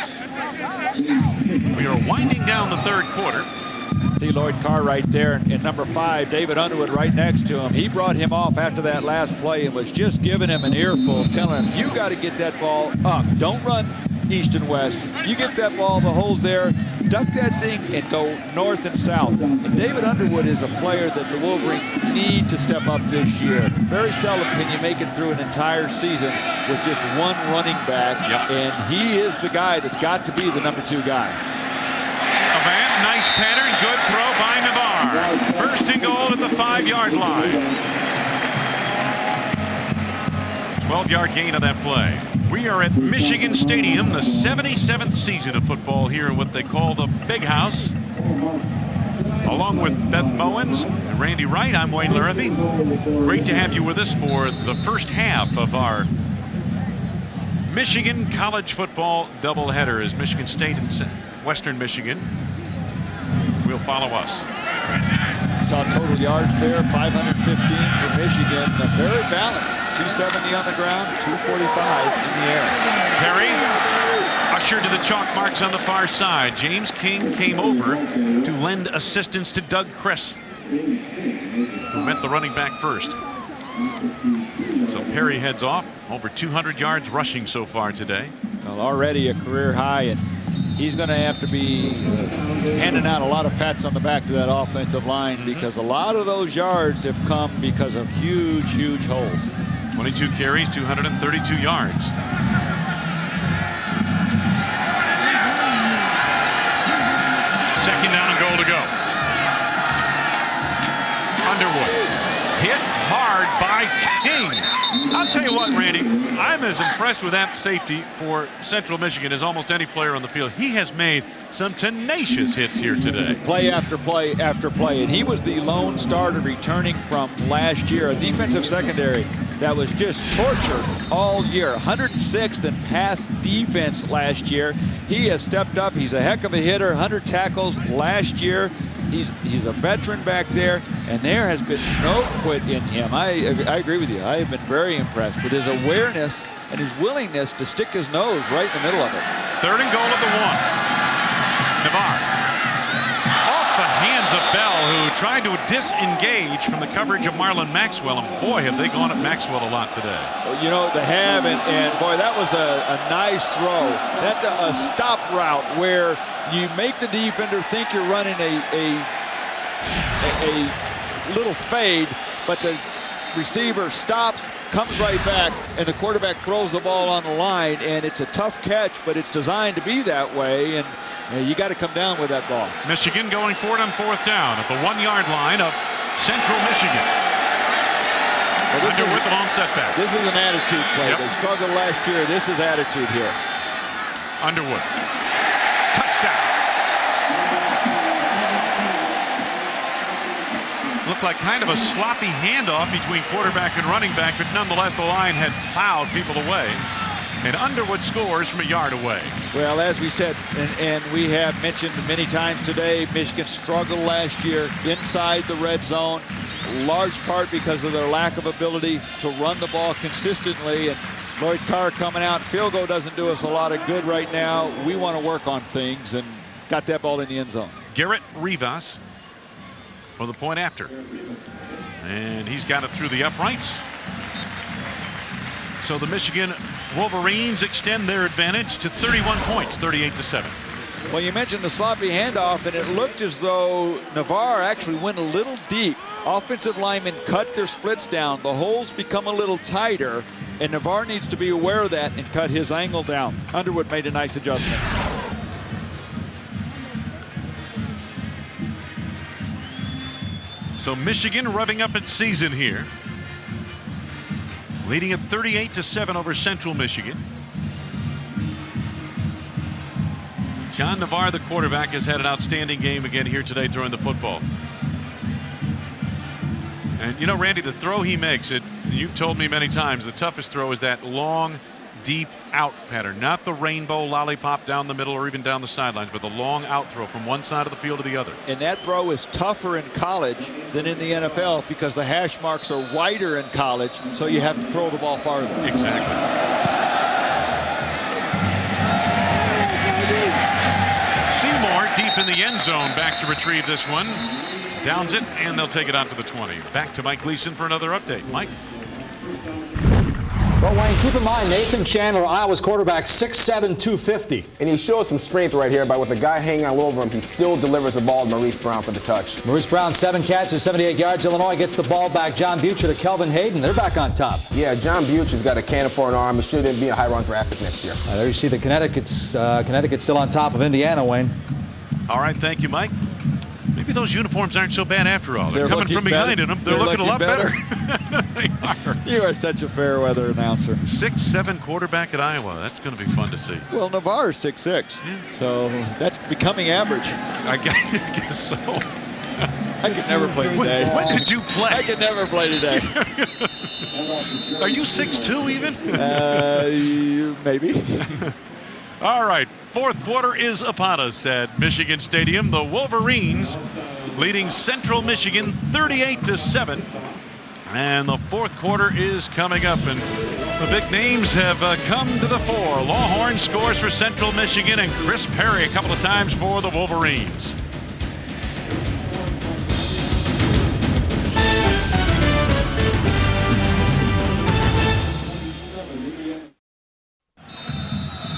We are winding down the third quarter. See Lloyd Carr right there in number 5, David Underwood right next to him. He brought him off after that last play and was just giving him an earful, telling him, you got to get that ball up. Don't run east and west. You get that ball, the hole's there, duck that thing and go north and south. And David Underwood is a player that the Wolverines need to step up this year. Very seldom can you make it through an entire season with just one running back. And he is the guy that's got to be the number 2 guy. Avant, nice pattern, good throw by Navarre. First and goal at the 5-yard line. 12-yard gain of that play. We are at Michigan Stadium, the 77th season of football here in what they call the Big House. Along with Beth Mowens and Randy Wright, I'm Wayne Larrivee. Great to have you with us for the first half of our Michigan college football doubleheader as Michigan State and Western Michigan will follow us. Saw total yards there, 515 for Michigan. Very balanced. 270 on the ground, 245 in the air. Perry ushered to the chalk marks on the far side. James King came over to lend assistance to Doug Chris, who met the running back first. So Perry heads off. Over 200 yards rushing so far today. Well, already a career high, and he's going to have to be handing out a lot of pats on the back to that offensive line because a lot of those yards have come because of huge, huge holes. 22 carries, 232 yards. Second down and goal to go. Underwood hit hard by King. I'll tell you what, Randy, I'm as impressed with that safety for Central Michigan as almost any player on the field. He has made some tenacious hits here today. Play after play after play, and he was the lone starter returning from last year. A defensive secondary that was just tortured all year. 106th in pass defense last year. He has stepped up. He's a heck of a hitter. 100 tackles last year. He's a veteran back there, and there has been no quit in him. I agree with you. I have been very impressed with his awareness and his willingness to stick his nose right in the middle of it. Third and goal at the 1. Navarre off the hands of Bell, who tried to disengage from the coverage of Marlon Maxwell, and boy, have they gone at Maxwell a lot today. Well, you know, they have, and boy, that was a nice throw. That's a stop route where you make the defender think you're running a little fade, but the receiver stops, comes right back, and the quarterback throws the ball on the line, and it's a tough catch, but it's designed to be that way, and you got to come down with that ball. Michigan going for it on fourth down at the 1-yard line of Central Michigan. Well, Underwood, the long setback. This is an attitude play. Yep. They struggled last year. This is attitude here. Underwood. Touchdown. Looked like kind of a sloppy handoff between quarterback and running back, but nonetheless the line had plowed people away. And Underwood scores from a yard away. Well, as we said, and we have mentioned many times today, Michigan struggled last year inside the red zone, large part because of their lack of ability to run the ball consistently. And Lloyd Carr coming out, field goal doesn't do us a lot of good right now. We want to work on things, and got that ball in the end zone. Garrett Rivas for the point after. And he's got it through the uprights. So the Michigan Wolverines extend their advantage to 31 points, 38-7. Well, you mentioned the sloppy handoff, and it looked as though Navarre actually went a little deep. Offensive linemen cut their splits down. The holes become a little tighter, and Navarre needs to be aware of that and cut his angle down. Underwood made a nice adjustment. So Michigan revving up its season here, leading at 38-7 over Central Michigan. John Navarre, the quarterback, has had an outstanding game again here today throwing the football. And you know, Randy, the throw he makes, you've told me many times, the toughest throw is that long, deep out pattern, not the rainbow lollipop down the middle or even down the sidelines, but the long out throw from one side of the field to the other. And that throw is tougher in college than in the NFL because the hash marks are wider in college, so you have to throw the ball farther. Exactly. Seymour deep in the end zone, back to retrieve this one. Downs it, and they'll take it out to the 20. Back to Mike Gleason for another update. Mike? Well, Wayne, keep in mind, Nathan Chandler, Iowa's quarterback, 6'7", 250. And he shows some strength right here, but with the guy hanging all over him, he still delivers the ball to Maurice Brown for the touch. Maurice Brown, 7 catches, 78 yards. Illinois gets the ball back. John Butcher to Kelvin Hayden. They're back on top. Yeah, John Butcher's got a cannon for an arm. He should be a high-run draft pick next year. There you see the Connecticut's still on top of Indiana, Wayne. All right, thank you, Mike. Maybe those uniforms aren't so bad after all. They're coming from behind in them. They're looking a lot better. They are. You are such a fair weather announcer. 6'7" quarterback at Iowa. That's going to be fun to see. Well, Navarre's 6'6", so that's becoming average. I guess so. I could never play today. When could you play? I could never play today. Are you 6'2" even? Maybe. All right, fourth quarter is upon us at Michigan Stadium. The Wolverines leading Central Michigan 38-7. And the fourth quarter is coming up, and the big names have come to the fore. Lawhorn scores for Central Michigan, and Chris Perry a couple of times for the Wolverines.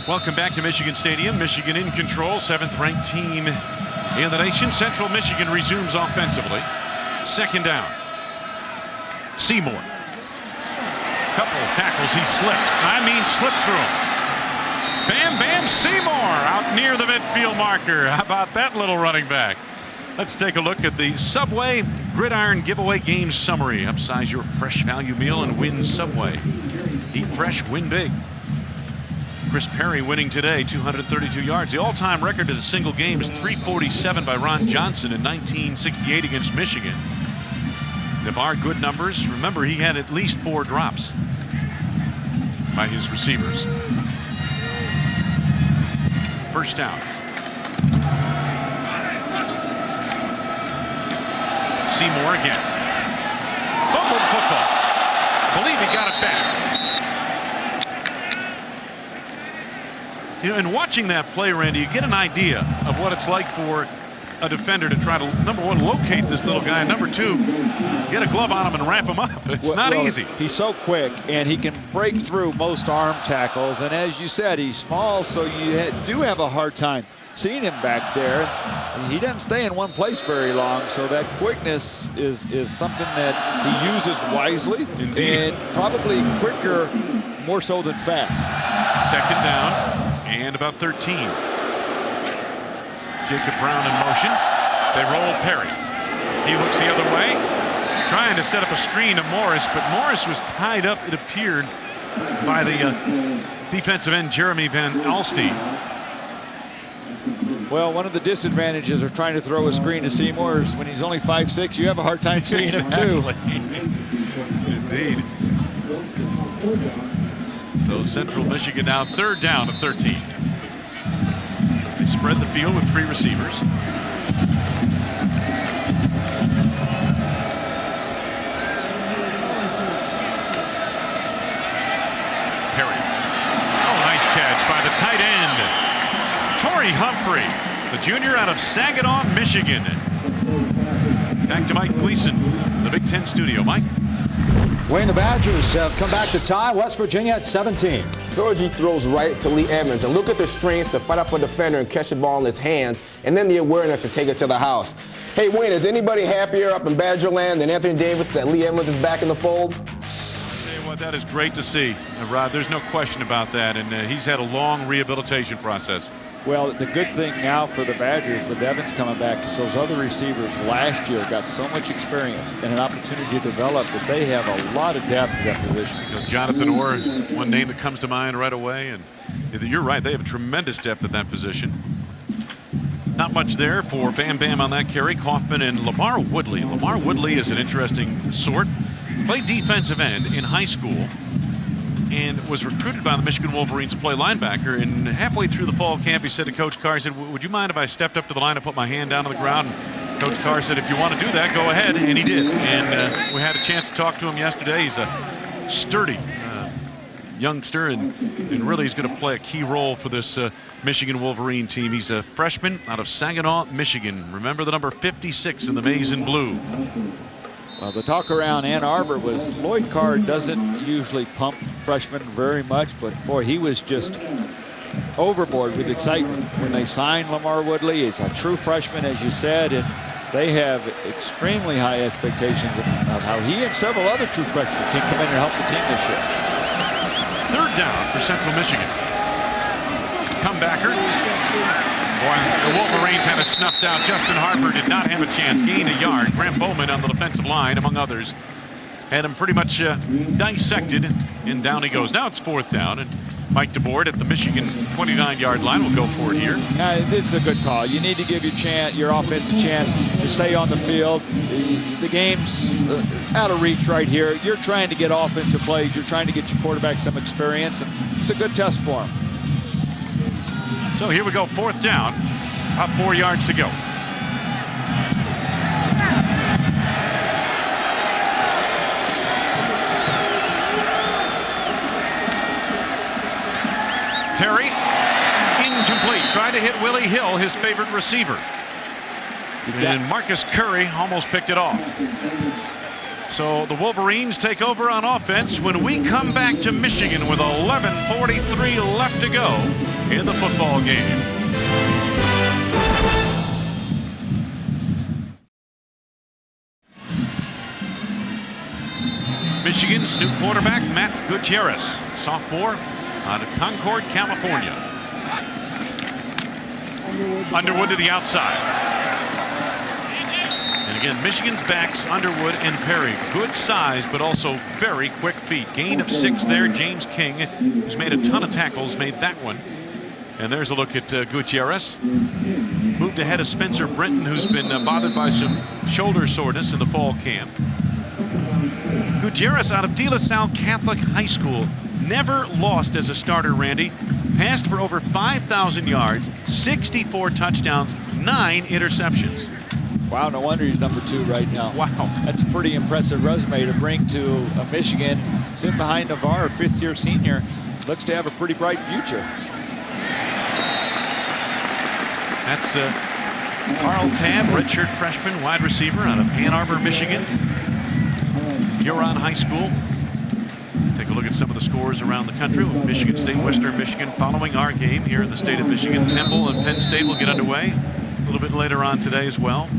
Welcome back to Michigan Stadium. Michigan in control, 7th-ranked team in the nation. Central Michigan resumes offensively. Second down. Seymour. Couple of tackles, he slipped. Slipped through him. Bam Bam Seymour out near the midfield marker. How about that little running back? Let's take a look at the Subway Gridiron Giveaway Game Summary. Upsize your fresh value meal and win Subway. Eat fresh, win big. Chris Perry winning today, 232 yards. The all-time record in a single game is 347 by Ron Johnson in 1968 against Michigan. The bar good numbers. Remember, he had at least 4 drops by his receivers. First down. Seymour again. Fumbled football. I believe he got it back. You know, in watching that play, Randy, you get an idea of what it's like for a defender to try to, number one, locate this little guy, and number two, get a glove on him and wrap him up. It's not easy. He's so quick, and he can break through most arm tackles. And as you said, he's small, so you do have a hard time seeing him back there. He doesn't stay in one place very long, so that quickness is something that he uses wisely. Indeed. And probably quicker, more so than fast. Second down and about 13. Jacob Brown in motion. They roll Perry. He looks the other way, trying to set up a screen to Morris, but Morris was tied up, it appeared, by the defensive end Jeremy Van Alstine. Well, one of the disadvantages of trying to throw a screen to Seymour is when he's only 5'6", you have a hard time seeing him too. Indeed. So Central Michigan now third down at 13. They spread the field with 3 receivers. Perry. Oh, nice catch by the tight end. Torrey Humphrey, the junior out of Saginaw, Michigan. Back to Mike Gleason, the Big Ten studio. Mike? Wayne, the Badgers have come back to tie West Virginia at 17. Sorgi throws right to Lee Evans, and look at the strength to fight off a defender and catch the ball in his hands, and then the awareness to take it to the house. Hey, Wayne, is anybody happier up in Badgerland than Anthony Davis that Lee Evans is back in the fold? I'll tell you what, that is great to see, Rod. There's no question about that, and he's had a long rehabilitation process. Well, the good thing now for the Badgers with Evans coming back is those other receivers last year got so much experience and an opportunity to develop that they have a lot of depth at that position. You know, Jonathan Orr, one name that comes to mind right away, and you're right, they have tremendous depth at that position. Not much there for Bam Bam on that carry. Kaufman and Lamar Woodley. Lamar Woodley is an interesting sort. Played defensive end in high school and was recruited by the Michigan Wolverines to play linebacker. And halfway through the fall camp, he said to Coach Carr, he said, would you mind if I stepped up to the line and put my hand down on the ground? And Coach Carr said, if you want to do that, go ahead. And he did. And we had a chance to talk to him yesterday. He's a sturdy youngster, and really he's going to play a key role for this Michigan Wolverine team. He's a freshman out of Saginaw, Michigan. Remember the number 56 in the maize and blue. Well, the talk around Ann Arbor was Lloyd Carr doesn't usually pump freshmen very much, but boy, he was just overboard with excitement when they signed Lamar Woodley. He's a true freshman, as you said, and they have extremely high expectations of how he and several other true freshmen can come in and help the team this year. Third down for Central Michigan. Comebacker. Boy, the Wolverines had it snuffed out. Justin Harper did not have a chance. Gained a yard. Grant Bowman on the defensive line, among others, had him pretty much dissected, and down he goes. Now it's fourth down, and Mike DeBoard at the Michigan 29-yard line will go for it here. This is a good call. You need to give your offense a chance to stay on the field. The game's out of reach right here. You're trying to get offensive plays. You're trying to get your quarterback some experience, and it's a good test for him. So here we go, 4th down, up 4 yards to go. Perry, incomplete. Tried to hit Willie Hill, his favorite receiver. And Marcus Curry almost picked it off. So the Wolverines take over on offense when we come back to Michigan with 11:43 left to go in the football game. Michigan's new quarterback, Matt Gutierrez, sophomore out of Concord, California. Underwood to the outside. And again, Michigan's backs, Underwood and Perry. Good size, but also very quick feet. Gain of 6 there. James King, who's made a ton of tackles, made that one. And there's a look at Gutierrez. Moved ahead of Spencer Brenton, who's been bothered by some shoulder soreness in the fall camp. Gutierrez out of De La Salle Catholic High School. Never lost as a starter, Randy. Passed for over 5,000 yards, 64 touchdowns, 9 interceptions. Wow, no wonder he's number 2 right now. Wow. That's a pretty impressive resume to bring to Michigan. Sitting behind Navarre, 5th-year senior. Looks to have a pretty bright future. That's Carl Tabb, redshirt freshman, wide receiver out of Ann Arbor, Michigan. Huron High School. Take a look at some of the scores around the country with Michigan State, Western Michigan following our game here in the state of Michigan. Temple and Penn State will get underway a little bit later on today as well.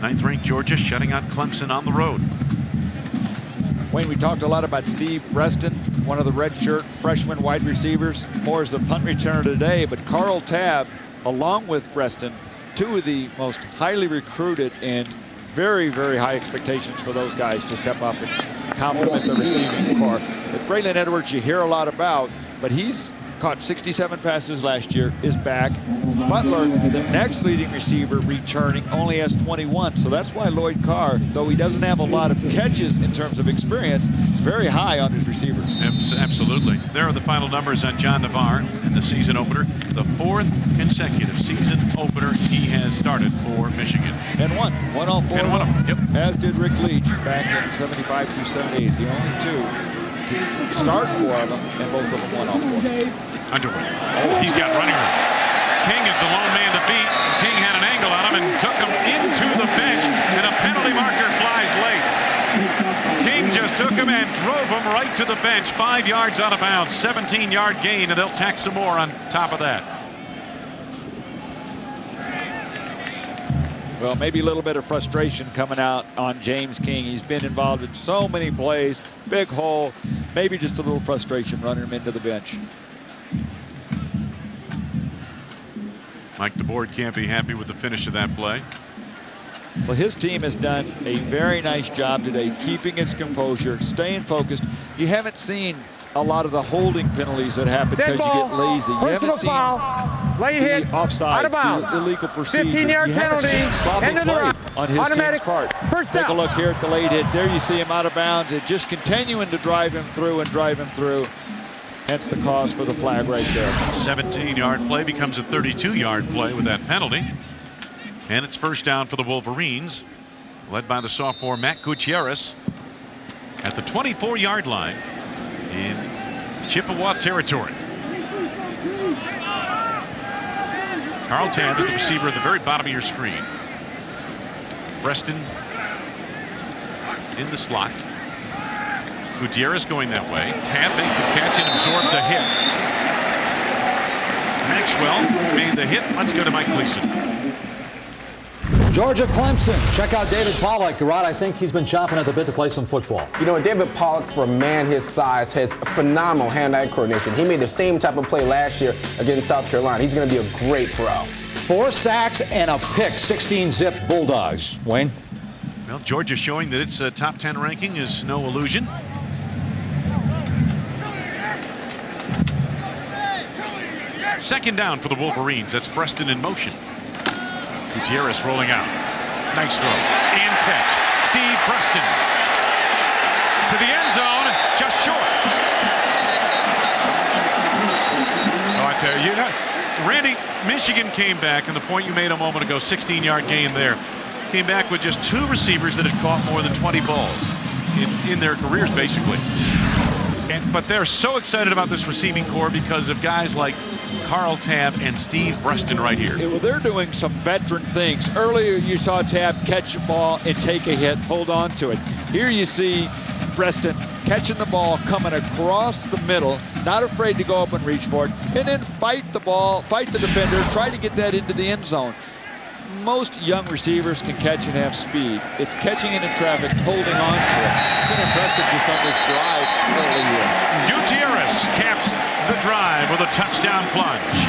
9th-ranked Georgia shutting out Clemson on the road. Wayne, we talked a lot about Steve Preston, one of the redshirt freshman wide receivers. More as a punt returner today, but Carl Tabb, along with Preston, 2 of the most highly recruited and very, very high expectations for those guys to step up and complement the receiving corps. But Braylon Edwards, you hear a lot about, but he's caught 67 passes last year, is back. Butler, the next leading receiver returning, only has 21. So that's why Lloyd Carr, though he doesn't have a lot of catches in terms of experience, is very high on his receivers. Absolutely. There are the final numbers on John Navarre in the season opener. The 4th consecutive season opener he has started for Michigan. And won all 4. And won them. Yep. As did Rick Leach back in 75 through 78. The only 2 to start 4 of them, and both of them won all 4. Underwood. Oh, he's got running room. King is the lone man to beat. King had an angle on him and took him into the bench, and a penalty marker flies late. King just took him and drove him right to the bench, 5 yards out of bounds, 17-yard gain, and they'll tack some more on top of that. Well, maybe a little bit of frustration coming out on James King. He's been involved in so many plays, big hole, maybe just a little frustration running him into the bench. Mike DeBoard can't be happy with the finish of that play. Well, his team has done a very nice job today, keeping its composure, staying focused. You haven't seen a lot of the holding penalties that happen because you get lazy. You haven't seen the offside, the illegal procedure. 15-yard penalty. Sloppy play on his team's part. First down. Take a look here at the late hit. There you see him out of bounds and just continuing to drive him through and drive him through. Hence the cause for the flag right there. 17-yard play becomes a 32-yard play with that penalty. And it's first down for the Wolverines, led by the sophomore Matt Gutierrez at the 24-yard line in Chippewa territory. Carl Tabb is the receiver at the very bottom of your screen. Preston in the slot. Gutierrez going that way. Tabb makes the catch and absorbs a hit. Maxwell made the hit. Let's go to Mike Gleason. Georgia Clemson. Check out David Pollack. Rod, I think he's been chomping at the bit to play some football. You know, David Pollack, for a man his size, has phenomenal hand-eye coordination. He made the same type of play last year against South Carolina. He's going to be a great pro. 4 sacks and a pick. 16-zip Bulldogs. Wayne? Well, Georgia showing that its top 10 ranking is no illusion. Second down for the Wolverines. That's Preston in motion. Gutierrez rolling out. Nice throw and catch. Steve Preston to the end zone, just short. Oh, I tell you, Randy, Michigan came back, and the point you made a moment ago, 16-yard gain there, came back with just 2 receivers that had caught more than 20 balls in their careers, basically. But they're so excited about this receiving core because of guys like Carl Tabb and Steve Preston right here. Well, they're doing some veteran things. Earlier you saw Tabb catch a ball and take a hit, hold on to it. Here you see Preston catching the ball, coming across the middle, not afraid to go up and reach for it, and then fight the ball, fight the defender, try to get that into the end zone. Most young receivers can catch and have speed. It's catching it in traffic, holding on to it. It's been impressive just on this drive early here. Gutierrez caps the drive with a touchdown plunge.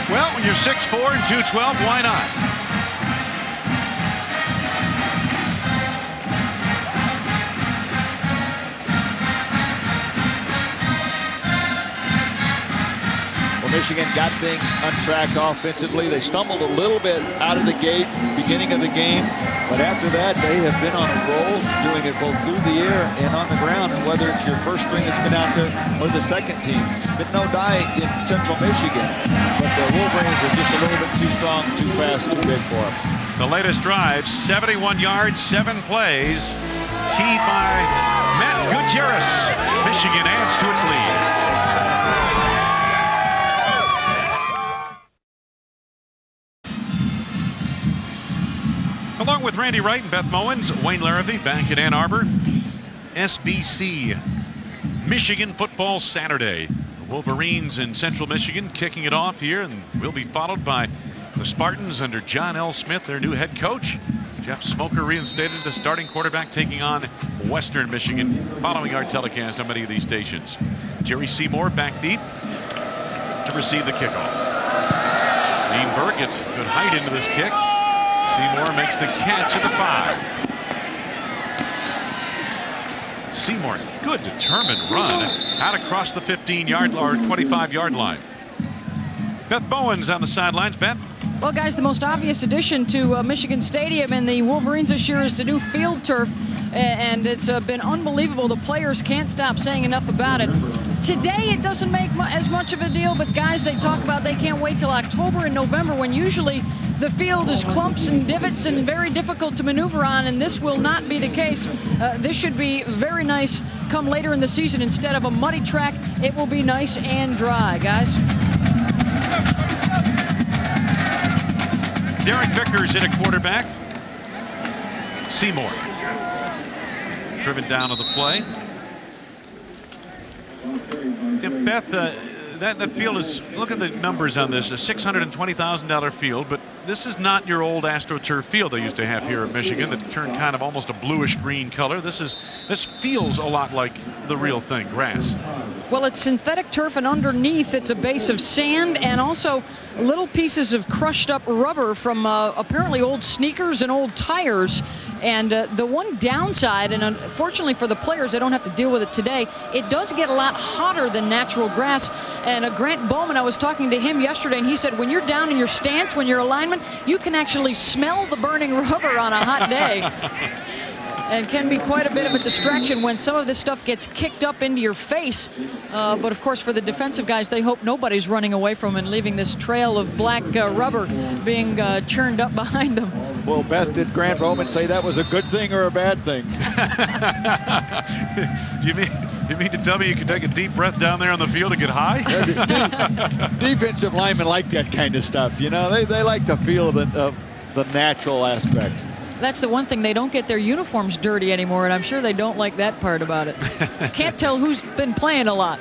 Well, when you're 6'4" and 212, why not? Michigan got things untracked offensively. They stumbled a little bit out of the gate, beginning of the game, but after that, they have been on a roll, doing it both through the air and on the ground, and whether it's your first string that's been out there or the second team. Been no die in Central Michigan, but the Wolverines are just a little bit too strong, too fast, too big for them. The latest drive, 71 yards, 7 plays. Key by Matt Gutierrez. Michigan adds to its lead. Along with Randy Wright and Beth Mowens, Wayne Larrivee back in Ann Arbor. SBC Michigan football Saturday. The Wolverines in Central Michigan kicking it off here, and will be followed by the Spartans under John L. Smith, their new head coach. Jeff Smoker reinstated the starting quarterback, taking on Western Michigan, following our telecast on many of these stations. Jerry Seymour back deep to receive the kickoff. Greenberg gets good height into this kick. Seymour makes the catch at the 5. Seymour, good determined run out across the 15-yard or 25-yard line. Beth Bowens on the sidelines. Beth? Well, guys, the most obvious addition to Michigan Stadium and the Wolverines this year is the new field turf, and it's been unbelievable. The players can't stop saying enough about it. Today, it doesn't make as much of a deal, but guys, they talk about they can't wait till October and November when usually the field is clumps and divots and very difficult to maneuver on, and this will not be the case. This should be very nice come later in the season. Instead of a muddy track, it will be nice and dry, guys. Derek Vickers in at quarterback. Seymour driven down to the play. Yeah, Beth, that field is, look at the numbers on this, a $620,000 field, but this is not your old AstroTurf field they used to have here at Michigan that turned kind of almost a bluish green color. This feels a lot like the real thing, grass. Well, it's synthetic turf, and underneath it's a base of sand and also little pieces of crushed up rubber from apparently old sneakers and old tires. And the one downside, and unfortunately for the players, they don't have to deal with it today, it does get a lot hotter than natural grass. And Grant Bowman, I was talking to him yesterday, and he said when you're down in your stance, when you're alignment, you can actually smell the burning rubber on a hot day. And can be quite a bit of a distraction when some of this stuff gets kicked up into your face. But of course, for the defensive guys, they hope nobody's running away from and leaving this trail of black rubber being churned up behind them. Well, Beth, did Grant Bowman say that was a good thing or a bad thing? You mean to tell me you can take a deep breath down there on the field and get high? Defensive linemen like that kind of stuff. You know, they like to feel of the natural aspect. That's the one thing, they don't get their uniforms dirty anymore, and I'm sure they don't like that part about it. Can't tell who's been playing a lot.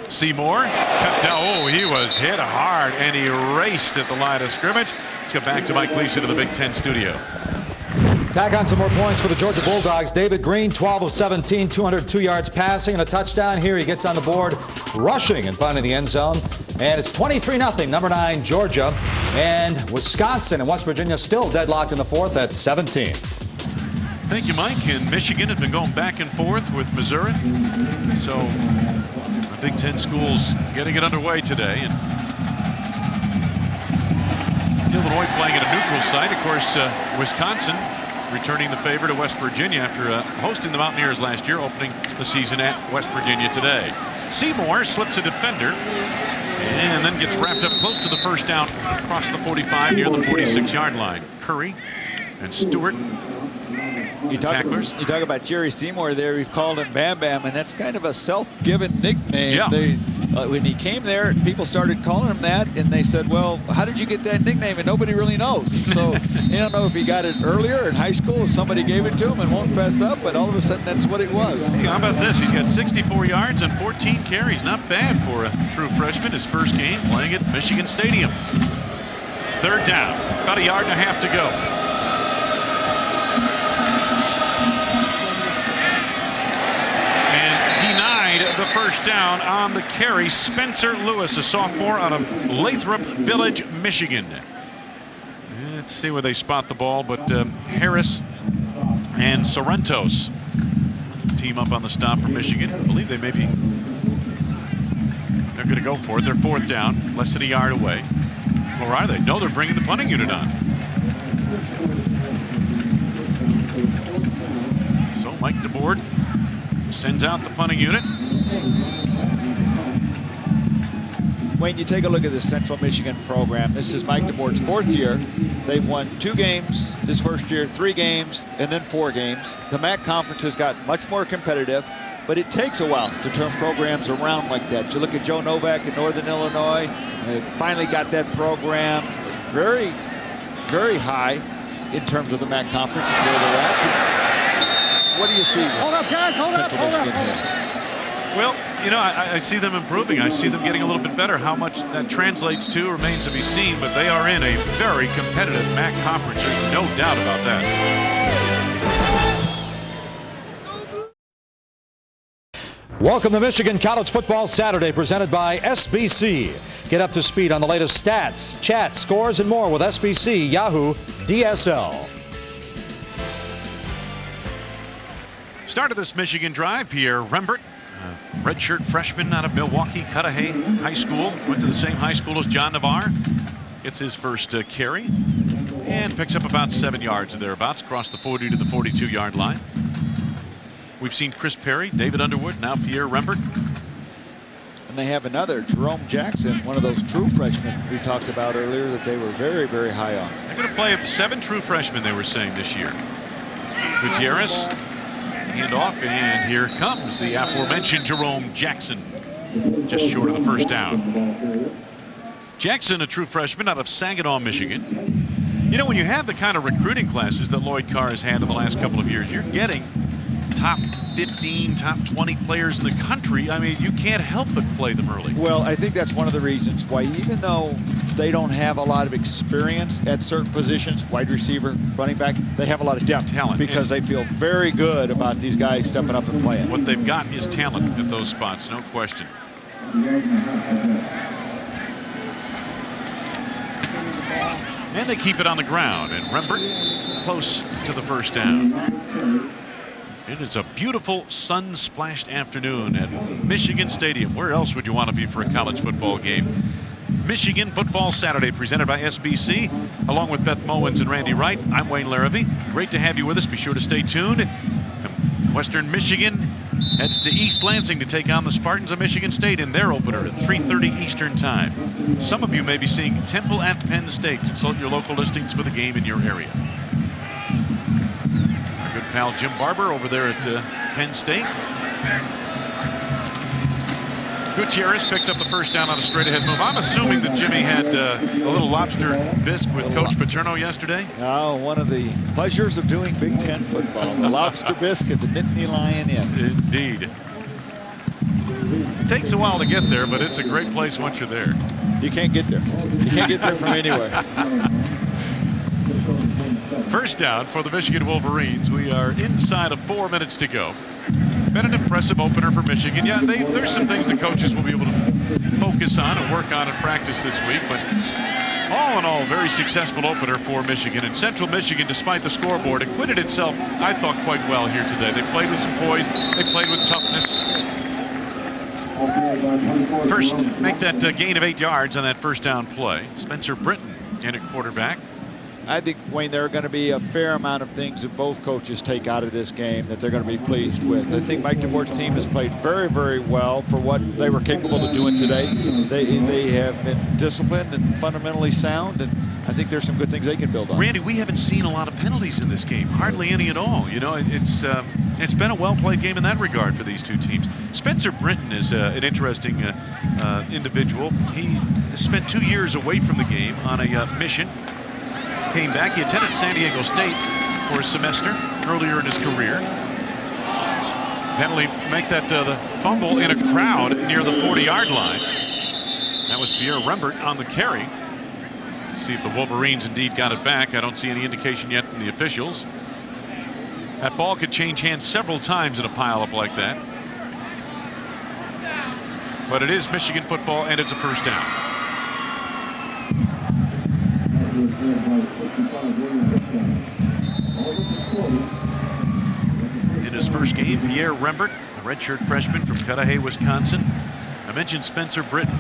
Seymour cut down. Oh, he was hit hard and he raced at the line of scrimmage. Let's go back to Mike Gleason in the Big Ten studio. Tack on some more points for the Georgia Bulldogs. David Green, 12 of 17, 202 yards passing and a touchdown. Here he gets on the board, rushing and finding the end zone. And it's 23-0, number 9, Georgia. And Wisconsin and West Virginia still deadlocked in the fourth at 17. Thank you, Mike. And Michigan has been going back and forth with Missouri. So the Big Ten schools getting it underway today. And Illinois playing at a neutral site. Of course, Wisconsin returning the favor to West Virginia after hosting the Mountaineers last year, opening the season at West Virginia today. Seymour slips a defender and then gets wrapped up close to the first down across the 45 near the 46-yard line. Curry and Stewart. You talk about Jerry Seymour there. We've called him Bam Bam, and that's kind of a self-given nickname. Yeah. When he came there, people started calling him that, and they said, well, how did you get that nickname? And nobody really knows. So you don't know if he got it earlier in high school, if somebody gave it to him and won't fess up, but all of a sudden that's what it was. Hey, how about this? He's got 64 yards and 14 carries. Not bad for a true freshman. His first game playing at Michigan Stadium. Third down. About a yard and a half to go. The first down on the carry. Spencer Lewis, a sophomore out of Lathrop Village, Michigan. Let's see where they spot the ball, but Harris and Sorrentos team up on the stop for Michigan. I believe they're going to go for it. They're fourth down, less than a yard away. Or are they? No, they're bringing the punting unit on. So Mike DeBoard sends out the punting unit. Wayne, you take a look at the Central Michigan program. This is Mike DeBoard's fourth year. They've won 2 games this first year, 3 games, and then 4 games. The MAC conference has got much more competitive, but it takes a while to turn programs around like that. You look at Joe Novak in Northern Illinois. They finally got that program very, very high in terms of the MAC conference and where they're at. What do you see? Hold up, guys. Hold up. Well, you know, I see them improving. I see them getting a little bit better. How much that translates to remains to be seen, but they are in a very competitive MAC conference. There's no doubt about that. Welcome to Michigan College Football Saturday, presented by SBC. Get up to speed on the latest stats, chats, scores, and more with SBC Yahoo DSL. Start of this Michigan drive, Pierre Rembert, redshirt freshman out of Milwaukee Cudahy High School. Went to the same high school as John Navarre. Gets his first carry and picks up about 7 yards or thereabouts, across the 40 to the 42-yard line. We've seen Chris Perry, David Underwood, now Pierre Rembert. And they have another, Jerome Jackson, one of those true freshmen we talked about earlier that they were very, very high on. They're going to play 7 true freshmen, they were saying, this year. Gutierrez, handoff, and here comes the aforementioned Jerome Jackson, just short of the first down. Jackson, a true freshman out of Saginaw, Michigan. You know, when you have the kind of recruiting classes that Lloyd Carr has had in the last couple of years, you're getting top 15, top 20 players in the country. I mean, you can't help but play them early. Well, I think that's one of the reasons why, even though they don't have a lot of experience at certain positions, wide receiver, running back, they have a lot of depth, talent, because they feel very good about these guys stepping up and playing. What they've got is talent at those spots, no question. And they keep it on the ground, and Rembert close to the first down. It is a beautiful sun-splashed afternoon at Michigan Stadium. Where else would you want to be for a college football game? Michigan Football Saturday, presented by SBC, along with Beth Mowens and Randy Wright. I'm Wayne Larrabee. Great to have you with us. Be sure to stay tuned. Western Michigan heads to East Lansing to take on the Spartans of Michigan State in their opener at 3:30 Eastern Time. Some of you may be seeing Temple at Penn State. Consult your local listings for the game in your area. Our good pal Jim Barber over there at Penn State. Gutierrez picks up the first down on a straight-ahead move. I'm assuming that Jimmy had a little lobster bisque with Coach Paterno yesterday. Oh, one of the pleasures of doing Big Ten football. The lobster bisque at the Nittany Lion Inn. Indeed. It takes a while to get there, but it's a great place once you're there. You can't get there. You can't get there from anywhere. First down for the Michigan Wolverines. We are inside of 4 minutes to go. Been an impressive opener for Michigan. Yeah, there's some things the coaches will be able to focus on and work on in practice this week, but All in all, very successful opener for Michigan. And Central Michigan, despite the scoreboard, acquitted itself, I thought, quite well here today. They played with some poise. They played with toughness. First, make that gain of 8 yards on that first down play. Spencer Britton in at quarterback. I think, Wayne, there are going to be a fair amount of things that both coaches take out of this game that they're going to be pleased with. I think Mike DeBoer's team has played very, very well for what they were capable of doing today. They have been disciplined and fundamentally sound, and I think there's some good things they can build on. Randy, we haven't seen a lot of penalties in this game, hardly any at all. You know, it's been a well-played game in that regard for these two teams. Spencer Britton is an interesting individual. He spent 2 years away from the game on a mission. Came back. He attended San Diego State for a semester earlier in his career. Penalty make that the fumble in a crowd near the 40-yard line. That was Pierre Rembert on the carry. Let's see if the Wolverines indeed got it back. I don't see any indication yet from the officials. That ball could change hands several times in a pileup like that. But it is Michigan football, and it's a first down. In his first game, Pierre Rembert, the redshirt freshman from Cudahy, Wisconsin. I mentioned Spencer Britton.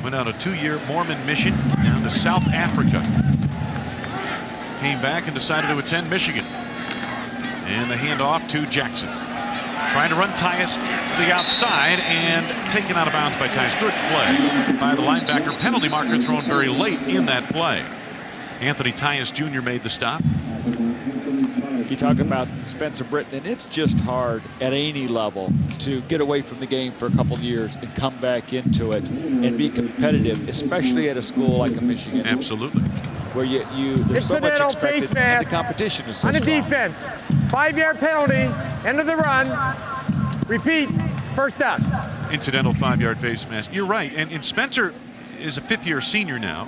Went on a 2-year Mormon mission down to South Africa. Came back and decided to attend Michigan. And the handoff to Jackson. Trying to run Tyus to the outside and taken out of bounds by Tyus. Good play by the linebacker. Penalty marker thrown very late in that play. Anthony Tyus Jr. made the stop. You talk about Spencer Britton, and it's just hard at any level to get away from the game for a couple of years and come back into it and be competitive, especially at a school like a Michigan. Absolutely. Where there's so much expected and the competition is so on the strong. defense. 5-yard penalty, end of the run. Repeat, first down. Incidental 5-yard face mask. You're right. And Spencer is a 5th-year senior now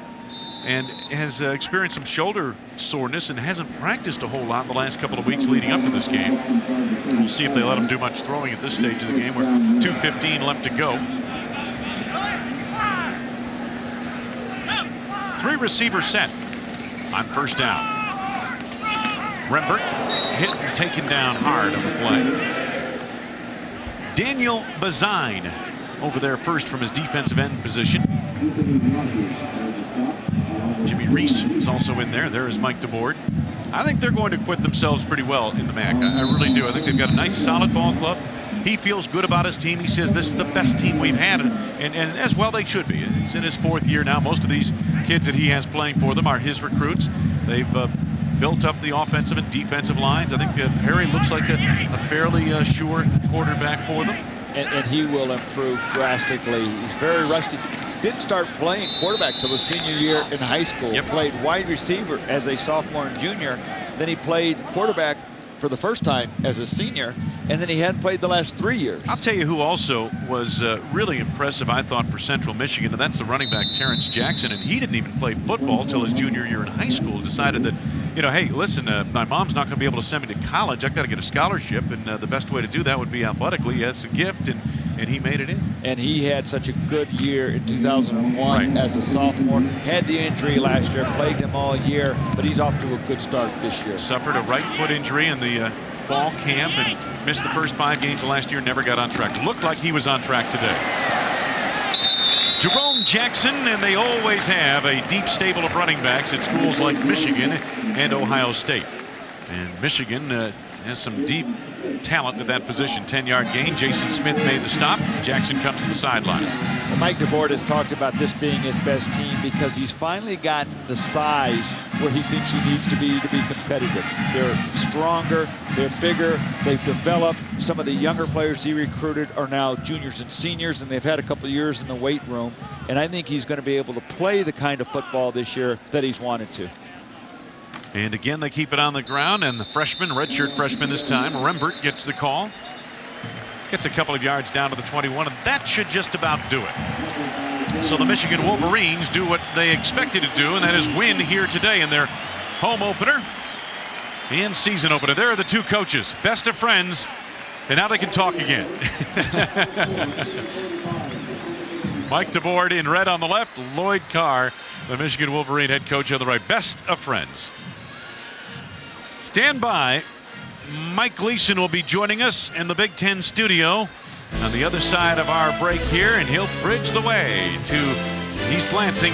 and has experienced some shoulder soreness and hasn't practiced a whole lot in the last couple of weeks leading up to this game. We'll see if they let him do much throwing at this stage of the game. We're 2:15 left to go. 3-receiver set on first down. Rembert hit and taken down hard on the play. Daniel Bazine over there first from his defensive end position. Jimmy Reese is also in there. There is Mike DeBoer. I think they're going to acquit themselves pretty well in the MAC. I really do. I think they've got a nice, solid ball club. He feels good about his team. He says this is the best team we've had, and as well they should be. He's in his 4th year now. Most of these kids that he has playing for them are his recruits. They've built up the offensive and defensive lines. I think Perry looks like a fairly sure quarterback for them. And he will improve drastically. He's very rusty. Didn't start playing quarterback till his senior year in high school. Yep. Played wide receiver as a sophomore and junior. Then he played quarterback for the first time as a senior, and then he hadn't played the last 3 years. I'll tell you who also was really impressive, I thought, for Central Michigan, and that's the running back Terrence Jackson. And he didn't even play football till his junior year in high school. Decided that, you know, hey, listen, my mom's not going to be able to send me to college. I've got to get a scholarship, and the best way to do that would be athletically. He has a gift, and he made it in. And he had such a good year in 2001 as a sophomore. Had the injury last year, plagued him all year, but he's off to a good start this year. Suffered a right foot injury in the fall camp and missed the first 5 games of last year, never got on track. Looked like he was on track today. Jerome Jackson, and they always have a deep stable of running backs at schools like Michigan and Ohio State. And Michigan has some deep talent at that position. 10-yard gain. Jason Smith made the stop. Jackson comes to the sidelines. Well, Mike DeBoer has talked about this being his best team because he's finally gotten the size where he thinks he needs to be competitive. They're stronger, they're bigger, they've developed. Some of the younger players he recruited are now juniors and seniors, and they've had a couple of years in the weight room. And I think he's going to be able to play the kind of football this year that he's wanted to. And again, they keep it on the ground, and the freshman, redshirt freshman this time, Rembert gets the call. Gets a couple of yards down to the 21, and that should just about do it. So the Michigan Wolverines do what they expected to do, and that is win here today in their home opener and season opener. There are the two coaches, best of friends, and now they can talk again. Mike DeBoard in red on the left. Lloyd Carr, the Michigan Wolverine head coach, on the right. Best of friends. Stand by. Mike Gleason will be joining us in the Big Ten studio on the other side of our break here, and he'll bridge the way to East Lansing.